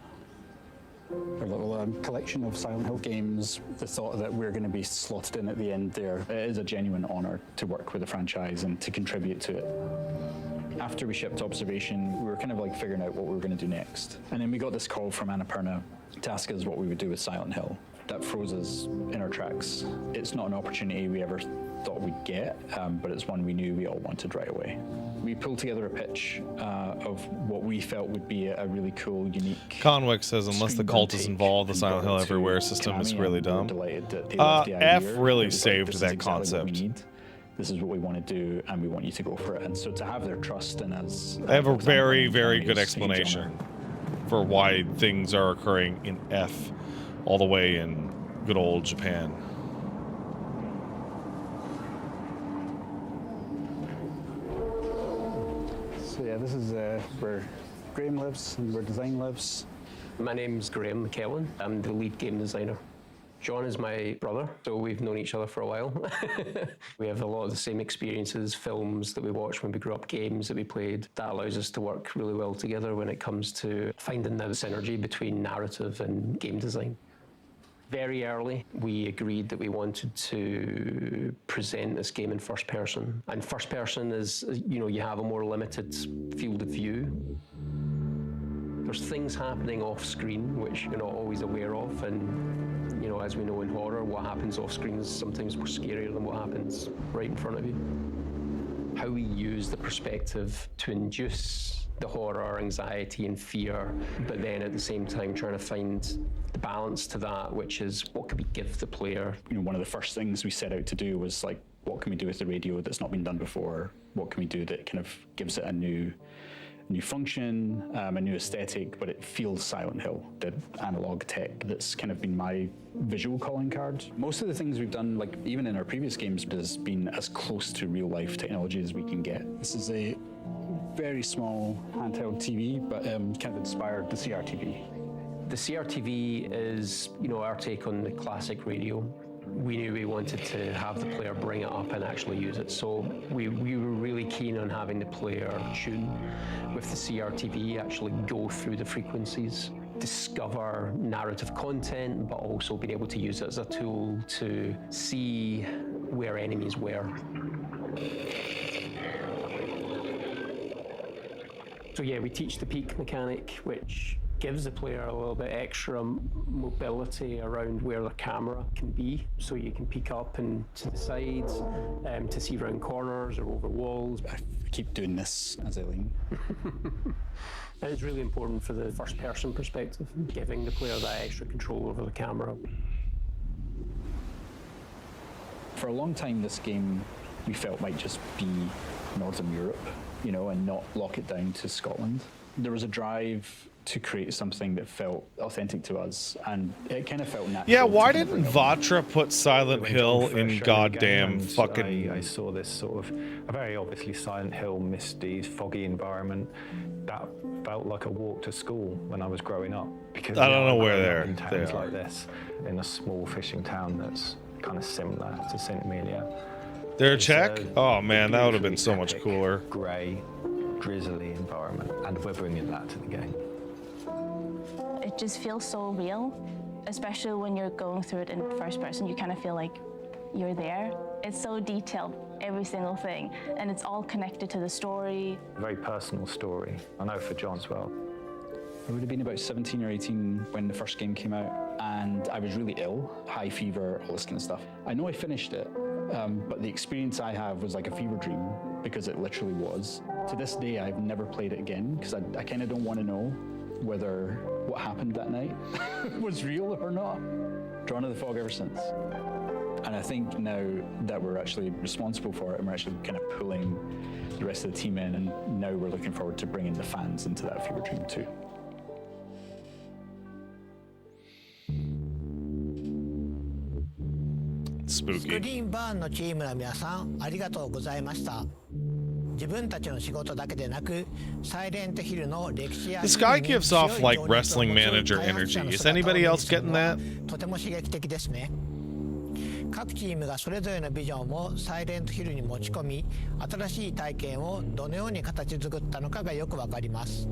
Our little collection of Silent Hill games, the thought that we're going to be slotted in at the end there. It is a genuine honor to work with the franchise and to contribute to it. After we shipped Observation, we were kind of like figuring out what we were going to do next. And then we got this call from Annapurna to ask us what we would do with Silent Hill. That froze us in our tracks. It's not an opportunity we ever thought we'd get, but it's one we knew we all wanted right away. We pulled together a pitch of what we felt would be a really cool, unique... Conwick says, unless the cult is involved, the Silent Hill Everywhere system is really dumb. F really saved that concept. This is what we want to do, and we want you to go for it. And so to have their trust in us... I have a very, very good explanation for why things are occurring in F all the way in good old Japan. So yeah, this is where Graham lives and where design lives. My name's Graham McKellen. I'm the lead game designer. John is my brother, so we've known each other for a while. We have a lot of the same experiences, films that we watched when we grew up, games that we played. That allows us to work really well together when it comes to finding the synergy between narrative and game design. Very early, we agreed that we wanted to present this game in first person. And first person is, you know, you have a more limited field of view. There's things happening off screen which you're not always aware of, and you know, as we know in horror, what happens off screen is sometimes more scarier than what happens right in front of you. How we use the perspective to induce the horror, anxiety, and fear, but then at the same time trying to find the balance to that, which is what can we give the player? You know, one of the first things we set out to do was like, what can we do with the radio that's not been done before? What can we do that kind of gives it a new function, a new aesthetic, but it feels Silent Hill, the analog tech that's kind of been my visual calling card. Most of the things we've done, like even in our previous games, has been as close to real life technology as we can get. This is a very small handheld TV, but kind of inspired the CRTV. The CRTV is, you know, our take on the classic radio. We knew we wanted to have the player bring it up and actually use it. So we were really keen on having the player tune with the CRTV, actually go through the frequencies, discover narrative content, but also being able to use it as a tool to see where enemies were. So yeah, we teach the peek mechanic, which gives the player a little bit extra mobility around where the camera can be. So you can peek up and to the sides to see around corners or over walls. I keep doing this as I lean. And it's really important for the first person perspective, giving the player that extra control over the camera. For a long time, this game we felt might just be Northern Europe, you know, and not lock it down to Scotland. There was a drive to create something that felt authentic to us, and it kind of felt natural. Yeah, why didn't Vatra put Silent Hill in goddamn fucking... I saw this sort of a very obviously Silent Hill, misty, foggy environment that felt like a walk to school when I was growing up. Because I don't know where in towns like this, in a small fishing town that's kind of similar to St. Amelia. They're Czech? Oh man, that would have been so much cooler. Grey, drizzly environment, and we're bringing that to the game. It just feels so real, especially when you're going through it in first person. You kind of feel like you're there. It's so detailed, every single thing, and it's all connected to the story. A very personal story, I know for John as well. I would have been about 17 or 18 when the first game came out, and I was really ill, high fever, all this kind of stuff. I know I finished it, but the experience I have was like a fever dream, because it literally was. To this day, I've never played it again, because I kind of don't want to know whether what happened that night was real or not. Drawn to the Fog ever since. And I think now that we're actually responsible for it and we're actually kind of pulling the rest of the team in, and now we're looking forward to bringing the fans into that fever dream too. Spooky. スクリーンバーンのチームの皆さん、ありがとうございました。自分たちの仕事だけでなく、サイレントヒルの歴史や This guy gives off like wrestling manager energy. Is anybody else getting that? とても刺激的ですね。各チームがそれぞれのビジョンをサイレントヒルに持ち込み、新しい体験をどのように形作ったのかがよくわかります。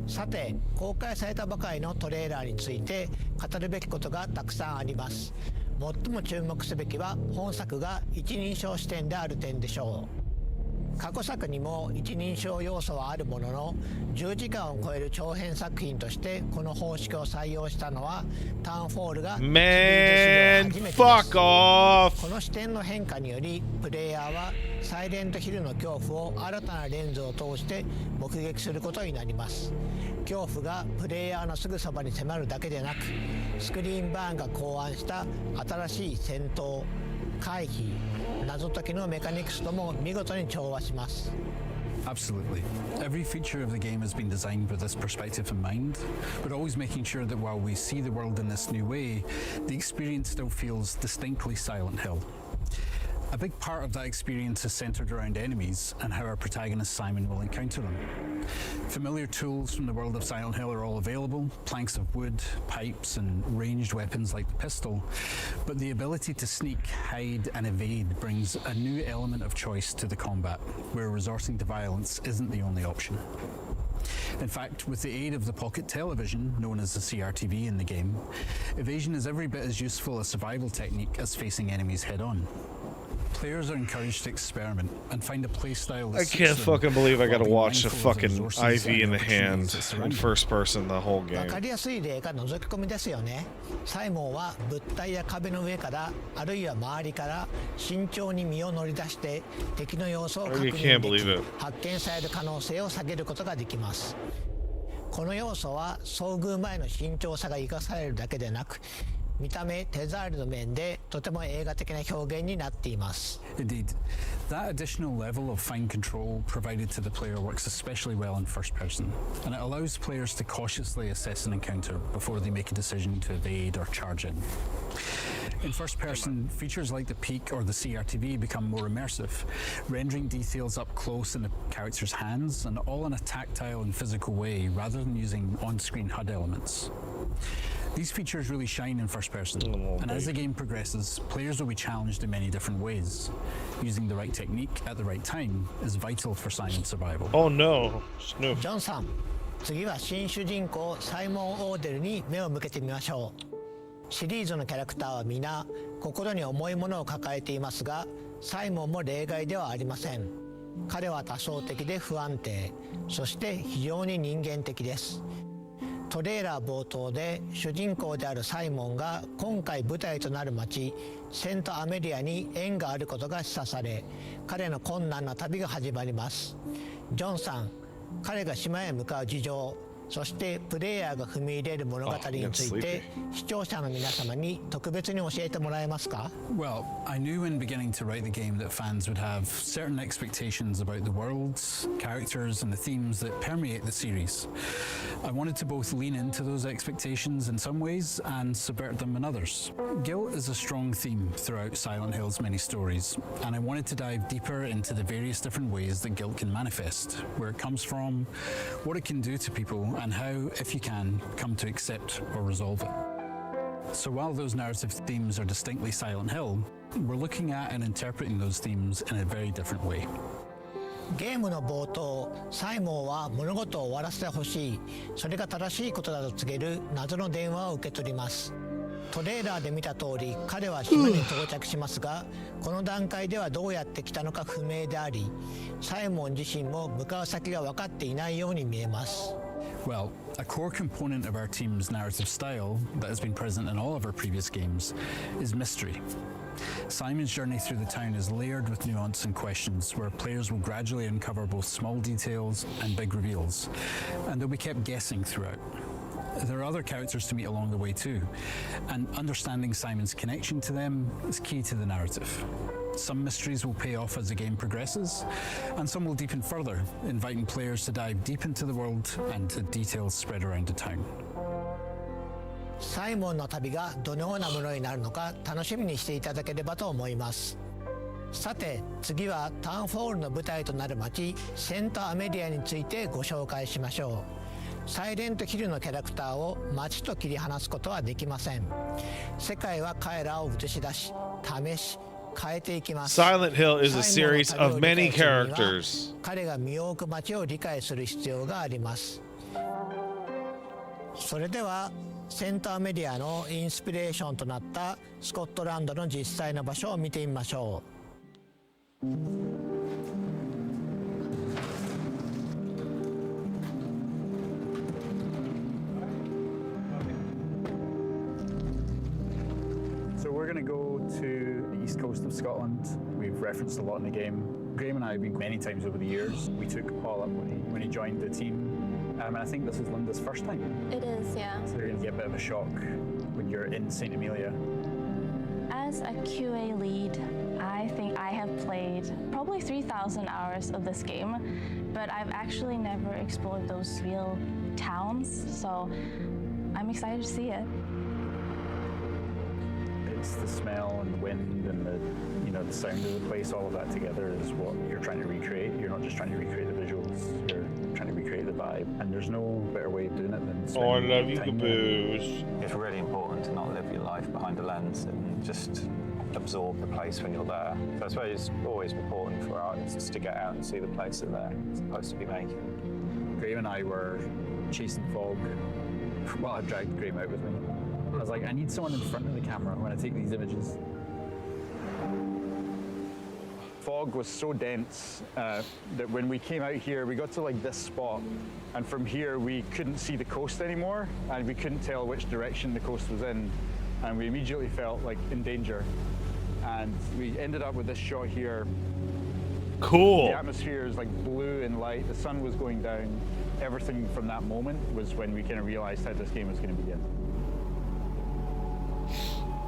さて、公開されたばかりのトレーラーについて語るべきことがたくさんあります。最も注目すべきは本作が一人称視点である点でしょう。過去作にも一人称要素はあるものの、10時間を超える長編作品としてこの方式を採用したのはタウンフォールがシリーズ史上初めてです。この視点の変化により、プレイヤーはサイレントヒルの恐怖を新たなレンズを通して目撃することになります。恐怖がプレイヤーのすぐそばに迫るだけでなく、スクリーンバーンが考案した新しい戦闘、回避、謎解きのメカニクスとも見事に調和します。Absolutely. Every feature of the game has been designed with this perspective in mind, but always making sure that while we see the world in this new way, the experience still feels distinctly Silent Hill. A big part of that experience is centered around enemies and how our protagonist Simon will encounter them. Familiar tools from the world of Silent Hill are all available, planks of wood, pipes, and ranged weapons like the pistol, but the ability to sneak, hide, and evade brings a new element of choice to the combat, where resorting to violence isn't the only option. In fact, with the aid of the pocket television, known as the CRTV in the game, evasion is every bit as useful a survival technique as facing enemies head-on. Players are encouraged to experiment and find a playstyle that I suits can't them, fucking believe I while gotta being watch the mindful of fucking resources IV in and the hand opportunities that surround in them. first person the whole わ game. かりやすい例が覗き込みですよね。サイモンは物体や壁の上からあるいは周りから慎重に身を乗り出して敵の様子を確 You 認 can't で believe き it. 発見される可能性を下げることができます。この要素は遭遇前の慎重さが生かされるだけでなく見た目手触りの面でとても映画的な表現になっています。 Indeed. That additional level of fine control provided to the player works especially well in first person, and it allows players to cautiously assess an encounter before they make a decision to evade or charge in. In first person, features like the peek or the CRTV become more immersive, rendering details up close in the character's hands and all in a tactile and physical way rather than using on-screen HUD elements. These features really shine in first person, and as the game progresses, players will be challenged in many different ways. Using the right technique at the right time is vital for Simon's survival. Oh no, Snoop. ジョンさん、次は新主人公サイモン・オーデルに目を向けてみましょう。シリーズのキャラクターは皆心に重いものを抱えていますが、サイモンも例外ではありません。彼は多層的で不安定、そして非常に人間的です。トレーラー冒頭で主人公であるサイモンが今回舞台となる町セントアメリアに縁があることが示唆され、彼の困難な旅が始まります。ジョンさん、彼が島へ向かう事情、そしてプレイヤーが踏み入れる物語について視聴者の皆様に特別に教えてもらえますか？ Well, I knew when beginning to write the game that fans would have certain expectations about the worlds, characters, and the themes that permeate the series. I wanted to both lean into those expectations in some ways and subvert them in others. Guilt is a strong theme throughout Silent Hill's many stories, and I wanted to dive deeper into the various different ways that guilt can manifest, where it comes from, what it can do to people, and how, if you can, come to accept or resolve it. So while those narrative themes are distinctly Silent Hill, we're looking at and interpreting those themes in a very different way. ゲームの冒頭、サイモンは物事を終わらせてほしい、それが正しいことだと告げる謎の電話を受け取ります。トレーラーで見た通り、彼は島に到着しますが、この段階ではどうやって来たのか不明であり、サイモン自身も向かう先が分かっていないように見えます。Well, a core component of our team's narrative style that has been present in all of our previous games is mystery. Simon's journey through the town is layered with nuance and questions where players will gradually uncover both small details and big reveals, and they'll be kept guessing throughout. There are other characters to meet along the way too, and understanding Simon's connection to them is key to the narrative. Some mysteries will pay off as the game progresses, and some will deepen further, inviting players to dive deep into the world and to details spread around the town. サイモンの旅がどのようなものになるのか楽しみにしていただければと思います。さて次はタウンフォールの舞台となる街セントアメリアについてご紹介しましょう。サイレントヒルのキャラクターを街と切り離すことはできません。世界は彼らを映し出し、試し、変えていきます。 Silent Hill is a series of many characters. 彼が身を置く街を理解する必要があります。それではセントアメリアのインスピレーションとなったスコットランドの実際の場所を見てみましょう。So we're going to go to the east coast of Scotland. We've referenced a lot in the game. Graham and I have been many times over the years. We took Paul up when he joined the team. And I think this is Linda's first time. It is, yeah. So you're going to get a bit of a shock when you're in St. Amelia. As a QA lead, I think I have played probably 3,000 hours of this game, but I've actually never explored those real towns, so I'm excited to see it. It's the smell and the wind and the sound of the place, all of that together is what you're trying to recreate. You're not just trying to recreate the visuals, you're trying to recreate the vibe. And there's no better way of doing it than spending I love you, time Caboose. It's really important to not live your life behind a lens and just absorb the place when you're there. So I suppose it's always important for artists to get out and see the place that they're supposed to be making. Graham and I were chasing fog. Well, I dragged Graham out with me. I was like, I need someone in front of the camera when I take these images. fog was so dense that when we came out here, we got to like this spot, and from here we couldn't see the coast anymore, and we couldn't tell which direction the coast was in, and we immediately felt like in danger. And we ended up with this shot here. Cool. The atmosphere is like blue and light. The sun was going down. Everything from that moment was when we kind of realized how this game was going to begin.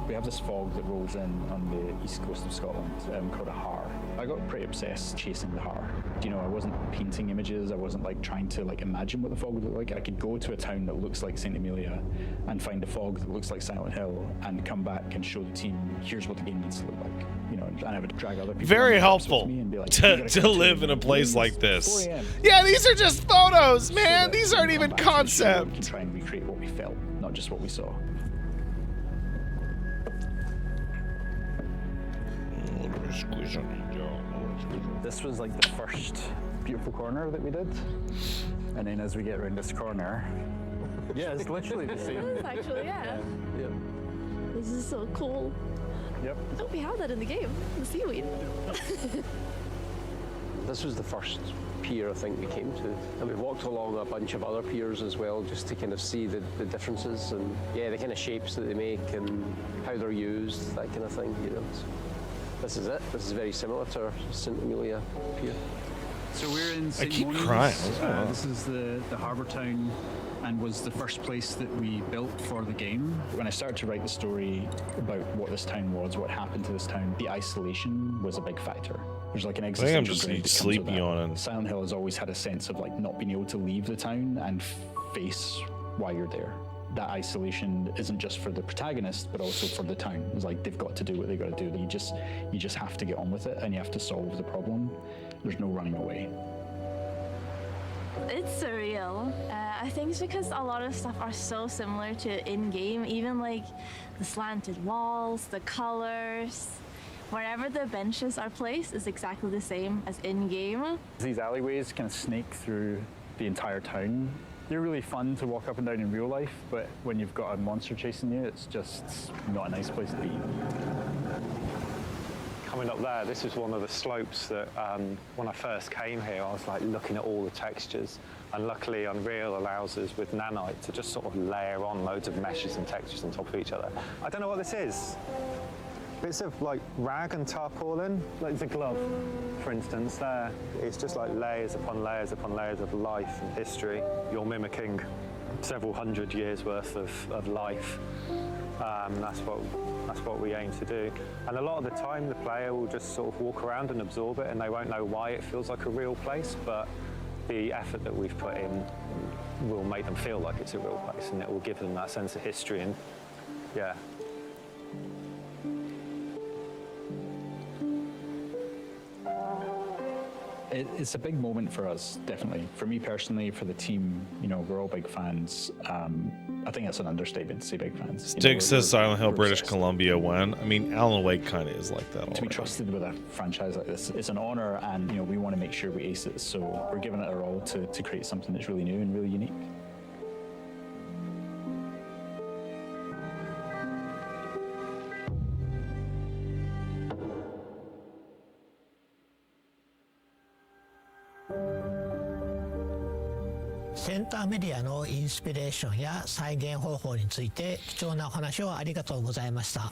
We have this fog that rolls in on the east coast of Scotland called a har. I got pretty obsessed chasing the har. You know, I wasn't painting images. I wasn't like trying to like imagine what the fog would look like. I could go to a town that looks like St. Amelia and find a fog that looks like Silent Hill and come back and show the team, here's what the game needs to look like. You know, and I would drag other people. Very helpful like, to live in a place like this. Yeah, these are just photos, man. These aren't even concept. We can try and recreate what we felt, not just what we saw. This was like the first beautiful corner that we did, and then as we get around this corner, yeah, it's literally the same. It is actually, yeah. Yeah. This is so cool. Yep. I hope we have that in the game, the seaweed. This was the first pier I think we came to, and we walked along a bunch of other piers as well just to kind of see the differences and yeah, the kind of shapes that they make and how they're used, that kind of thing, you know. So this is it. This is very similar to our St. Amelia pier. So we're in St. I keep Moniz. crying. This is the harbour town and was the first place that we built for the game. When I started to write the story about what this town was, what happened to this town, the isolation was a big factor. There's like an existential I'm just dread that comes sleepy with that. on it. Silent Hill has always had a sense of like not being able to leave the town and face why you're there. That isolation isn't just for the protagonist, but also for the town. It's like they've got to do what they got to do. You just have to get on with it, and you have to solve the problem. There's no running away. It's surreal. I think it's because a lot of stuff are so similar to in-game, even like the slanted walls, the colors. Wherever the benches are placed is exactly the same as in-game. These alleyways kind of snake through the entire town. They're really fun to walk up and down in real life, but when you've got a monster chasing you, it's just not a nice place to be. Coming up there, this was one of the slopes that when I first came here, I was like looking at all the textures, and luckily Unreal allows us with Nanite to just sort of layer on loads of meshes and textures on top of each other. I don't know what this is. Bits of like rag and tarpaulin, like the glove, for instance, there. It's just like layers upon layers upon layers of life and history. You're mimicking several hundred years worth of life. That's what we aim to do. And a lot of the time, the player will just sort of walk around and absorb it, and they won't know why it feels like a real place, but the effort that we've put in will make them feel like it's a real place, and it will give them that sense of history, and yeah. It's a big moment for us, definitely. For me personally, for the team, you know, we're all big fans. I think that's an understatement to say big fans. Stig says Silent Hill, British Columbia when. I mean, Alan Wake kind of is like that already. To be trusted with a franchise like this, it's an honor, and you know, we want to make sure we ace it. So we're giving it our all to create something that's really new and really unique.センターメディアのインスピレーションや再現方法について貴重なお話をありがとうございました。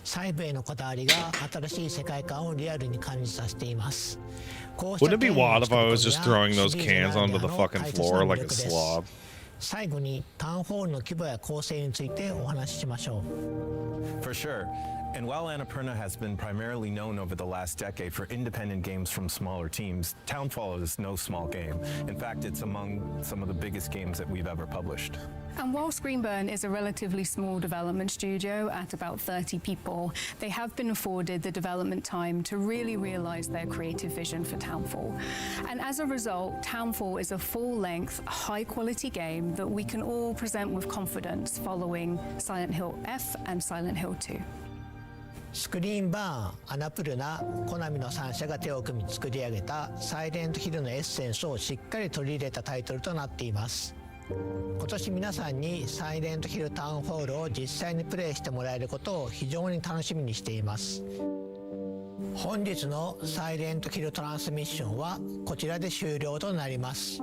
細部へのこだわりが新しい世界観をリアルに感じさせています。Wouldn't it be wild if I was just throwing those cans onto the fucking floor like a slob? 最後にタウンホールの規模や構成についてお話ししましょう。For sure. And while Annapurna has been primarily known over the last decade for independent games from smaller teams, Townfall is no small game. In fact, it's among some of the biggest games that we've ever published. And while Screenburn is a relatively small development studio at about 30 people, they have been afforded the development time to really realize their creative vision for Townfall. And as a result, Townfall is a full-length, high-quality game that we can all present with confidence following Silent Hill F and Silent Hill 2. スクリーンバーン、アナプルナ、コナミの3社が手を組み作り上げたサイレントヒルのエッセンスをしっかり取り入れたタイトルとなっています。今年皆さんにサイレントヒルタウンホールを実際にプレイしてもらえることを非常に楽しみにしています。本日のサイレントキルトランスミッションはこちらで終了となります。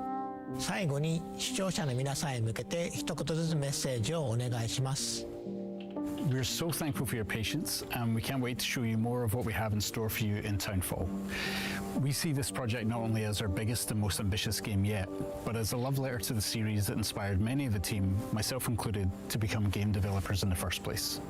最後に視聴者の皆さんへ向けて一言ずつメッセージをお願いします。We're so thankful for your patience, and we can't wait to show you more of what we have in store for you in Townfall. We see this project not only as our biggest and most ambitious game yet, but as a love letter to the series that inspired many of the team, myself included, to become game developers in the first place.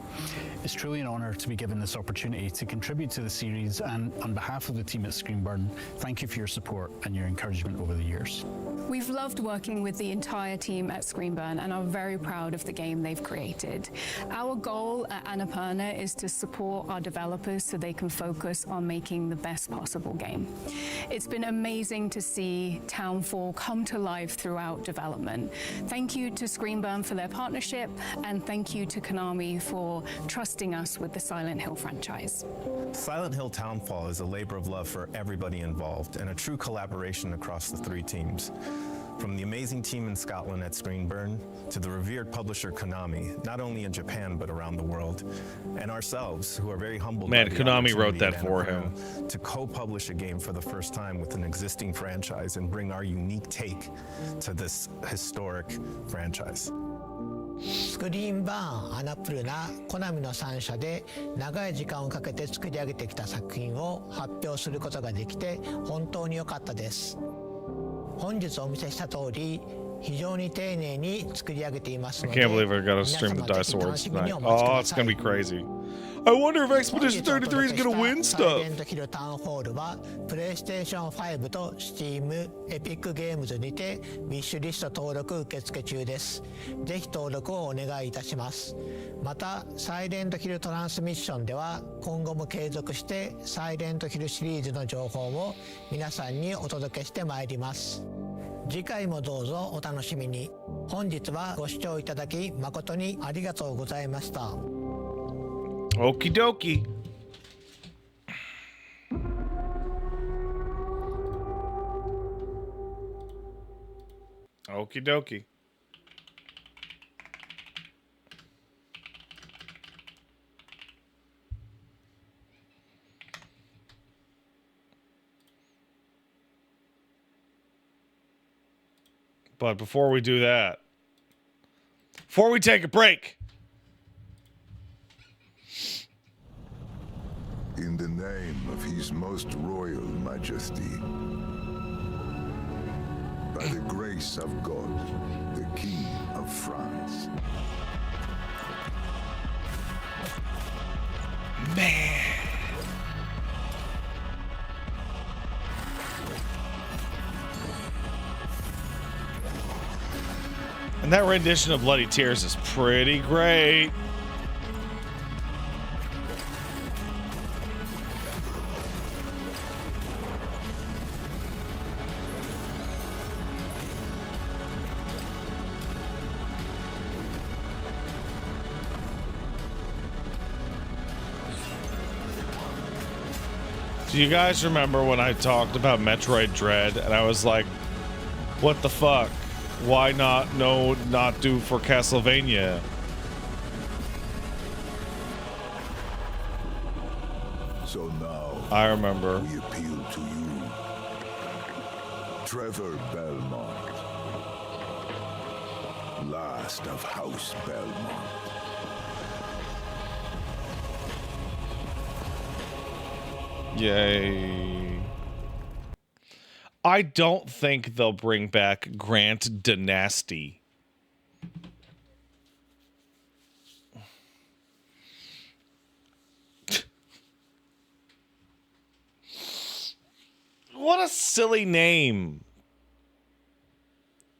It's truly an honor to be given this opportunity to contribute to the series, and on behalf of the team at Screenburn, thank you for your support and your encouragement over the years. We've loved working with the entire team at Screenburn and are very proud of the game they've created. Our goal at Annapurna is to support our developers so they can focus on making the best possible game. It's been amazing to see Townfall come to life throughout development. Thank you to Screenburn for their partnership, and thank you to Konami for trusting us with the Silent Hill franchise. Silent Hill Townfall is a labor of love for everybody involved and a true collaboration across the three teams. From the amazing team in Scotland at Screenburn to the revered publisher Konami, not only in Japan but around the world, and ourselves, who are very humbled. Man, by the Konami wrote opportunity that at for Annapurna him. to co-publish a game for the first time with an existing franchise and bring our unique take to this historic franchise. スクリーンバーン、アナプルナ、コナミの3社で長い時間をかけて作り上げてきた作品を発表することができて本当に良かったです。本日お見せした通り、非常に丁寧に作り上げていますので、 I can't believe I gotta stream the Dice Awards tonight. Oh, it's gonna be crazy. I wonder if Expedition 33 is gonna win stuff. サイレントヒルタウンホールはプレイステーション5と Steam、Epic Games にてウィッシュリスト登録受付中です。ぜひ登録をお願いいたします。また、サイレントヒルトランスミッションでは今後も継続してサイレントヒルシリーズの情報を皆さんにお届けしてまいります。次回もどうぞお楽しみに。本日はご視聴いただき誠にありがとうございました。Okie dokie. Okie dokie. But before we do that, before we take a break, in the name of His Most Royal Majesty, by the grace of God, the King of France. Man. And that rendition of Bloody Tears is pretty great. Do you guys remember when I talked about Metroid Dread and I was like, what the fuck? Why not do for Castlevania? So now I remember. We appeal to you, Trevor Belmont, last of House Belmont. Yay. I don't think they'll bring back Grant Dynasty. What a silly name.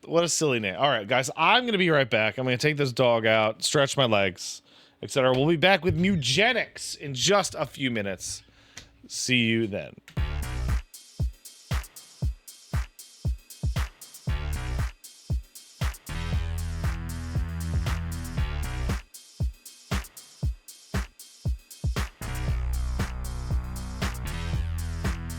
What a silly name. All right, guys, I'm going to be right back. I'm going to take this dog out, stretch my legs, etc. We'll be back with Mugenics in just a few minutes. See you then.